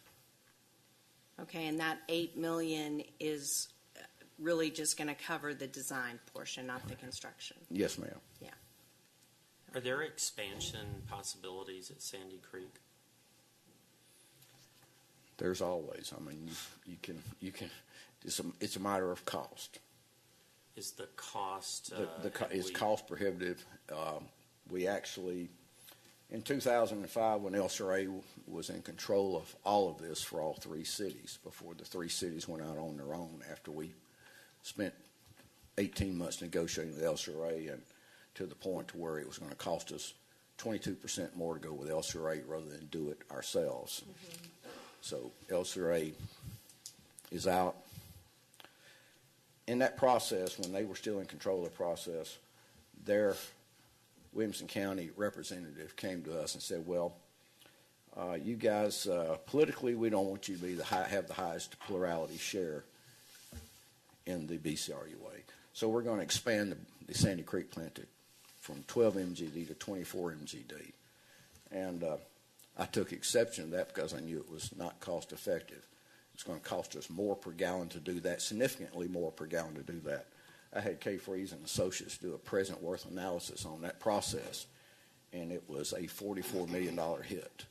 Okay, and that $8 million is really just going to cover the design portion, not the construction. Yes, ma'am. Yeah. Are there expansion possibilities at Sandy Creek? There's always. I mean, you can. It's a matter of cost. Is the cost? It's cost prohibitive. We actually, in 2005, when LCRA was in control of all of this for all three cities, before the three cities went out on their own after we spent 18 months negotiating with LCRA, and to the point to where it was going to cost us 22% more to go with LCRA rather than do it ourselves. So LCRA is out. In that process, when they were still in control of the process, their Williamson County representative came to us and said, well, you guys, politically, we don't want you to be have the highest plurality share in the BCRUA. So we're going to expand the Sandy Creek plant from 12 MGD to 24 MGD. And I took exception to that because I knew it was not cost effective. It's going to cost us more per gallon to do that, significantly more per gallon to do that. I had K. Freeze and Associates do a present worth analysis on that process, and it was a $44 million hit.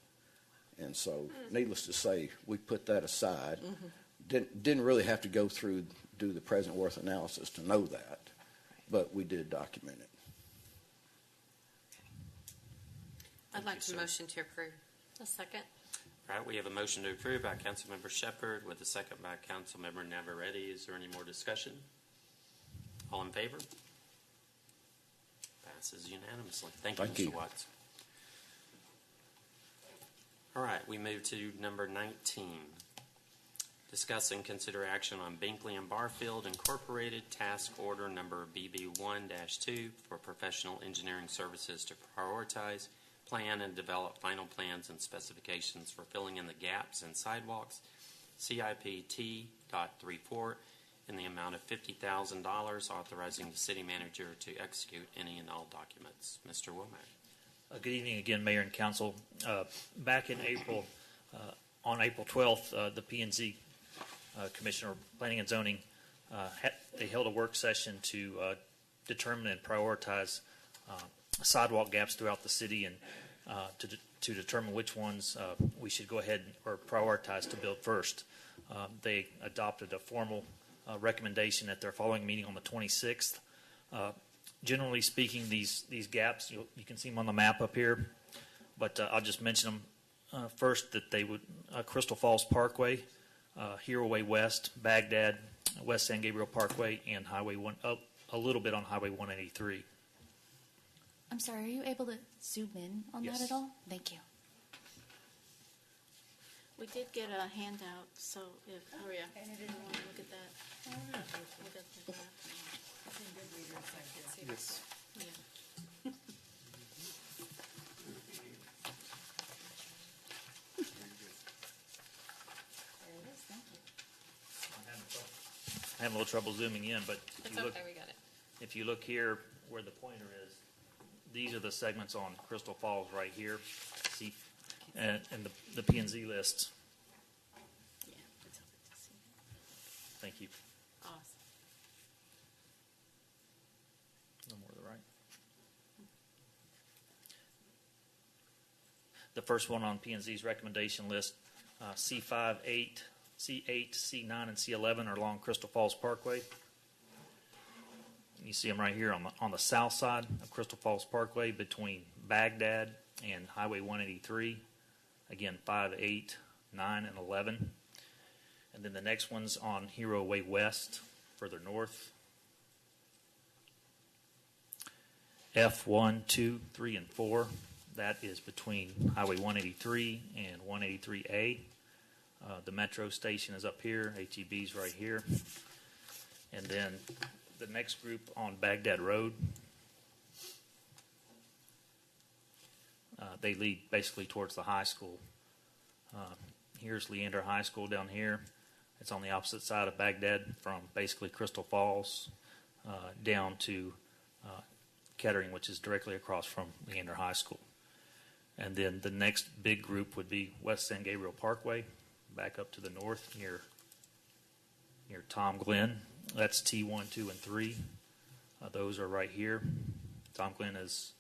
And so, needless to say, we put that aside. Didn't really have to go through, do the present worth analysis to know that, but we did document it. I'd like to motion to approve. A second. All right, we have a motion to approve by Councilmember Shepherd with a second by Councilmember Navarrete. Is there any more discussion? All in favor? Passes unanimously. Thank you, Mr. Watts. All right, we move to number 19. Discuss and consider action on Binkley and Barfield Incorporated Task Order number BB1-2 for professional engineering services to prioritize, plan, and develop final plans and specifications for filling in the gaps in sidewalks, CIP T.34, in the amount of $50,000, authorizing the city manager to execute any and all documents. Mr. Womack. Good evening again, Mayor and Council. Back in April, on April 12th, the P&Z Commissioner of Planning and Zoning, they held a work session to determine and prioritize sidewalk gaps throughout the city, and to determine which ones we should go ahead or prioritize to build first. They adopted a formal recommendation at their following meeting on the 26th. Generally speaking, these gaps, you can see them on the map up here, but I'll just mention them first, that they would Crystal Falls Parkway, Hero Way West, Bagdad, West San Gabriel Parkway, and Highway 1, a little bit on Highway 183. I'm sorry, are you able to zoom in on that at all? Thank you. We did get a handout, so if, oh yeah, anyone want to look at that? Look at the map. Yes. Yeah. I'm having a little trouble zooming in, but It's okay, we got it. if you look here where the pointer is, these are the segments on Crystal Falls right here. See, and the P&Z list. Yeah, it's open to see. Thank you. Awesome. No more to the right. The first one on P&Z's recommendation list, C5, 8, C8, C9, and C11 are along Crystal Falls Parkway. You see them right here on the south side of Crystal Falls Parkway between Bagdad and Highway 183. Again, 5, 8, 9, and 11. And then the next one's on Hero Way West, further north. F1, 2, 3, and 4. That is between Highway 183 and 183A. The metro station is up here. HEB's right here. And then the next group on Bagdad Road, they lead basically towards the high school. Here's Leander High School down here. It's on the opposite side of Bagdad from basically Crystal Falls down to Kettering, which is directly across from Leander High School. And then the next big group would be West San Gabriel Parkway, back up to the north near Tom Glen. That's T1, 2, and 3. Those are right here. Tom Glen is,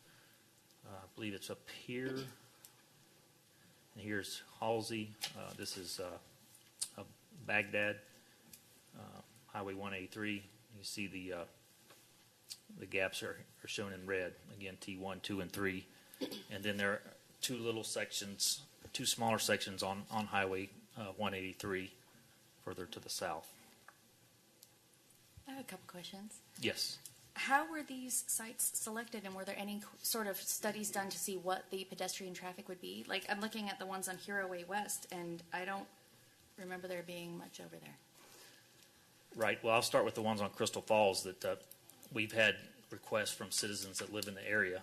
I believe it's up here. And here's Halsey. This is Bagdad, Highway 183. You see the The gaps are shown in red. Again, T1, 2, and 3. And then there are two smaller sections on Highway 183 further to the south. I have a couple questions. Yes. How were these sites selected, and were there any sort of studies done to see what the pedestrian traffic would be? Like, I'm looking at the ones on Hero Way West, and I don't remember there being much over there. Right. Well, I'll start with the ones on Crystal Falls that we've had requests from citizens that live in the area.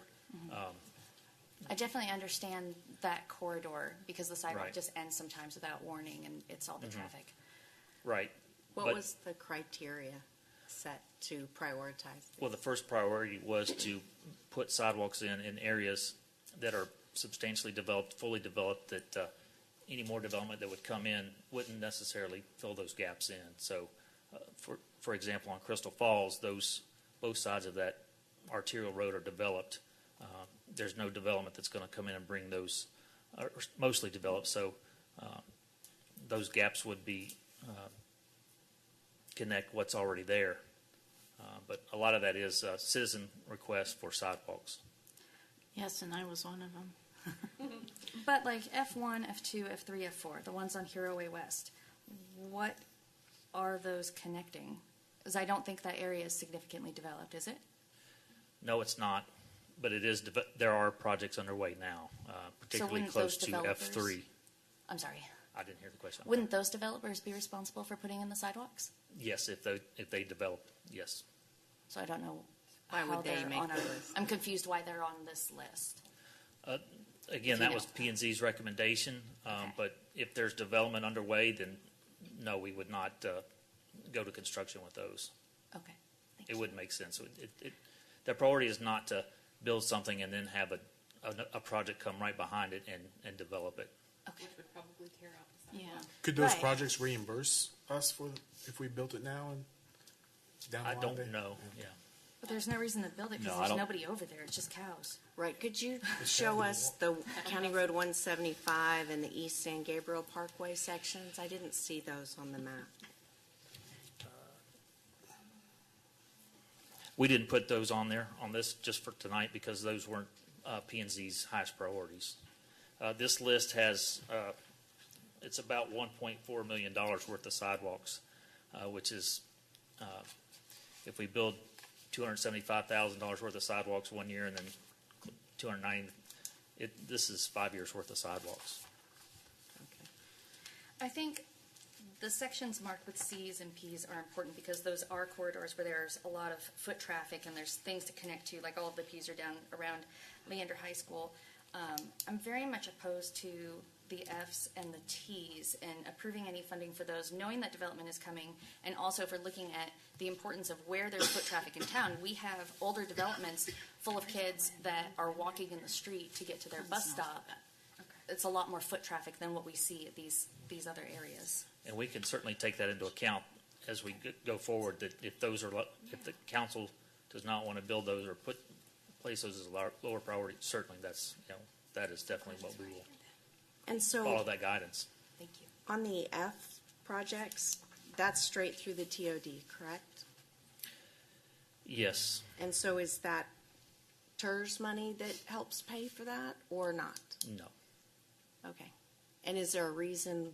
I definitely understand that corridor because the sidewalk Right. just ends sometimes without warning, and it's all the Mhm. traffic. Right. What But- was the criteria set to prioritize? Well, the first priority was to put sidewalks in areas that are substantially developed, fully developed, that any more development that would come in wouldn't necessarily fill those gaps in. So, for example, on Crystal Falls, both sides of that arterial road are developed. There's no development that's going to come in and bring those, are mostly developed. So those gaps would be connect what's already there. But a lot of that is citizen requests for sidewalks. Yes, and I was one of them. But like F1, F2, F3, F4, the ones on Hero Way West, what are those connecting? Because I don't think that area is significantly developed, is it? No, it's not, but it is. There are projects underway now, particularly wouldn't close those to developers- F3. I'm sorry. I didn't hear the question. Wouldn't those developers be responsible for putting in the sidewalks? Yes, if they develop, yes. So I don't know Why how would they they're make on the our, list? I'm confused why they're on this list. Again, If you that know. was P&Z's recommendation, but if there's development underway, then no, we would not go to construction with those. Okay. It wouldn't make sense. The priority is not to build something and then have a project come right behind it and develop it. Which would probably tear out the sidewalk. Yeah. Could those Right. projects reimburse us for if we built it now and down the I line? don't know, yeah. But there's no reason to build it No, because I there's don't- nobody over there. It's just cows. Right, could you show us the County Road 175 and the East San Gabriel Parkway sections? I didn't see those on the map. We didn't put those on there, on this, just for tonight, because those weren't P&Z's highest priorities. This list has, it's about $1.4 million worth of sidewalks, which is, if we build $275,000 worth of sidewalks one year and then 290, this is 5 years worth of sidewalks. I think the sections marked with C's and P's are important because those are corridors where there's a lot of foot traffic and there's things to connect to, like all of the P's are down around Leander High School. I'm very much opposed to the F's and the T's and approving any funding for those, knowing that development is coming, and also for looking at the importance of where there's foot traffic in town. We have older developments full of kids that are walking in the street to get to their bus stop. It's a lot more foot traffic than what we see at these other areas. And we can certainly take that into account as we go forward, that if if the council does not want to build those or place those as a lower priority, certainly that is definitely what we will And so follow that guidance. Thank you. on the F projects, that's straight through the TOD, correct? Yes, And so is that TIRZ money that helps pay for that or not? no. Okay. And is there a reason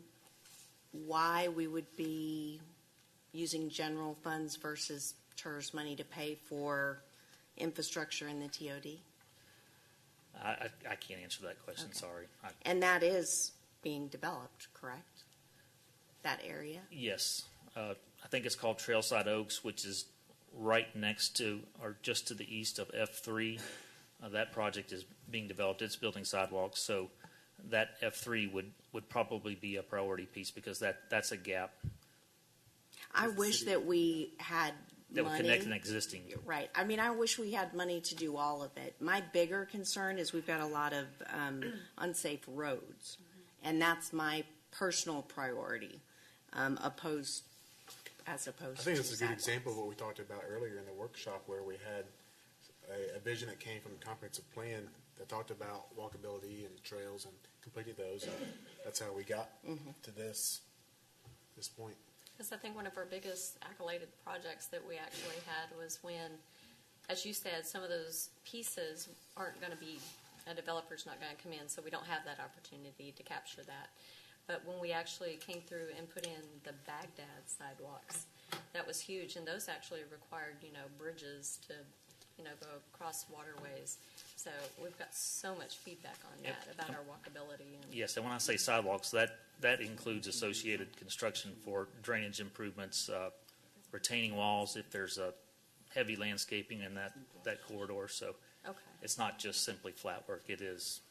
why we would be using general funds versus TIRZ money to pay for infrastructure in the TOD? I can't answer that question, Okay. sorry. And that is being developed, correct? That area? Yes, I think it's called Trailside Oaks, which is right next to, or just to the east of F3. That project is being developed, it's building sidewalks, so that F3 would probably be a priority piece because that's a gap I wish that we had that would money. connect an existing. Right. I mean, I wish we had money to do all of it. My bigger concern is we've got a lot of unsafe roads, and that's my personal priority, opposed I think to it's a good sidewalks. example of what we talked about earlier in the workshop where we had a vision that came from the comprehensive plan that talked about walkability and trails and completed those. And that's how we got to this point. Because I think one of our biggest accoladed projects that we actually had was when as you said, some of those pieces aren't going to be, a developer's not going to come in, so we don't have that opportunity to capture that. But when we actually came through and put in the Bagdad sidewalks, that was huge, and those actually required, bridges to, go across waterways. So we've got so much feedback on that about our walkability. And Yes, and when I say sidewalks, that includes associated construction for drainage improvements, retaining walls if there's a heavy landscaping in that corridor. So it's not just simply flat work. It is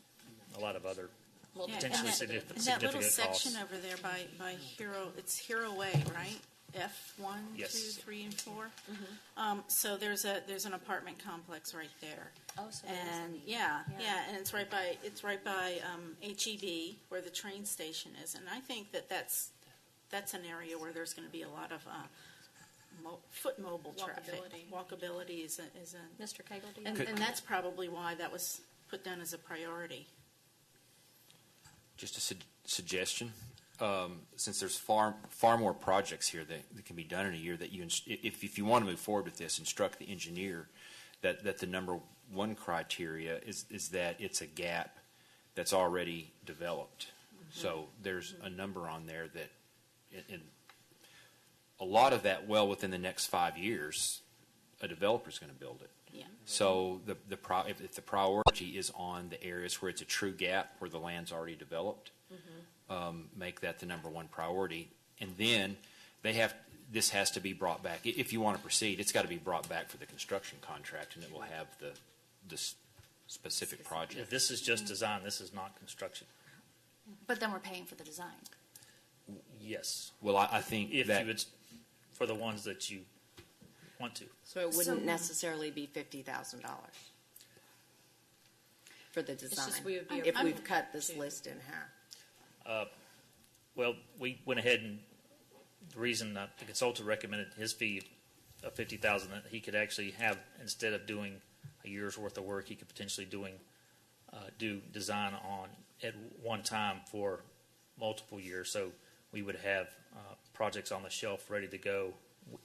a lot of other potentially significant costs. That little section over there by Hero, it's Hero Way, right? F1, Yes. 2, 3, and 4. So there's an apartment complex right there. Oh, so and and it's right by HEB where the train station is, and I think that's an area where there's going to be a lot of foot mobile traffic. Walkability is a Mr. Cagle, do you and that's probably why that was put down as a priority. Just a suggestion. Since there's far more projects here that can be done in a year, that if you want to move forward with this, instruct the engineer that the number one criteria is that it's a gap that's already developed. So there's a number on there that, in a lot of that, well within the next 5 years, a developer's going to build it. Yeah. So if the priority is on the areas where it's a true gap, where the land's already developed, make that the number one priority. And then this has to be brought back. If you want to proceed, it's got to be brought back for the construction contract, and it will have the specific project. If this is just design, this is not construction. But then we're paying for the design. Yes. Well, I think if that you would, for the ones that you want to. So it wouldn't necessarily be $50,000 for the design, just we would be if we've approved cut this to. list in half. Well, we went ahead, and the reason the consultant recommended his fee of $50,000, that he could actually have, instead of doing a year's worth of work, he could potentially do design on at one time for multiple years. So we would have projects on the shelf ready to go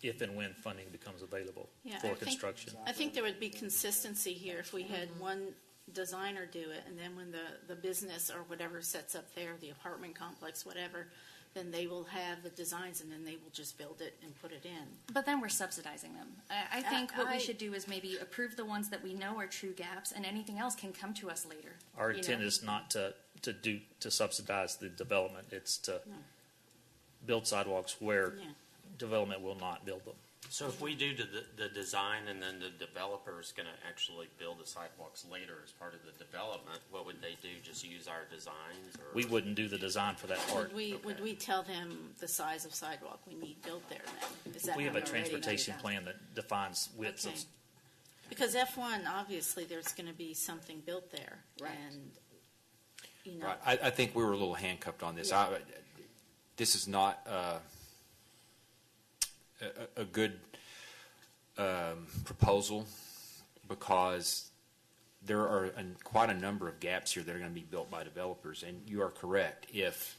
if and when funding becomes available for construction. I think there would be consistency here if we had one designer do it, and then when the business or whatever sets up there, the apartment complex, whatever, then they will have the designs, and then they will just build it and put it in. But then we're subsidizing them. I think what we should do is maybe approve the ones that we know are true gaps, and anything else can come to us later. Our intent is not to subsidize the development. It's to build sidewalks where development will not build them. So if we do the design and then the developer is going to actually build the sidewalks later as part of the development, what would they do? Just use our designs? Or? We wouldn't do the design for that part. Would we tell them the size of sidewalk we need built there then? Is that We have how a we're ready to do transportation that? plan that defines widths Okay. of. Because F1, obviously, there's going to be something built there. Right. And, Right. I think we were a little handcuffed on this. Yeah. This is not a good proposal, because there are quite a number of gaps here that are going to be built by developers. And you are correct. If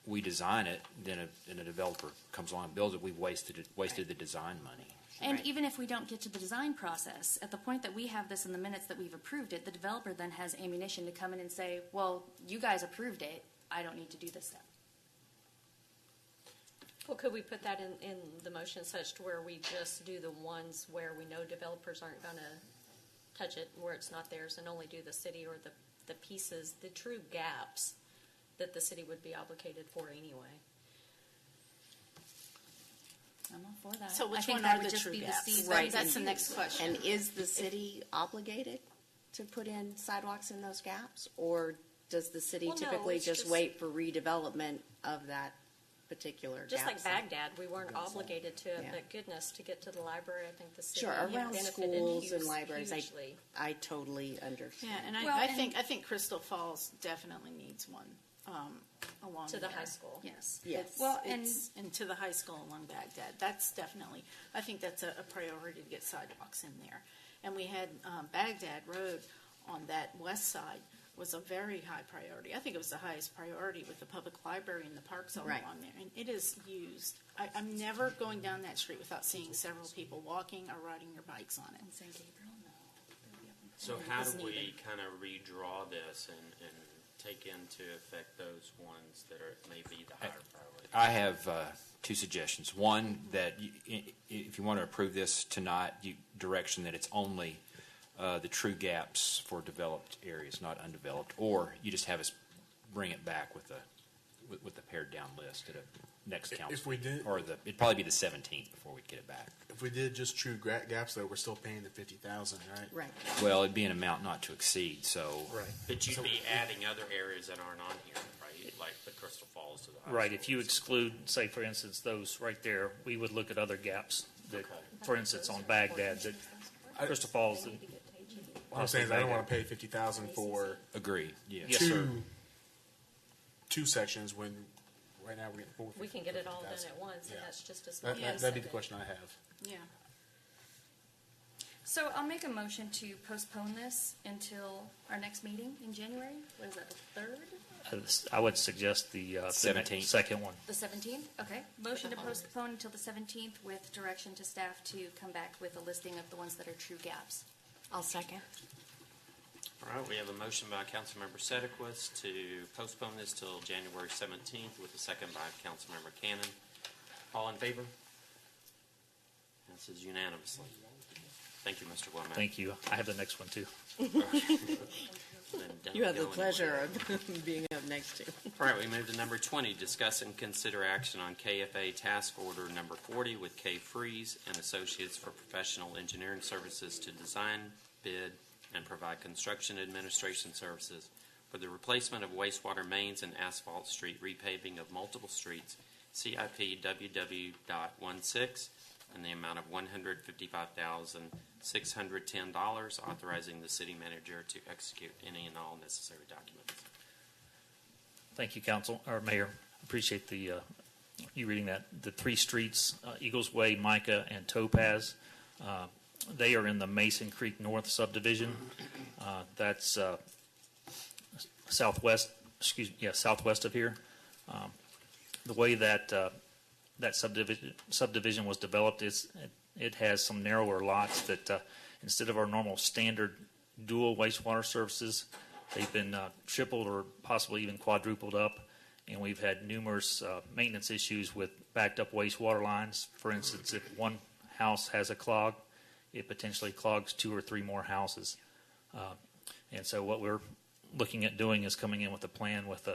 we design it, then a developer comes along and builds it, we've wasted the design money. And even if we don't get to the design process, at the point that we have this in the minutes that we've approved it, the developer then has ammunition to come in and say, well, you guys approved it, I don't need to do this step. Well, could we put that in the motion such to where we just do the ones where we know developers aren't going to touch it, where it's not theirs, and only do the city or the pieces, the true gaps that the city would be obligated for anyway? I'm all for that. So which I think one that are would the just true be the gaps? seed Right. That's the next question. And is the city obligated to put in sidewalks in those gaps? Or does the city Well, no, typically it's just just- wait for redevelopment of that particular Just gap like site? Baghdad, we weren't obligated to it, Yeah. but goodness, to get to the library, I think the city Sure, around benefited schools and libraries, hugely. I totally understand. Yeah, and Well, I and- think Crystal Falls definitely needs one along To the there. high school. Yes. Yes. Well, and to the high school along Baghdad. That's definitely, I think that's a priority to get sidewalks in there. And we had Baghdad Road on that west side was a very high priority. I think it was the highest priority with the public library and the parks all Right. along there. And it is used. I'm never going down that street without seeing several people walking or riding their bikes on it. So how do we kind of redraw this and take into effect those ones that are maybe the higher priority? I have two suggestions. One, that if you want to approve this tonight, direction that it's only the true gaps for developed areas, not undeveloped, or you just have us bring it back with the pared down list at a next council. If we did, it'd probably be the 17th before we'd get it back. If we did just true gaps, though, we're still paying the 50,000, right? Right. Well, it'd be an amount not to exceed. So. Right. But you'd be adding other areas that aren't on here, right? Like the Crystal Falls to the high Right, school. if you exclude, say, for instance, those right there, we would look at other gaps that, for instance, on Bagdad, that Crystal Falls. And What I'm saying is I don't want to pay 50,000 for Agreed. Yeah. Yes, sir. two sections when right now we're getting 450. We can get it all done 50,000. at once, Yeah. and that's just a small. That'd be the question I have. Yeah. So I'll make a motion to postpone this until our next meeting in January. What is that, the 3rd? I would suggest the 17th. second one. The 17th? Okay. Motion to postpone until the 17th with direction to staff to come back with a listing of the ones that are true gaps. I'll second. All right, we have a motion by Councilmember Sedekwas to postpone this till January 17th with a second by Councilmember Cannon. All in favor? This is unanimously. Thank you, Mr. Womack. Thank you. I have the next one, too. You have the pleasure of being up next to. All right, we move to number 20, discuss and consider action on KFA Task Order number 40 with K. Freeze and Associates for professional engineering services to design, bid, and provide construction administration services for the replacement of wastewater mains and asphalt street repaving of multiple streets, CIP WW.16, in the amount of $155,610, authorizing the city manager to execute any and all necessary documents. Thank you, Council, or Mayor. Appreciate you reading that. The three streets, Eagles Way, Micah, and Topaz, they are in the Mason Creek North subdivision. That's southwest of here. The way that that subdivision was developed is it has some narrower lots that instead of our normal standard dual wastewater services, they've been tripled or possibly even quadrupled up, and we've had numerous maintenance issues with backed up wastewater lines. For instance, if one house has a clog, it potentially clogs 2 or 3 more houses. And so what we're looking at doing is coming in with a plan with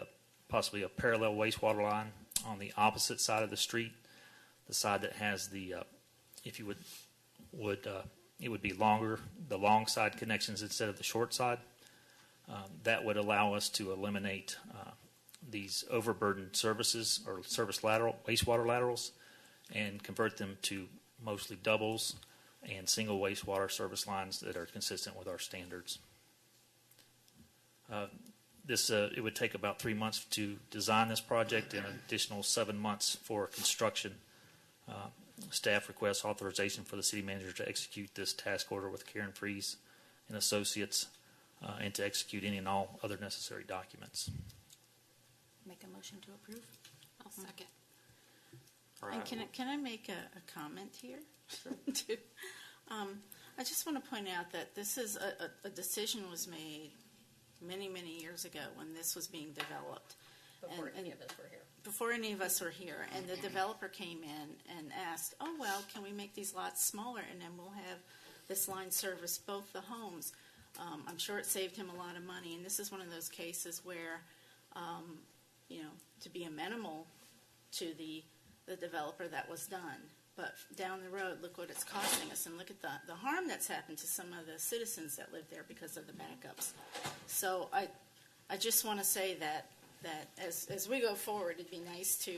possibly a parallel wastewater line on the opposite side of the street, the side that has the, if you would it would be longer, the long side connections instead of the short side. That would allow us to eliminate these overburdened services or wastewater laterals and convert them to mostly doubles and single wastewater service lines that are consistent with our standards. It would take about 3 months to design this project and an additional 7 months for construction. Staff requests authorization for the city manager to execute this task order with Karen Freeze and Associates and to execute any and all other necessary documents. Make a motion to approve? I'll second. And can I make a comment here? Too? I just want to point out that this is a decision was made many, many years ago when this was being developed. Before any of us were here. Before any of us were here. And the developer came in and asked, oh, well, can we make these lots smaller and then we'll have this line service both the homes. I'm sure it saved him a lot of money. And this is one of those cases where, to be amenable to the developer, that was done. But down the road, look what it's costing us, and look at the harm that's happened to some of the citizens that live there because of the backups. So I just want to say that as we go forward, it'd be nice to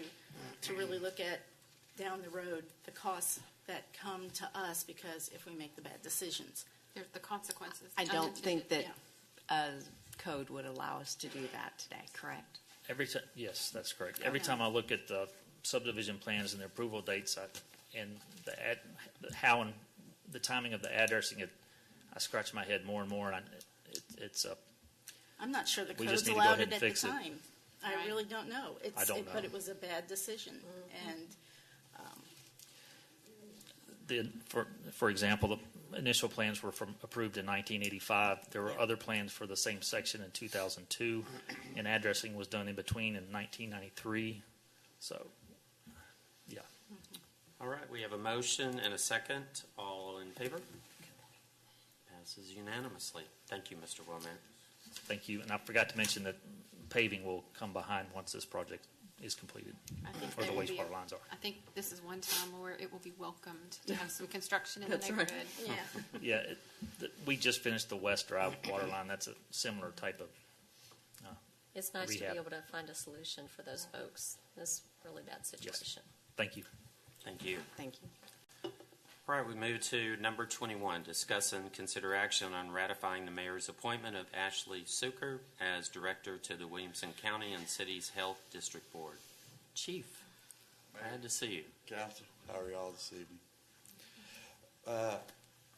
really look at down the road the costs that come to us because if we make the bad decisions. There's the consequences. I don't think that code would allow us to do that today, correct? Yes, that's correct. Every time I look at the subdivision plans and the approval dates, and how and the timing of the addressing, I scratch my head more and more. And I'm not sure the We codes just need to go allowed ahead it and at the fix it. time. I Right. really don't know. I don't know. But it was a bad decision, and For example, the initial plans were approved in 1985. There were other plans for the same section in 2002, and addressing was done in between in 1993. So, yeah. All right, we have a motion and a second. All in favor? Passes unanimously. Thank you, Mr. Wilman. Thank you. And I forgot to mention that paving will come behind once this project is completed, I think or the there will be wastewater lines are. I think this is one time where it will be welcomed to have some construction in the That's right. neighborhood. yeah. Yeah, we just finished the West Drive water line. That's a similar type of It's nice to rehab. be able to find a solution for those folks in this really bad situation. Thank you. Thank you. Thank you. All right, we move to number 21, discuss and consider action on ratifying the mayor's appointment of Ashley Zucker as director to the Williamson County and City's Health District Board. Chief, glad to see you. Council, how are y'all this evening?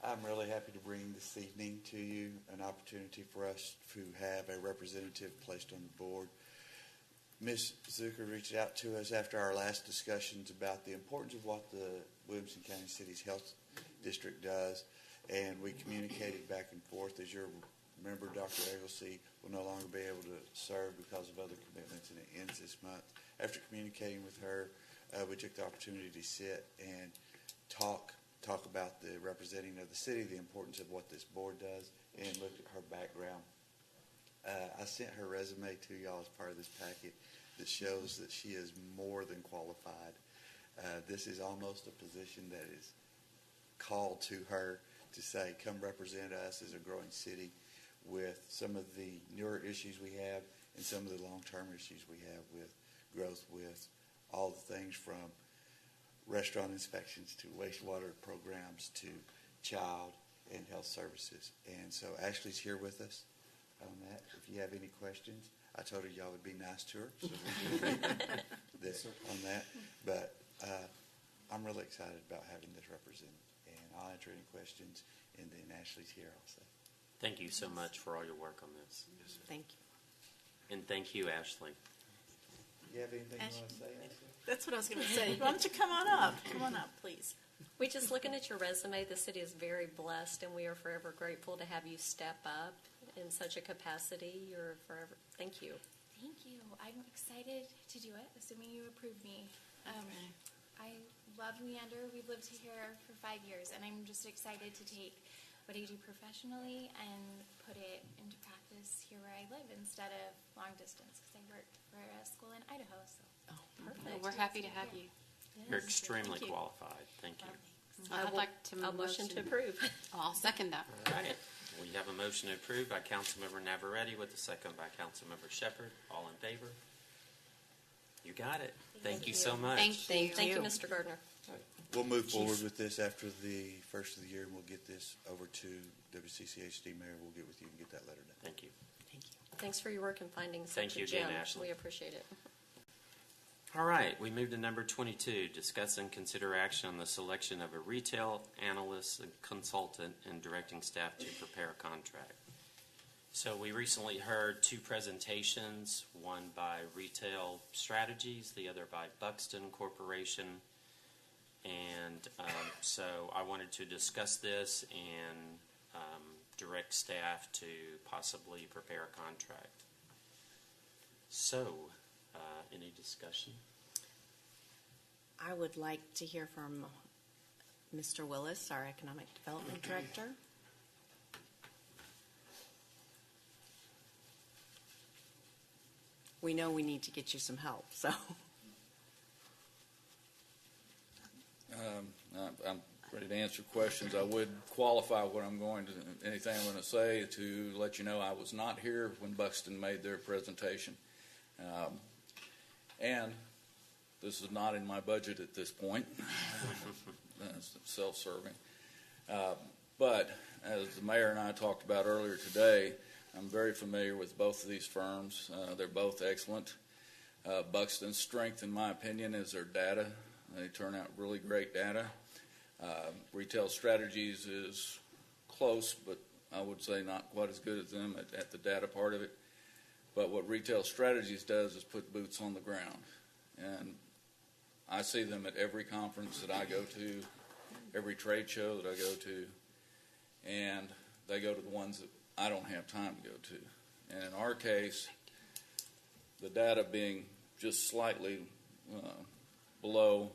I'm really happy to bring this evening to you an opportunity for us to have a representative placed on the board. Ms. Zucker reached out to us after our last discussions about the importance of what the Williamson County City's Health District does, and we communicated back and forth. As you'll remember, Dr. Egglesey will no longer be able to serve because of other commitments, and it ends this month. After communicating with her, we took the opportunity to sit and talk about the representing of the city, the importance of what this board does, and look at her background. I sent her resume to y'all as part of this packet that shows that she is more than qualified. This is almost a position that is called to her to say, come represent us as a growing city with some of the newer issues we have and some of the long-term issues we have with growth, with all the things from restaurant inspections to wastewater programs to child and health services. And so Ashley's here with us on that. If you have any questions, I told her y'all would be nice to her, so we can this on that. But I'm really excited about having this represented, and I'll answer any questions, and then Ashley's here also. Thank you so much for all your work on this. Yes, sir. Thank you. And thank you, Ashley. You have anything you want to say, Ashley? That's what I was going to say. Why don't you come on up? Come on up, please. We just looking at your resume, the city is very blessed, and we are forever grateful to have you step up in such a capacity. You're forever. Thank you. Thank you. I'm excited to do it, assuming you approve me. I love Leander. We've lived here for 5 years, and I'm just excited to take what I do professionally and put it into practice here where I live instead of long distance, because I work for a school in Idaho. So. Perfect. Well, we're happy to have you. You're extremely qualified. Thank you. I'd like to I'll motion to approve. I'll second that. All right. We have a motion approved by Councilmember Navarrete with a second by Councilmember Shepherd. All in favor? You got it. Thank you so much. Thank you, Mr. Gardner. We'll move forward with this after the first of the year, and we'll get this over to WCCHD Mayor. We'll get with you and get that letter done. Thank you. Thanks for your work in finding Thank such a you again, gem. Ashley. We appreciate it. All right, we move to number 22, discuss and consider action on the selection of a retail analyst and consultant and directing staff to prepare a contract. So we recently heard two presentations, one by Retail Strategies, the other by Buxton Corporation. And so I wanted to discuss this and direct staff to possibly prepare a contract. So, any discussion? I would like to hear from Mr. Willis, our Economic Development Director. We know we need to get you some help, so. I'm ready to answer questions. I would qualify what I'm going to, anything I'm going to say to let you know I was not here when Buxton made their presentation. And this is not in my budget at this point. That's self-serving. But as the mayor and I talked about earlier today, I'm very familiar with both of these firms. They're both excellent. Buxton's strength, in my opinion, is their data. They turn out really great data. Retail Strategies is close, but I would say not quite as good as them at the data part of it. But what Retail Strategies does is put boots on the ground. And I see them at every conference that I go to, every trade show that I go to, and they go to the ones that I don't have time to go to. And in our case, the data being just slightly below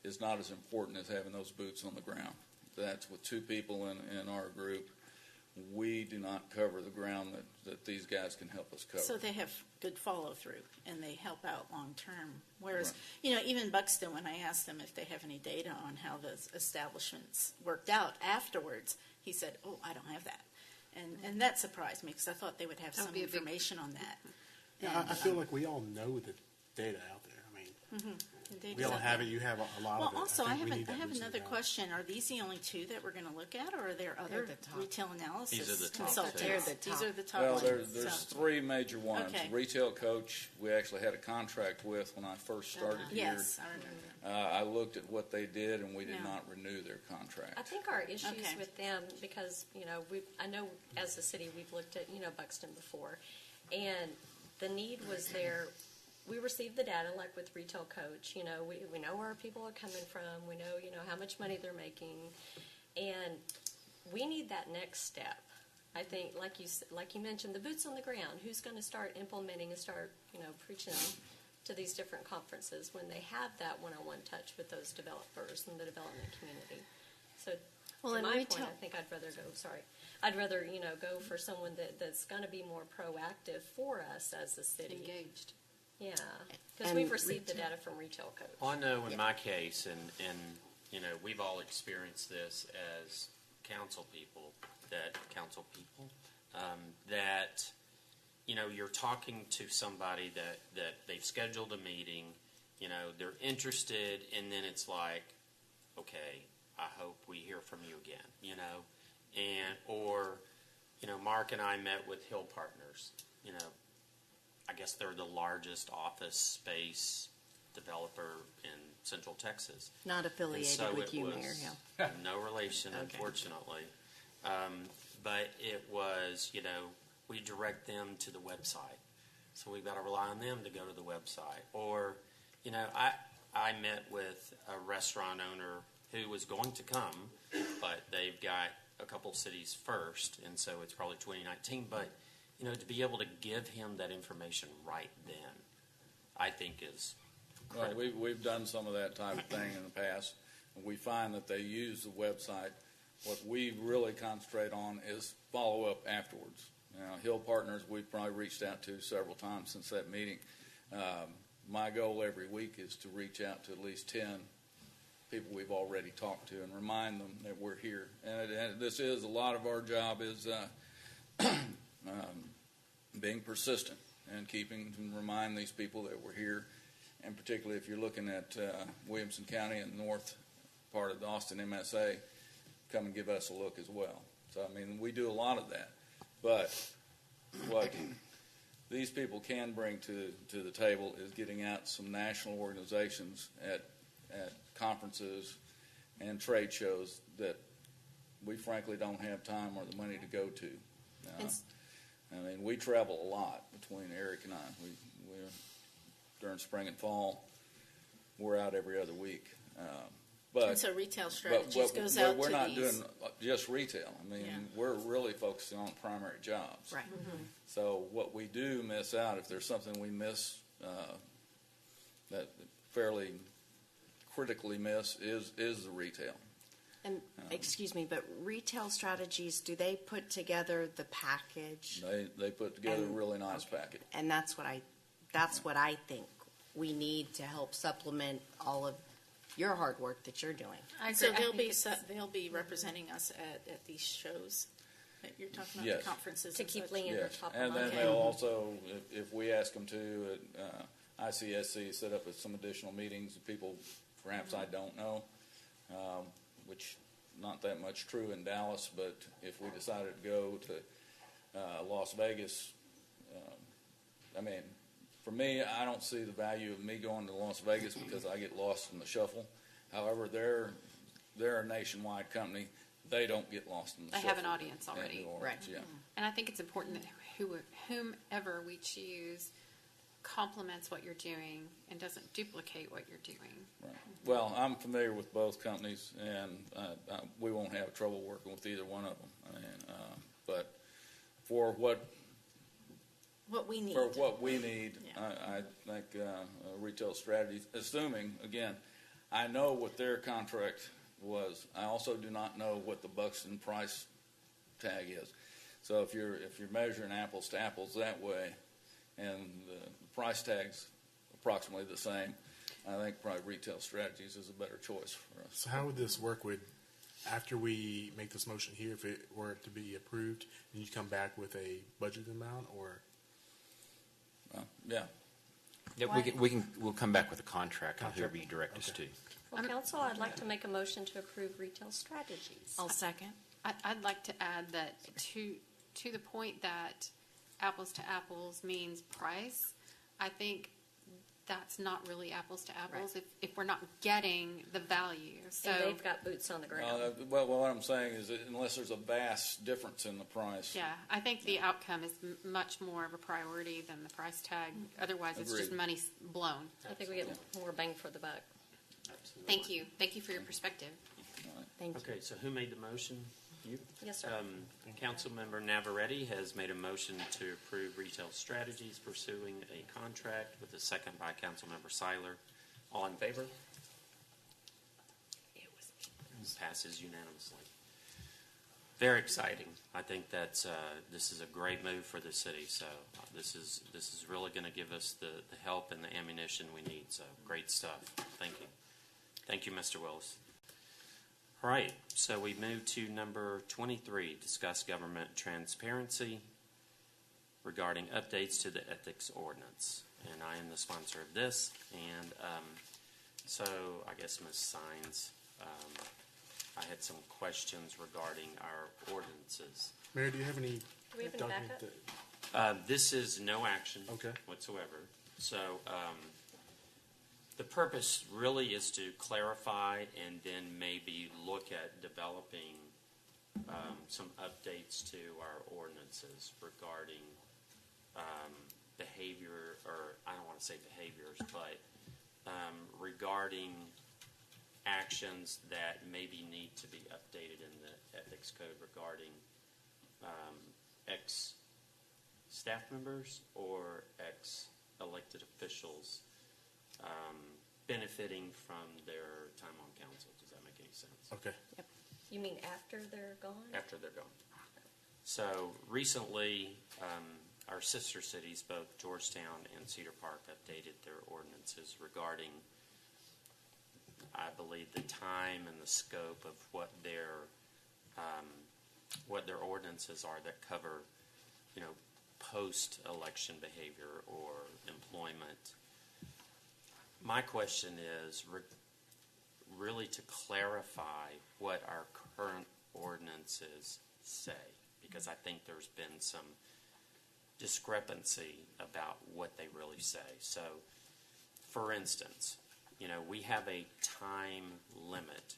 is not as important as having those boots on the ground. That's with two people in our group. We do not cover the ground that these guys can help us cover. So they have good follow-through, and they help out long-term. Whereas, you know, even Buxton, when I asked them if they have any data on how the establishments worked out afterwards, he said, oh, I don't have that. And that surprised me, because I thought they would have some information on that. Yeah, I feel like we all know the data out there. I mean, we all have it. You have a lot of it. Well, also, I have boots another question. Are these the only two that we're going to look at, or are there other retail analysis These are the top consultants? two. These are the top Well, ones. there's three major ones. Okay. Retail Coach, we actually had a contract with when I first started here. Yes, I remember. I looked at what they did, and we did not renew their contract. I think our issues with them, because, you know, I know as a city we've looked at, you know, Buxton before, and the need was there. We received the data, like with Retail Coach, you know, we know where our people are coming from, we know, you know, how much money they're making, and we need that next step. I think, like you mentioned, the boots on the ground, who's going to start implementing and start, you know, preaching to these different conferences when they have that one-on-one touch with those developers and the development community. So, to my point, I think I'd rather, you know, go for someone that's going to be more proactive for us as a city. Engaged. Yeah, because we've received the data from Retail Coach. Well, I know in my case, and you know, we've all experienced this as council people, that you know, you're talking to somebody that they've scheduled a meeting, you know, they're interested, and then it's like, okay, I hope we hear from you again, you know, or you know, Mark and I met with Hill Partners, you know. I guess they're the largest office space developer in Central Texas. Not affiliated with you, Mayor Hill. No relation, Okay. Unfortunately. But it was, you know, we direct them to the website. So we've got to rely on them to go to the website. Or, you know, I met with a restaurant owner who was going to come, but they've got a couple cities first, and so it's probably 2019. But you know, to be able to give him that information right then, I think is critical. Well, we've done some of that type of thing in the past. And we find that they use the website. What we really concentrate on is follow-up afterwards. Now, Hill Partners, we've probably reached out to several times since that meeting. My goal every week is to reach out to at least 10 people we've already talked to and remind them that we're here. And this is, a lot of our job is being persistent and keeping and remind these people that we're here, and particularly if you're looking at Williamson County and the north part of the Austin MSA, come and give us a look as well. So, I mean, we do a lot of that. But what these people can bring to the table is getting out some national organizations at conferences and trade shows that we frankly don't have time or the money to go to. I mean, we travel a lot between Eric and I. We're during spring and fall, we're out every other week. And so Retail Strategies goes out to we're not these. doing just retail. I mean, we're really focusing on primary jobs. Right. So what we do miss out, if there's something we miss that fairly critically miss, is the retail. And excuse me, but Retail Strategies, do they put together the package? They put together a really nice package. And that's what I think we need to help supplement all of your hard work that you're doing. So they'll be representing us at these shows that you're talking about, the conferences to keep Leander top of mind. And then mind. they'll also, if we ask them to, ICSC set up some additional meetings of people perhaps I don't know, which not that much true in Dallas, but if we decided to go to Las Vegas, I mean, for me, I don't see the value of me going to Las Vegas because I get lost in the shuffle. However, they're a nationwide company. They don't get lost in the shuffle. They have an audience already. Right. Yeah. And I think it's important that whomever we choose complements what you're doing and doesn't duplicate what you're doing. Right. Well, I'm familiar with both companies, and we won't have trouble working with either one of them. I mean, but for what we need. For what we need, Yeah. I think retail strategies, assuming, again, I know what their contract was. I also do not know what the Buxton price tag is. So if you're measuring apples to apples that way, and the price tag's approximately the same, I think probably retail strategies is a better choice for us. So how would this work? After we make this motion here, if it were to be approved, then you come back with a budget amount, or? Yeah. Yeah, we'll come back with a contract on whoever you direct us to. Well, council, I'd like to make a motion to approve retail strategies. I'll second. I'd like to add that to the point that apples to apples means price, I think that's not really apples to apples if we're not getting the value. So And they've got boots on the ground. Well, what I'm saying is that unless there's a vast difference in the price. yeah, I think the outcome is much more of a priority than the price tag. Otherwise, it's just Agreed. money blown. I think we get more bang for the buck. Thank you. Thank you for your perspective. Thank you. Okay, so who made the motion? You? Yes, sir. Councilmember Navarrete has made a motion to approve retail strategies pursuing a contract with a second by Councilmember Seiler. All in favor? Passes unanimously. Very exciting. I think that's this is a great move for the city. So this is really going to give us the help and the ammunition we need. So great stuff. Thank you. Thank you, Mr. Willis. All right, so we move to number 23, discuss government transparency regarding updates to the ethics ordinance. And I am the sponsor of this. And so I guess Ms. Sines, I had some questions regarding our ordinances. Mayor, do you have any Do we have any document backup? This is no action whatsoever. So the purpose really is to clarify and then maybe look at developing some updates to our ordinances regarding behavior, or I don't want to say behaviors, but regarding actions that maybe need to be updated in the ethics code regarding ex-staff members or ex-elected officials benefiting from their time on council. Does that make any sense? Okay. Yep. You mean after they're gone? After they're gone. So recently, our sister cities, both Georgetown and Cedar Park, updated their ordinances regarding, I believe, the time and the scope of what their ordinances are that cover, post-election behavior or employment. My question is really to clarify what our current ordinances say, because I think there's been some discrepancy about what they really say. So, for instance, we have a time limit.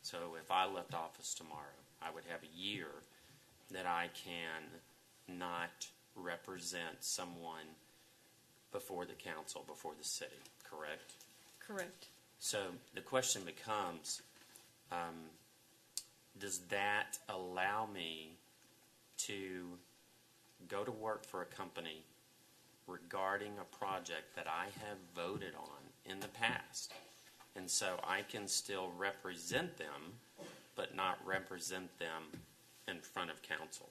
So if I left office tomorrow, I would have a year that I can not represent someone before the council, before the city, correct? Correct. So the question becomes, does that allow me to go to work for a company regarding a project that I have voted on in the past? And so I can still represent them, but not represent them in front of council.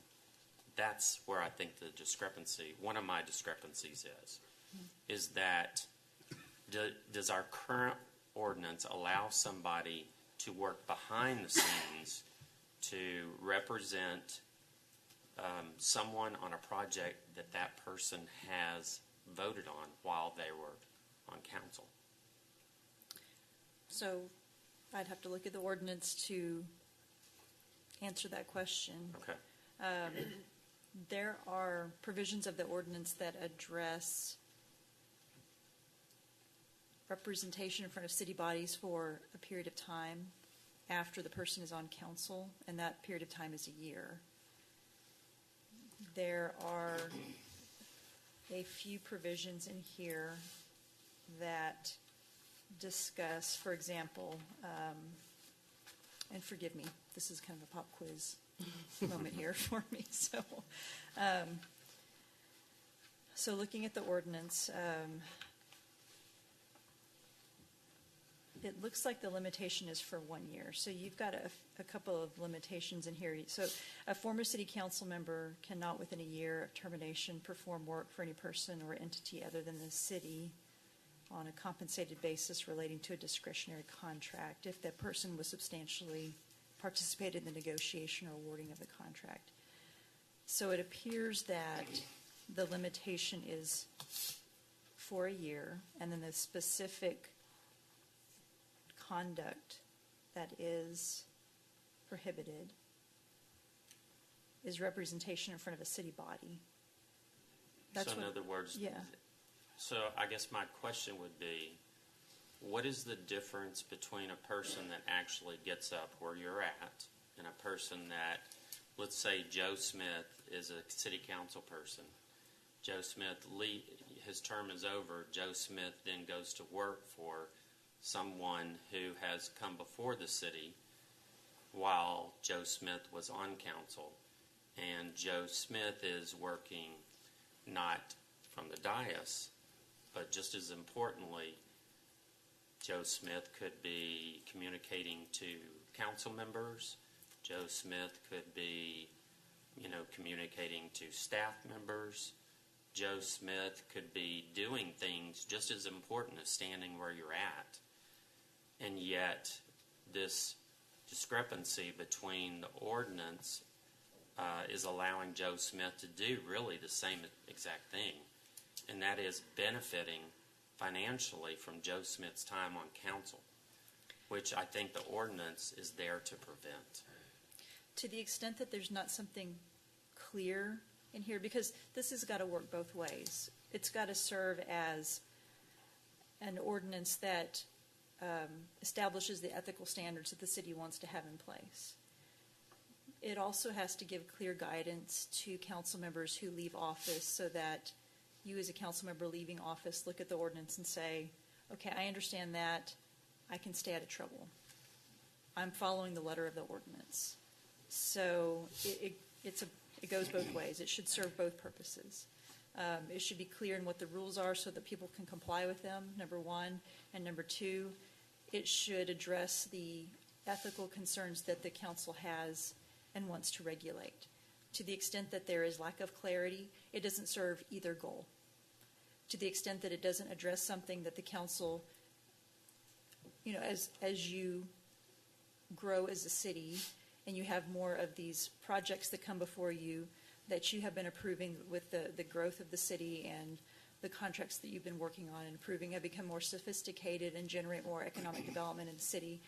That's where I think the discrepancy, one of my discrepancies is that does our current ordinance allow somebody to work behind the scenes to represent someone on a project that person has voted on while they were on council? So I'd have to look at the ordinance to answer that question. Okay. There are provisions of the ordinance that address representation in front of city bodies for a period of time after the person is on council, and that period of time is a year. there are a few provisions in here that discuss, for example, and forgive me, this is kind of a pop quiz moment here for me. So looking at the ordinance, it looks like the limitation is for 1 year. So you've got a couple of limitations in here. So a former city council member cannot within a year of termination perform work for any person or entity other than the city on a compensated basis relating to a discretionary contract if that person was substantially participated in the negotiation or awarding of the contract. So it appears that the limitation is for a year, and then the specific conduct that is prohibited is representation in front of a city body. So in other words, yeah. So I guess my question would be, what is the difference between a person that actually gets up where you're at and a person that, let's say Joe Smith is a city council person. Joe Smith, his term is over. Joe Smith then goes to work for someone who has come before the city while Joe Smith was on council. And Joe Smith is working not from the dais, but just as importantly, Joe Smith could be communicating to council members. Joe Smith could be, communicating to staff members. Joe Smith could be doing things just as important as standing where you're at. And yet, this discrepancy between the ordinance is allowing Joe Smith to do really the same exact thing, and that is benefiting financially from Joe Smith's time on council, which I think the ordinance is there to prevent. To the extent that there's not something clear in here, because this has got to work both ways. It's got to serve as an ordinance that establishes the ethical standards that the city wants to have in place. It also has to give clear guidance to council members who leave office so that you as a council member leaving office look at the ordinance and say, okay, I understand that. I can stay out of trouble. I'm following the letter of the ordinance. So it goes both ways. It should serve both purposes. It should be clear in what the rules are so that people can comply with them, number one. And number two, it should address the ethical concerns that the council has and wants to regulate. To the extent that there is lack of clarity, it doesn't serve either goal. To the extent that it doesn't address something that the council, as you grow as a city and you have more of these projects that come before you that you have been approving with the growth of the city and the contracts that you've been working on and approving have become more sophisticated and generate more economic development in the city,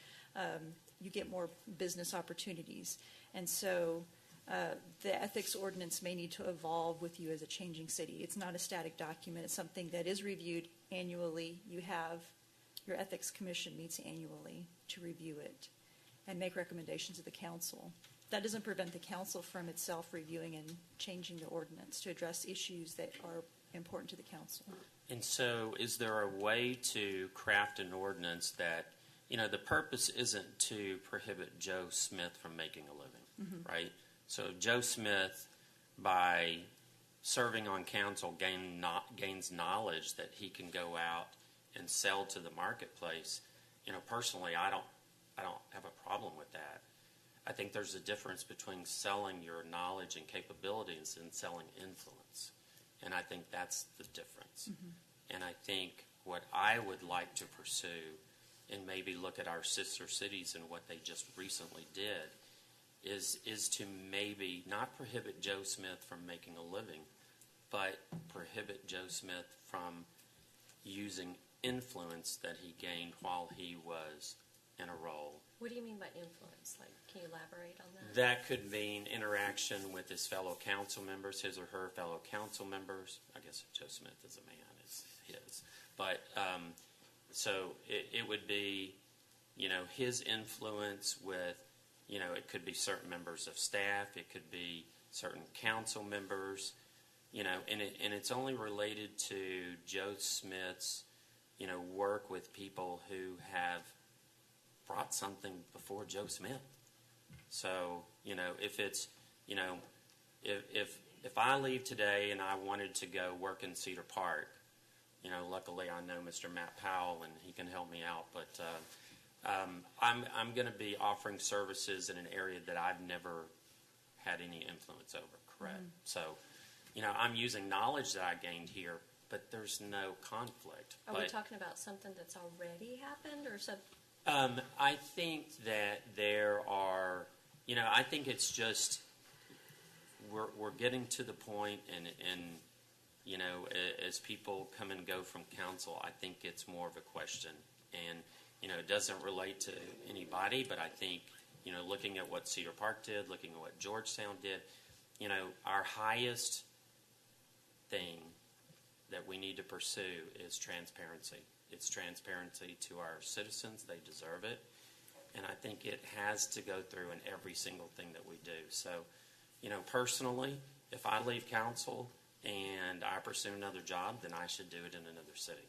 you get more business opportunities. And so the ethics ordinance may need to evolve with you as a changing city. It's not a static document. It's something that is reviewed annually. You have your ethics commission meets annually to review it and make recommendations to the council. That doesn't prevent the council from itself reviewing and changing the ordinance to address issues that are important to the council. And so is there a way to craft an ordinance that, the purpose isn't to prohibit Joe Smith from making a living, right? So Joe Smith, by serving on council, gains knowledge that he can go out and sell to the marketplace. Personally, I don't have a problem with that. I think there's a difference between selling your knowledge and capabilities and selling influence. And I think that's the difference. And I think what I would like to pursue and maybe look at our sister cities and what they just recently did is to maybe not prohibit Joe Smith from making a living, but prohibit Joe Smith from using influence that he gained while he was in a role. What do you mean by influence? Can you elaborate on that? That could mean interaction with his fellow council members, his or her fellow council members. I guess Joe Smith is a man, is his. But so it would be, his influence with, it could be certain members of staff. It could be certain council members, and it's only related to Joe Smith's, work with people who have brought something before Joe Smith. So, if it's, if I leave today and I wanted to go work in Cedar Park, luckily I know Mr. Matt Powell and he can help me out, but I'm going to be offering services in an area that I've never had any influence over, correct? Mm-hmm. So, I'm using knowledge that I gained here, but there's no conflict. Are we talking about something that's already happened or something? I think that there are, I think it's just we're getting to the point, and as people come and go from council, I think it's more of a question, and it doesn't relate to anybody, but I think looking at what Cedar Park did, looking at what Georgetown did, our highest thing that we need to pursue is transparency. It's transparency to our citizens. They deserve it. And I think it has to go through in every single thing that we do. So, personally, if I leave council and I pursue another job, then I should do it in another city.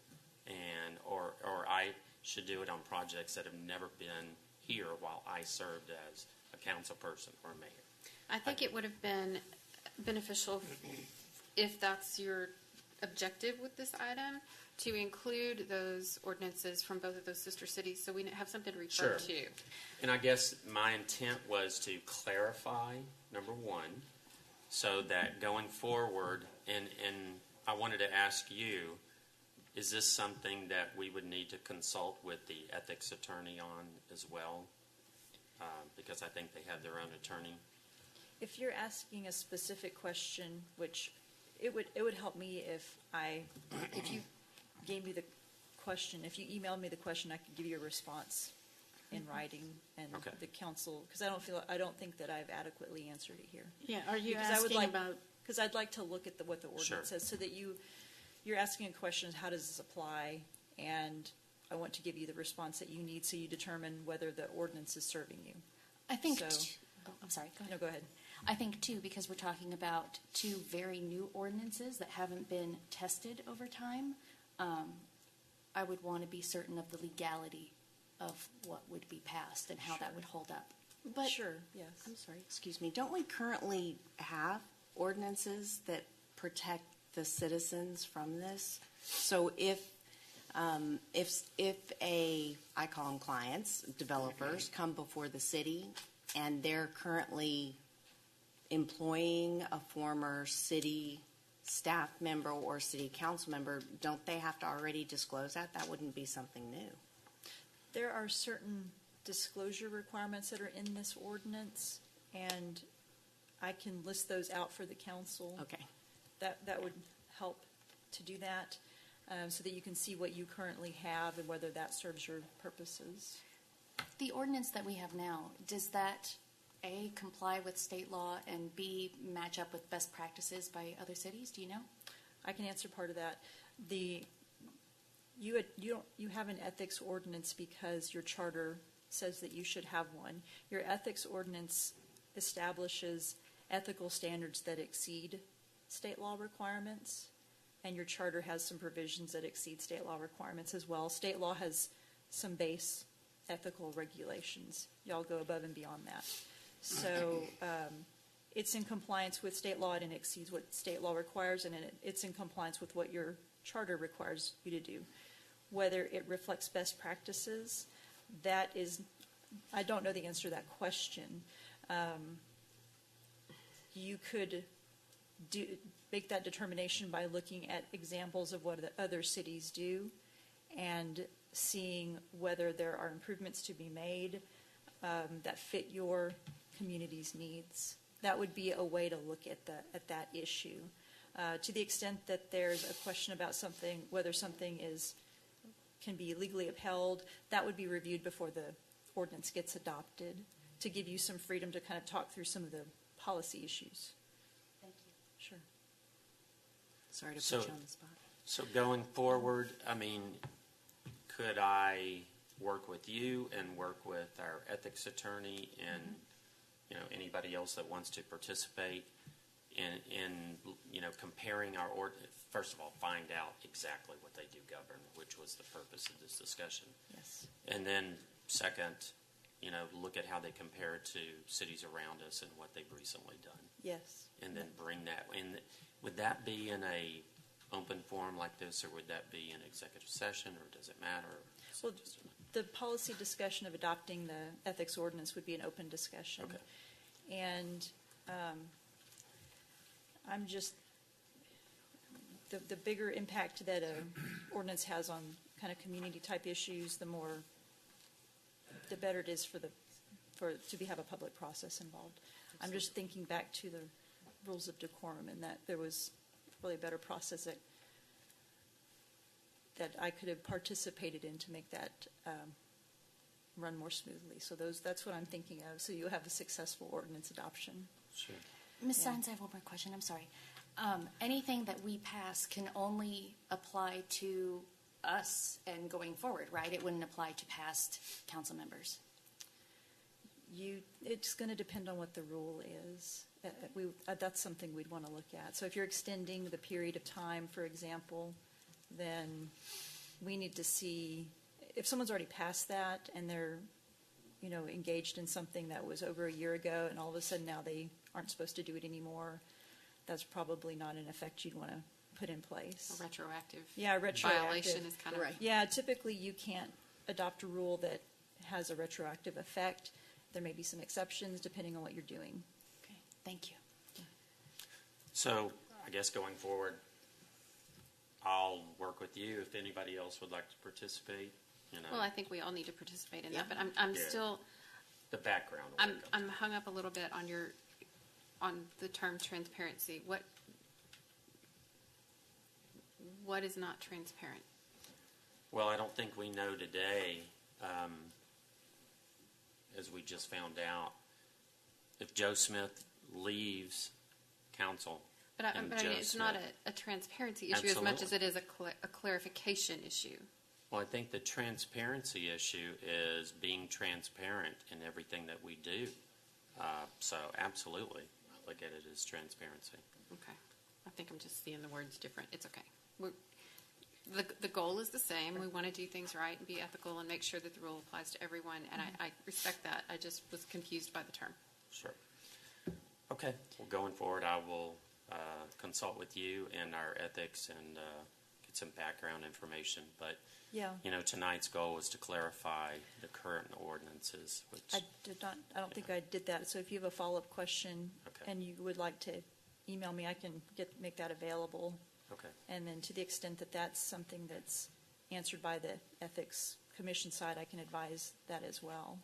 Or I should do it on projects that have never been here while I served as a council person or a mayor. I think it would have been beneficial if that's your objective with this item, to include those ordinances from both of those sister cities so we have something to refer to. And I guess my intent was to clarify, number one, so that going forward, and I wanted to ask you, is this something that we would need to consult with the ethics attorney on as well? Because I think they have their own attorney. If you're asking a specific question, which it would help me if you gave me the question, if you emailed me the question, I could give you a response in writing, and the council, because I don't think that I've adequately answered it here. Yeah, are you because asking about? Because I'd like to look at what the ordinance says, so that you're asking a question: how does this apply? And I want to give you the response that you need, so you determine whether the ordinance is serving you. I think. So, I'm sorry. Go ahead. No, go ahead. I think, too, because we're talking about two very new ordinances that haven't been tested over time, I would want to be certain of the legality of what would be passed and how that would hold up. But sure, yes. I'm sorry, excuse me. Don't we currently have ordinances that protect the citizens from this? So if I call them clients, developers, come before the city and they're currently employing a former city staff member or city council member, don't they have to already disclose that? That wouldn't be something new. There are certain disclosure requirements that are in this ordinance, and I can list those out for the council. Okay. That would help to do that, so that you can see what you currently have and whether that serves your purposes. The ordinance that we have now, does that A, comply with state law, and B, match up with best practices by other cities? Do you know? I can answer part of that. You have an ethics ordinance because your charter says that you should have one. Your ethics ordinance establishes ethical standards that exceed state law requirements, and your charter has some provisions that exceed state law requirements as well. State law has some base ethical regulations. Y'all go above and beyond that. So it's in compliance with state law, and it exceeds what state law requires, and it's in compliance with what your charter requires you to do. Whether it reflects best practices, I don't know the answer to that question. You could make that determination by looking at examples of what the other cities do and seeing whether there are improvements to be made that fit your community's needs. That would be a way to look at that issue. To the extent that there's a question about something, whether something can be legally upheld, that would be reviewed before the ordinance gets adopted, to give you some freedom to kind of talk through some of the policy issues. Thank you. Sure. Sorry to put you on the spot. So going forward, could I work with you and work with our ethics attorney and anybody else that wants to participate in comparing our first of all, find out exactly what they do govern, which was the purpose of this discussion. Yes. And then second, look at how they compare to cities around us and what they've recently done. Yes. And then bring that in. Would that be in a open forum like this, or would that be in executive session, or does it matter? Well, the policy discussion of adopting the ethics ordinance would be an open discussion. Okay. And I'm just, the bigger impact that a ordinance has on kind of community type issues, the better it is to have a public process involved. I'm just thinking back to the rules of decorum, and that there was really a better process that I could have participated in to make that run more smoothly. So that's what I'm thinking of. So you have a successful ordinance adoption. Sure. Ms. Sines, I have one more question. I'm sorry. Anything that we pass can only apply to us and going forward, right? It wouldn't apply to past council members. It's going to depend on what the rule is. That's something we'd want to look at. So if you're extending the period of time, for example, then we need to see if someone's already passed that and they're, engaged in something that was over a year ago, and all of a sudden now they aren't supposed to do it anymore. That's probably not an effect you'd want to put in place. A retroactive. Yeah, retroactive violation is kind of right. Yeah, typically you can't adopt a rule that has a retroactive effect. There may be some exceptions depending on what you're doing. Okay, thank you. So I guess going forward, I'll work with you if anybody else would like to participate. Well, I think we all need to participate in that, but I'm still the background. I'm hung up a little bit on the term transparency. What is not transparent? Well, I don't think we know today, as we just found out, if Joe Smith leaves council. But I mean, it's not a transparency issue as much as it is a clarification issue. Well, I think the transparency issue is being transparent in everything that we do. So absolutely, I look at it as transparency. Okay. I think I'm just seeing the words different. It's okay. The goal is the same. We want to do things right and be ethical and make sure that the rule applies to everyone, and I respect that. I just was confused by the term. Sure. Okay. Well, going forward, I will consult with you and our ethics and get some background information. But, tonight's goal was to clarify the current ordinances. Which I don't think I did that. So if you have a follow-up question and you would like to email me, I can make that available. Okay. And then to the extent that that's something that's answered by the Ethics Commission side, I can advise that as well.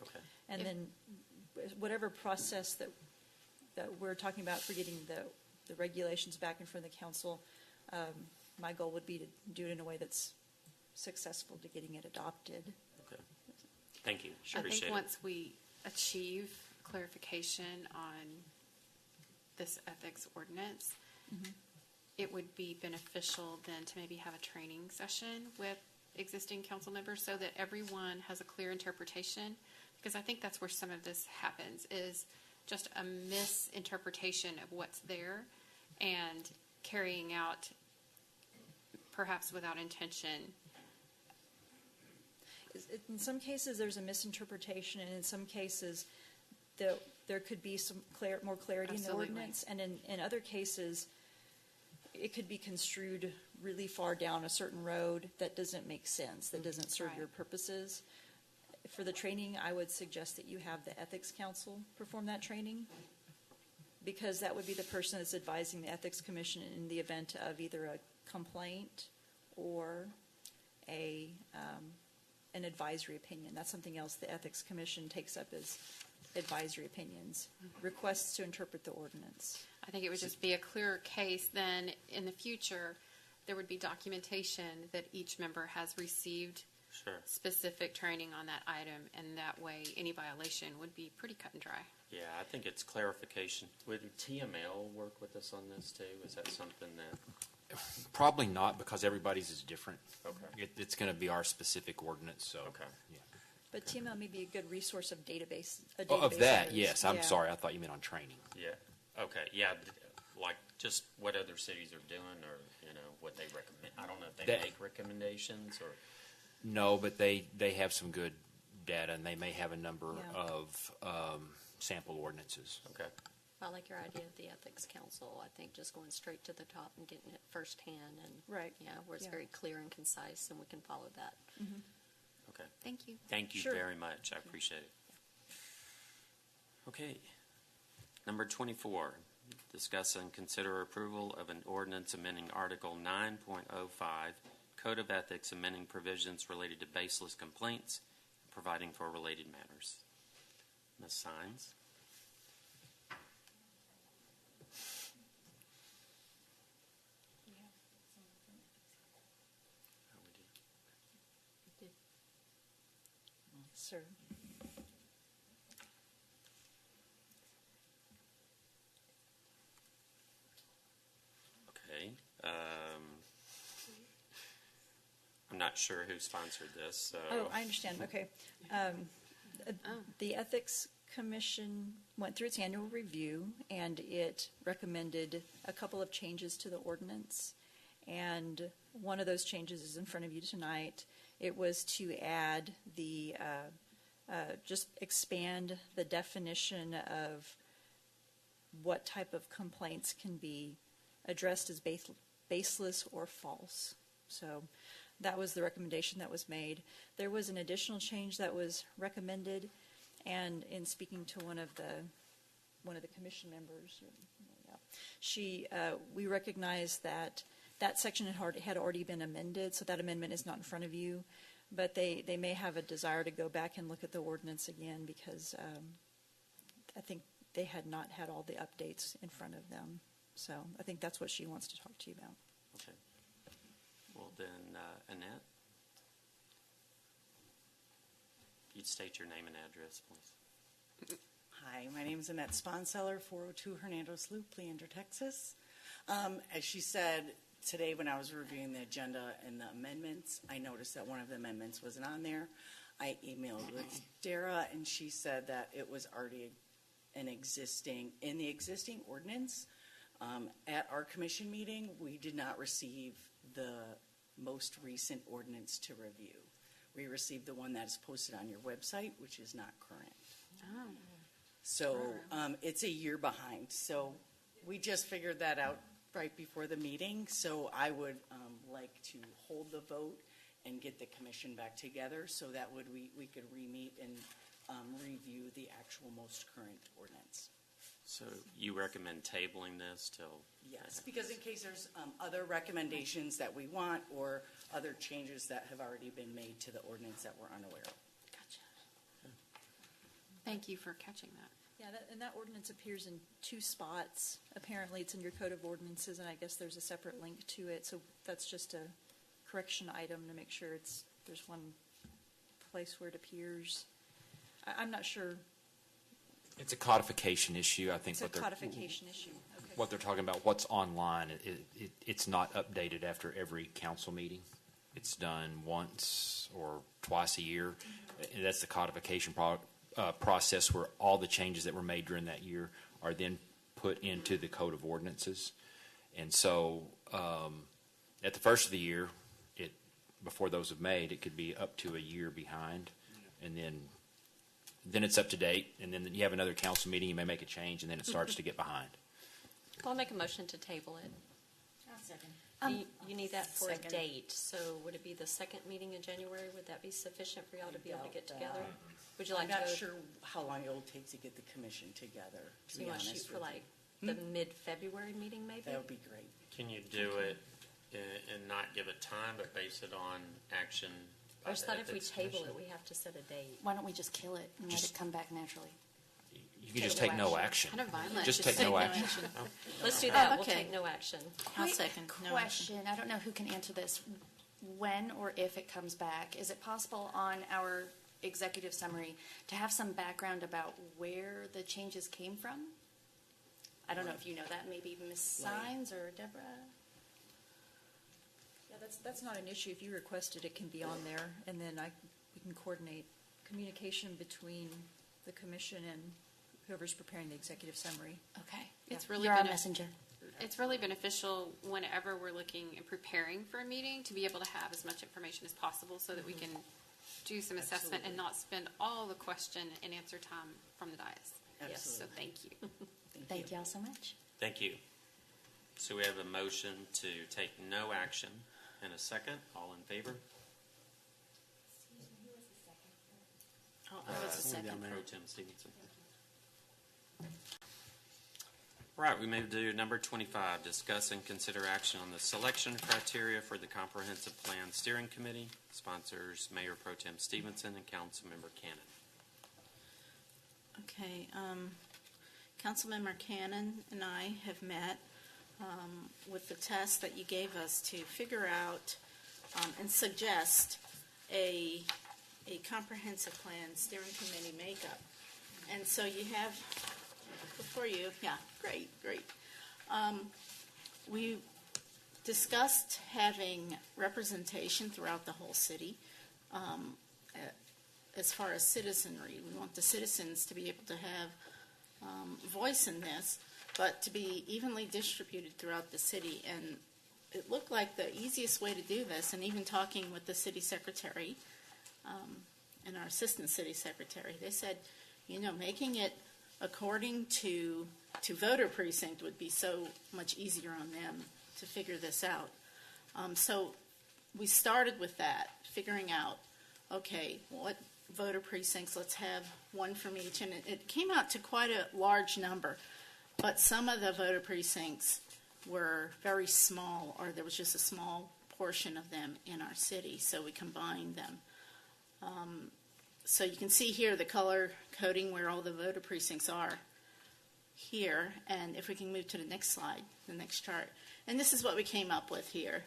Okay. And then whatever process that we're talking about for getting the regulations back in front of the council, my goal would be to do it in a way that's successful to getting it adopted. Okay. Thank you. I think once we achieve clarification on this ethics ordinance, it would be beneficial then to maybe have a training session with existing council members so that everyone has a clear interpretation, because I think that's where some of this happens, is just a misinterpretation of what's there and carrying out, perhaps without intention. In some cases, there's a misinterpretation, and in some cases, there could be some more clarity in the ordinance, and in other cases, it could be construed really far down a certain road that doesn't make sense, that doesn't serve your purposes. For the training, I would suggest that you have the Ethics Council perform that training, because that would be the person that's advising the Ethics Commission in the event of either a complaint or an advisory opinion. That's something else the Ethics Commission takes up as advisory opinions, requests to interpret the ordinance. I think it would just be a clearer case. Then in the future, there would be documentation that each member has received specific training on that item, and that way any violation would be pretty cut and dry. Yeah, I think it's clarification. Would TML work with us on this too? Is that something that... Probably not, because everybody's is different. Okay. It's going to be our specific ordinance, so. Okay. Yeah. But TML may be a good resource of database. Of that, sites. yes. I'm sorry. I thought you meant on training. Yeah. Okay, yeah, like just what other cities are doing, or what they recommend. I don't know if they make recommendations or. No, but they have some good data, and they may have a number of sample ordinances. Okay. I like your idea of the Ethics Council. I think just going straight to the top and getting it firsthand and where it's very clear and concise, and we can follow that. Mm-hmm. Okay. Thank you. Thank you very much. I appreciate it. Okay. Number 24, discuss and consider approval of an ordinance amending Article 9.05, Code of Ethics, amending provisions related to baseless complaints, and providing for related matters. Ms. Sines? Sir. Okay. I'm not sure who sponsored this. So. Oh, I understand. Okay. The Ethics Commission went through its annual review, and it recommended a couple of changes to the ordinance. And one of those changes is in front of you tonight. It was to add the, just expand the definition of what type of complaints can be addressed as baseless or false. So that was the recommendation that was made. There was an additional change that was recommended, and in speaking to one of the commission members, we recognized that section had already been amended, so that amendment is not in front of you. But they may have a desire to go back and look at the ordinance again, because I think they had not had all the updates in front of them. So I think that's what she wants to talk to you about. Okay. Well then, Annette, you'd state your name and address, please. Hi, my name is Annette Sponseller, 402 Hernando's Loop, Leander, Texas. As she said, today when I was reviewing the agenda and the amendments, I noticed that one of the amendments wasn't on there. I emailed with Dara, and she said that it was already in the existing ordinance. At our commission meeting, we did not receive the most recent ordinance to review. We received the one that is posted on your website, which is not current. Oh. So it's a year behind. So we just figured that out right before the meeting. So I would like to hold the vote and get the commission back together so that we could re-meet and review the actual most current ordinance. So you recommend tabling this till? Yes, because in case there's other recommendations that we want or other changes that have already been made to the ordinance that we're unaware of. Gotcha. Thank you for catching that. Yeah, and that ordinance appears in 2 spots. Apparently, it's in your Code of Ordinances, and I guess there's a separate link to it. So that's just a correction item to make sure there's one place where it appears. I'm not sure. It's a codification issue. I think It's a codification issue. Okay. What they're talking about, what's online, it's not updated after every council meeting. It's done once or twice a year. And that's the codification process where all the changes that were made during that year are then put into the Code of Ordinances. And so at the first of the year, before those have made, it could be up to a year behind. And then it's up to date, and then you have another council meeting, you may make a change, and then it starts to get behind. I'll make a motion to table it. I'll second. You need that for Second. a date, so would it be the second meeting in January? Would that be sufficient for y'all to be able to get together? Would you like I'm not to? sure how long it'll take to get the commission together, to So be you want to honest shoot for with like you. the mid-February meeting, maybe? That would be great. Can you do it and not give a time, but base it on action? I just thought if we Ethics table Commission? it, we have to set a date. Why don't we just kill it and let Just- it come back naturally? You can just take no action. Kind of violent. Just take no action. Let's do that. We'll Okay. take no action. I'll Quick second. No question. I don't know who can answer this. When or if it comes back, is it possible on our executive summary to have some background about where the changes came from? I don't know if you know that. Maybe Ms. Sines or Deborah? Yeah, that's not an issue. If you request it, it can be on there, and then we can coordinate communication between the commission and whoever's preparing the executive summary. Okay. It's really You're our messenger. It's really beneficial whenever we're looking and preparing for a meeting to be able to have as much information as possible so that we can do some assessment and not spend all the question and answer time from the dais. Yes, so thank you. Thank you all so much. Thank you. So we have a motion to take no action and a second. All in favor? I was the second. Pro Tem Stevenson. Right, we move to number 25, discuss and consider action on the selection criteria for the Comprehensive Plan Steering Committee. Sponsors Mayor Pro Tem Stevenson and Councilmember Cannon. Okay, Councilmember Cannon and I have met with the test that you gave us to figure out and suggest a comprehensive plan steering committee makeup. And so you have before you, yeah, great. We discussed having representation throughout the whole city. As far as citizenry, we want the citizens to be able to have voice in this, but to be evenly distributed throughout the city. And it looked like the easiest way to do this, and even talking with the city secretary and our assistant city secretary, they said, making it according to voter precinct would be so much easier on them to figure this out. So we started with that, figuring out, okay, what voter precincts, let's have one from each. And it came out to quite a large number. But some of the voter precincts were very small, or there was just a small portion of them in our city, so we combined them. So you can see here the color coding where all the voter precincts are here. And if we can move to the next slide, the next chart. And this is what we came up with here.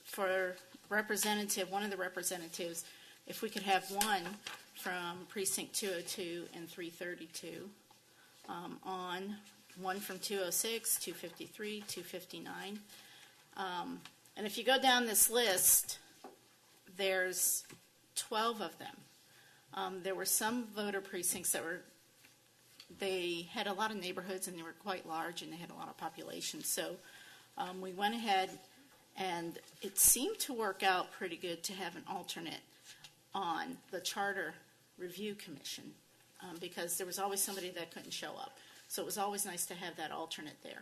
For representative, one of the representatives, if we could have one from precinct 202 and 332, on one from 206, 253, 259. And if you go down this list, there's 12 of them. There were some voter precincts they had a lot of neighborhoods and they were quite large and they had a lot of population. So we went ahead and it seemed to work out pretty good to have an alternate on the Charter Review Commission because there was always somebody that couldn't show up. So it was always nice to have that alternate there.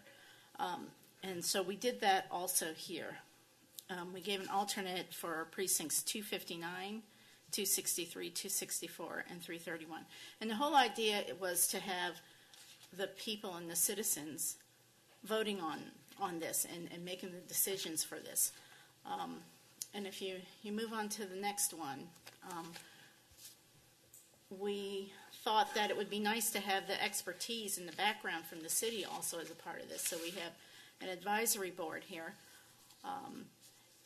And so we did that also here. We gave an alternate for precincts 259, 263, 264, and 331. And the whole idea was to have the people and the citizens voting on this and making the decisions for this. And if you move on to the next one, we thought that it would be nice to have the expertise and the background from the city also as a part of this. So we have an advisory board here.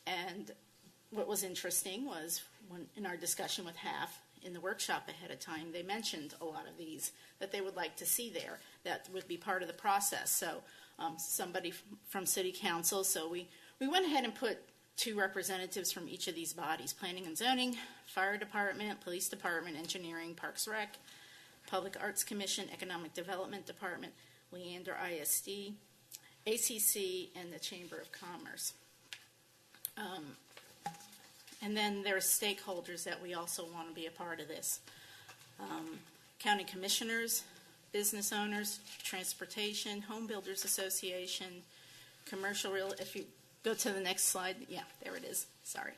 And what was interesting was when in our discussion with Halff in the workshop ahead of time, they mentioned a lot of these that they would like to see there that would be part of the process. So somebody from city council. So we went ahead and put 2 representatives from each of these bodies: planning and zoning, fire department, police department, engineering, parks rec, public arts commission, economic development department, Leander ISD, ACC, and the Chamber of Commerce. And then there's stakeholders that we also want to be a part of this. County commissioners, business owners, transportation, home builders association, commercial real, if you go to the next slide, yeah, there it is, sorry.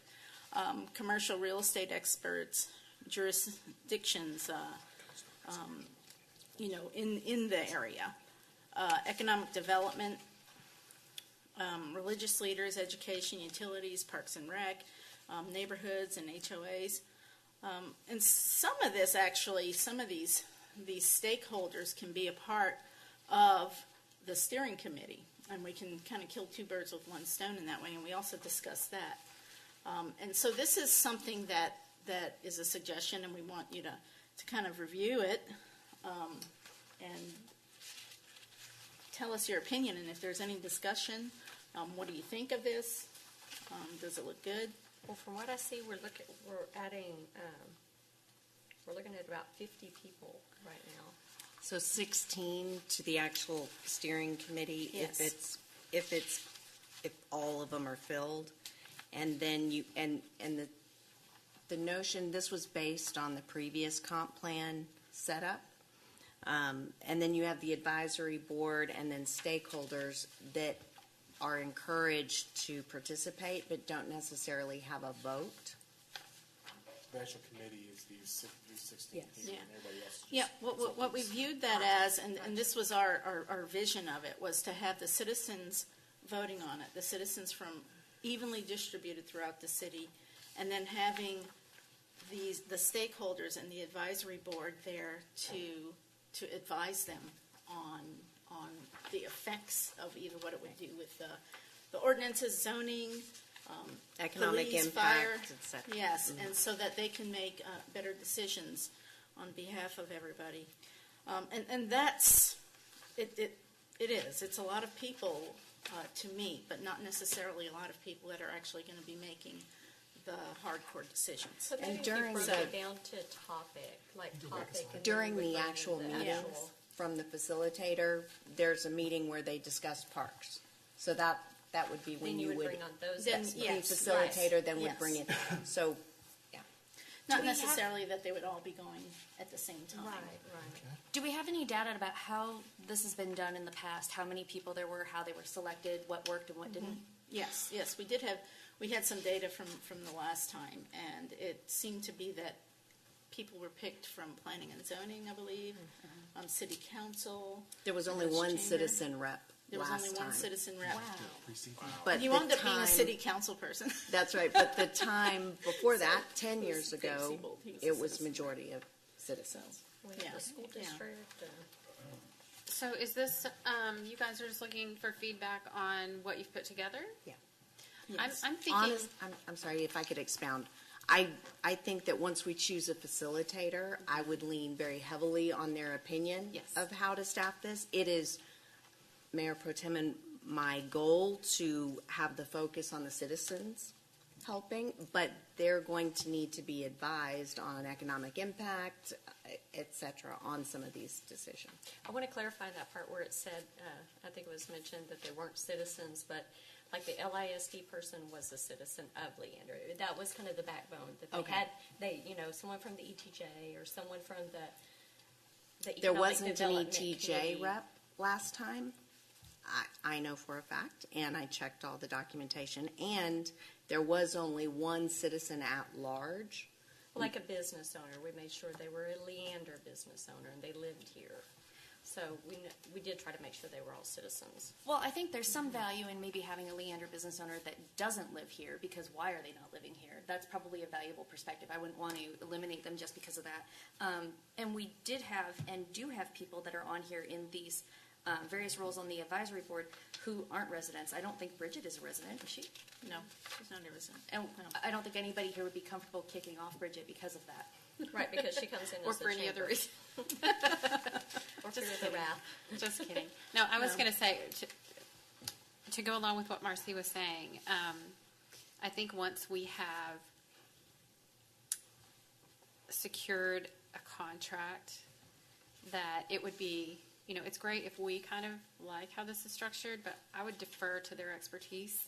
Commercial real estate experts, jurisdictions, in the area. Economic development, religious leaders, education, utilities, parks and rec, neighborhoods and HOAs. And some of this actually, some of these stakeholders can be a part of the steering committee. And we can kind of kill 2 birds with 1 stone in that way, and we also discussed that. And so this is something that is a suggestion, and we want you to kind of review it and tell us your opinion. And if there's any discussion, what do you think of this? Does it look good? Well, from what I see, we're adding We're looking at about 50 people right now. So 16 to the actual steering committee, Yes. if all of them are filled, and then you and the notion, this was based on the previous comp plan setup, and then you have the advisory board and then stakeholders that are encouraged to participate but don't necessarily have a vote. The actual committee is these 16 Yes. people, Yeah. and everybody else is just Yeah, what we viewed that as, and this was our vision of it, was to have the citizens voting on it, the citizens from evenly distributed throughout the city, and then having the stakeholders and the advisory board there to advise them on the effects of either what it would do with the ordinances, zoning, Economic police, impact, fire. et cetera. Yes, and so that they can make better decisions on behalf of everybody. And that's, it is. It's a lot of people to meet, but not necessarily a lot of people that are actually going to be making the hardcore decisions. So maybe if you broke it down to topic, like topic. And During then we the would actual bring in meetings actual- from the facilitator, there's a meeting where they discuss parks. So that would be when Then you would. bring on those Then, experts. The yes, facilitator right. then would Yes. bring it, so, yeah. Not Do we have- necessarily that they would all be going at the same time. Right. Do we have any data about how this has been done in the past? How many people there were, how they were selected, what worked and what didn't? Yes, we had some data from the last time, and it seemed to be that people were picked from planning and zoning, I believe, city council. There was only village one chamber. citizen rep There was last only one time. citizen rep. But And you the wound up being a time- city council person. That's right, but the time before that, 10 He years was Dave ago, Siebold. He was a it was citizen. majority of citizens. We have Yeah. the school Yeah. district. So is this, you guys are just looking for feedback on what you've put together? Yeah. Yes. I'm thinking, I'm sorry if I could expound. I think that once we choose a facilitator, I would lean very heavily on their opinion Yes. of how to staff this. It is, Mayor Pro Tem, and my goal to have the focus on the citizens helping, but they're going to need to be advised on economic impact, et cetera, on some of these decisions. I want to clarify that part where it said, I think it was mentioned that they weren't citizens, but like the LISD person was a citizen of Leander. That was kind of the backbone that they Okay. had. Someone from the ETJ or someone from the There Economic wasn't an Development ETJ Committee. rep last time. I know for a fact, and I checked all the documentation, and there was only one citizen at large. Like a business owner. We made sure they were a Leander business owner and they lived here. So we did try to make sure they were all citizens. Well, I think there's some value in maybe having a Leander business owner that doesn't live here, because why are they not living here? That's probably a valuable perspective. I wouldn't want to eliminate them just because of that. And we did have and do have people that are on here in these various roles on the advisory board who aren't residents. I don't think Bridget is a resident, is she? No, she's not a resident. And I don't think anybody here would be comfortable kicking off Bridget because of that. Right, because she comes in or as the for any other chamber. reason. Or Just for the kidding. wrath. Just kidding. No, I was going to say, to go along with what Marcy was saying, I think once we have secured a contract, that it would be, it's great if we kind of like how this is structured, but I would defer to their expertise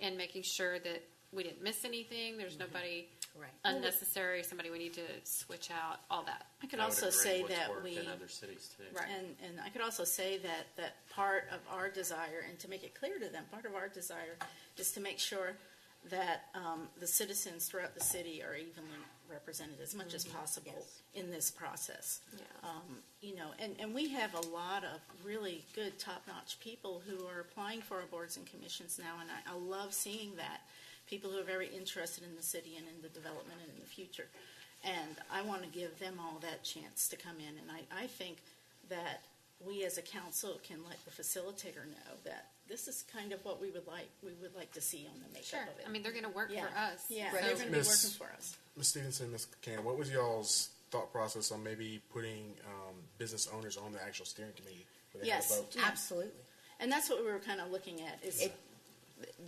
in making sure that we didn't miss anything, there's nobody Right. unnecessary, somebody we need to switch out, all that. I could also say that we, in other cities too. Right. and I could also say that part of our desire, and to make it clear to them, part of our desire is to make sure that the citizens throughout the city are evenly represented as much as possible in this process. Yeah. And we have a lot of really good top-notch people who are applying for our boards and commissions now, and I love seeing that. People who are very interested in the city and in the development and in the future. And I want to give them all that chance to come in. And I think that we as a council can let the facilitator know that this is kind of what we would like to see on the makeup Sure. of it. I mean, they're going to work for us. Yeah, So- they're going to be Miss- working for us. Ms. Stevenson, Ms. Cannon, what was y'all's thought process on maybe putting business owners on the actual steering committee where they Yes. have a vote? Yeah. Absolutely. And that's what we were kind of looking at. Is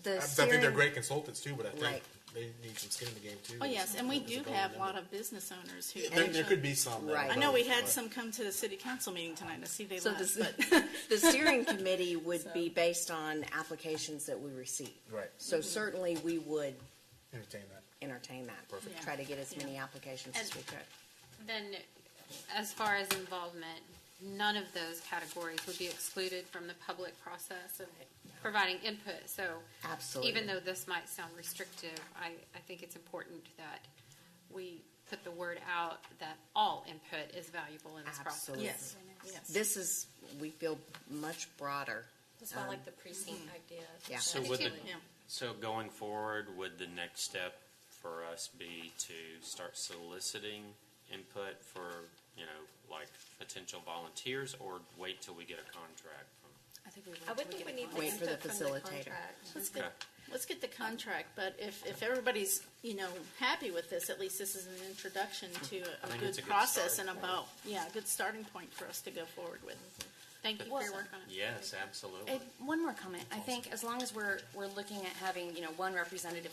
The I think they're steering- great consultants too, but I think Right. they need some skin in the game too. Oh, yes, and we do As a have a board lot of business owners who. There could be some. Right. I know we had some come to the city council meeting tonight. I see they So left, the, but. the steering committee would be based on applications that we receive. Right. So certainly we would Entertain that. Perfect. Yeah. Try to get as many Yeah. applications as we could. Then, as far as involvement, none of those categories would be excluded from the public process of providing input. So Absolutely. even though this might sound restrictive, I think it's important that we put the word out that all input is valuable in this Absolutely. process. Yes. This is, we feel much broader. That's why I like the precinct idea. Yeah. So I do would the, too. Yeah. so going forward, would the next step for us be to start soliciting input for, like potential volunteers, or wait till we get a contract from? I think I would think we need Wait for the input from facilitator. contract. Let's get the contract, but if everybody's, happy with this, at least this is an introduction to I a think good it's a good process and starting point. a good starting point for us to go forward with. Thank you for your work on it. Yes, absolutely. One more comment. I think as long as we're looking at having, one representative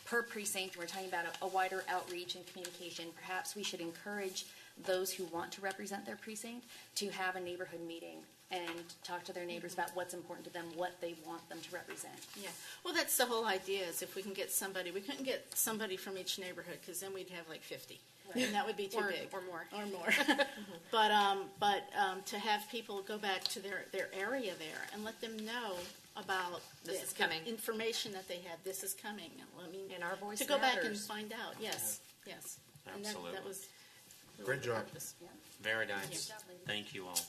per precinct, we're talking about a wider outreach and communication, perhaps we should encourage those who want to represent their precinct to have a neighborhood meeting and talk to their neighbors about what's important to them, what they want them to represent. Yeah, well, that's the whole idea, is if we can get somebody, we couldn't get somebody from each neighborhood, because then we'd have like 50. And that would be too big. Or more. Or more. But to have people go back to their area there and let them know about This is coming. the information that they have, this is coming. I mean, And our voice to go back and matters. find out, yes, yes. And Absolutely. that was really Great the job. purpose. Very nice. Thank you all.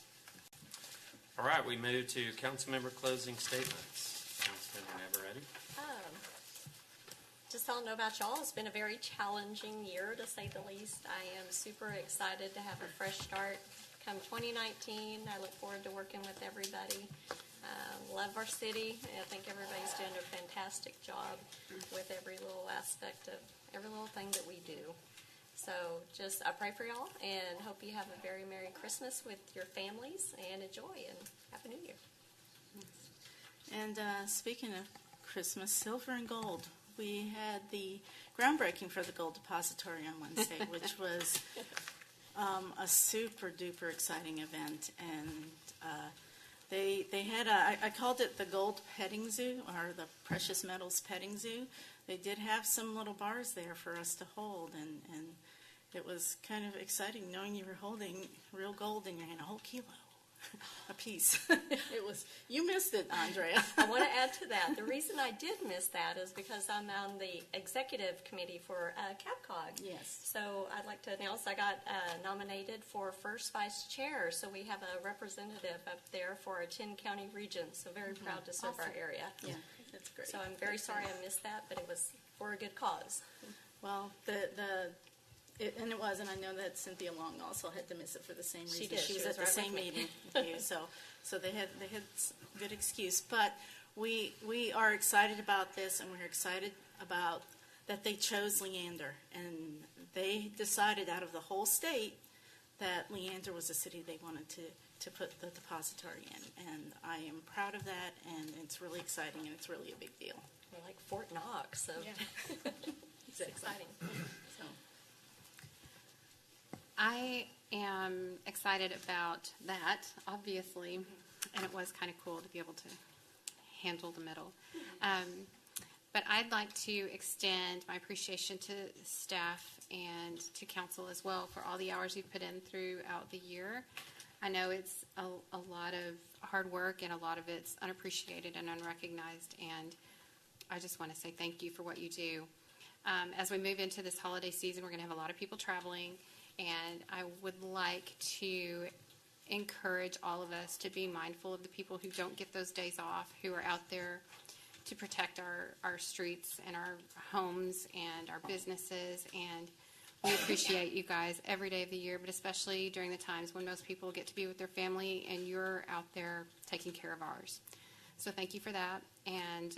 All right, we move to council member closing statements. Councilmember Navarrete. Just I don't know about y'all, it's been a very challenging year, to say the least. I am super excited to have a fresh start come 2019. I look forward to working with everybody. Love our city. I think everybody's doing a fantastic job with every little aspect of every little thing that we do. So just, I pray for y'all and hope you have a very Merry Christmas with your families and enjoy and Happy New Year. And speaking of Christmas, silver and gold, we had the groundbreaking for the Gold Depository on Wednesday, which was a super duper exciting event. And they had I called it the Gold Petting Zoo, or the Precious Metals Petting Zoo. They did have some little bars there for us to hold, and it was kind of exciting knowing you were holding real gold in your hand, a whole kilo. A piece. It was. You missed it, Andrea. I want to add to that. The reason I did miss that is because I'm on the executive committee for CAPCOG. Yes. So I'd like to announce I got nominated for first vice chair. So we have a representative up there for a 10-county region. So very proud to serve our area. Yeah, that's great. So I'm very sorry I missed that, but it was for a good cause. Well, and it was, and I know that Cynthia Long also had to miss it for the same reason. She did. She was She at the was right same with me. meeting with you, so they had good excuse. But we are excited about this, and we're excited about that they chose Leander, and they decided out of the whole state that Leander was the city they wanted to put the depository in, and I am proud of that, and it's really exciting, and it's really a big deal. We're like Fort Knox, so Yeah. it's exciting. So. I am excited about that, obviously, and it was kind of cool to be able to handle the middle. But I'd like to extend my appreciation to staff and to council as well for all the hours you've put in throughout the year. I know it's a lot of hard work, and a lot of it's unappreciated and unrecognized, and I just want to say thank you for what you do. As we move into this holiday season, we're going to have a lot of people traveling, and I would like to encourage all of us to be mindful of the people who don't get those days off, who are out there to protect our streets and our homes and our businesses. And we appreciate you guys every day of the year, but especially during the times when most people get to be with their family and you're out there taking care of ours. So thank you for that. And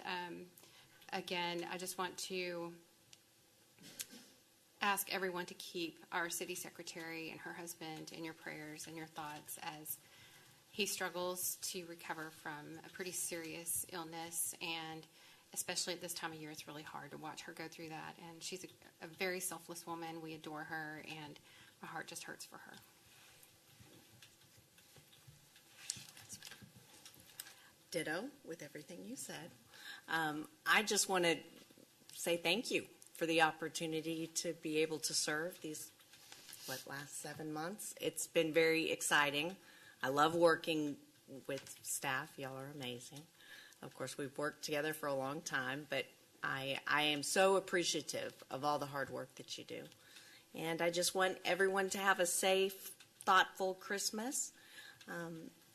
again, I just want to ask everyone to keep our city secretary and her husband in your prayers and your thoughts as he struggles to recover from a pretty serious illness. And especially at this time of year, it's really hard to watch her go through that. And she's a very selfless woman. We adore her, and my heart just hurts for her. Ditto with everything you said. I just want to say thank you for the opportunity to be able to serve these last 7 months. It's been very exciting. I love working with staff. Y'all are amazing. Of course, we've worked together for a long time, but I am so appreciative of all the hard work that you do. And I just want everyone to have a safe, thoughtful Christmas,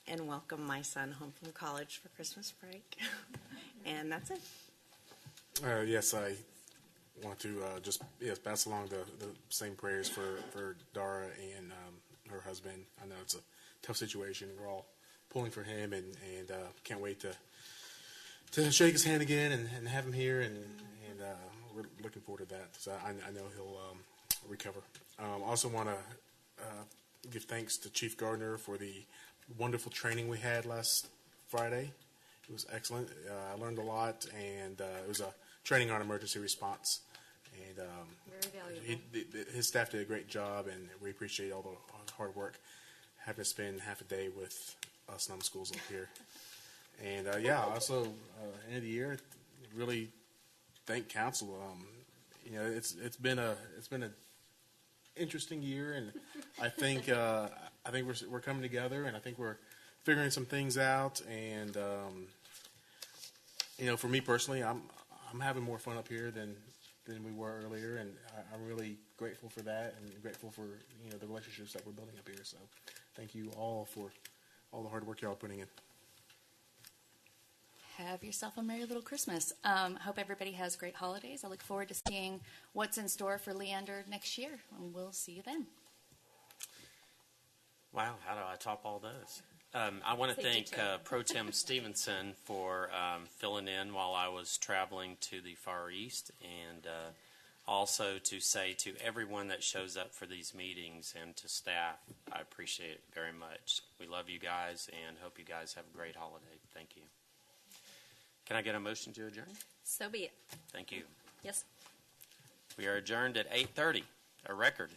and welcome my son home from college for Christmas break. And that's it. Yes, I want to just pass along the same prayers for Dara and her husband. I know it's a tough situation. We're all pulling for him, and can't wait to shake his hand again and have him here, and we're looking forward to that. So I know he'll recover. Also want to give thanks to Chief Gardner for the wonderful training we had last Friday. It was excellent. I learned a lot, and it was a training on emergency response. And very valuable. His staff did a great job, and we appreciate all the hard work. Having to spend half a day with us numbskulls up here. And also end of the year, really thank council. It's been a interesting year, and I think we're coming together, and I think we're figuring some things out. And for me personally, I'm having more fun up here than we were earlier, and I'm really grateful for that, and grateful for the relationships that we're building up here. So thank you all for all the hard work y'all are putting in. Have yourself a merry little Christmas. Hope everybody has great holidays. I look forward to seeing what's in store for Leander next year, and we'll see you then. Wow, how do I top all those? I want to thank Pro Tem Stevenson for filling in while I was traveling to the Far East, and also to say to everyone that shows up for these meetings and to staff, I appreciate it very much. We love you guys and hope you guys have a great holiday. Thank you. Can I get a motion to adjourn? So be it. Thank you. Yes. We are adjourned at 8:30, a record.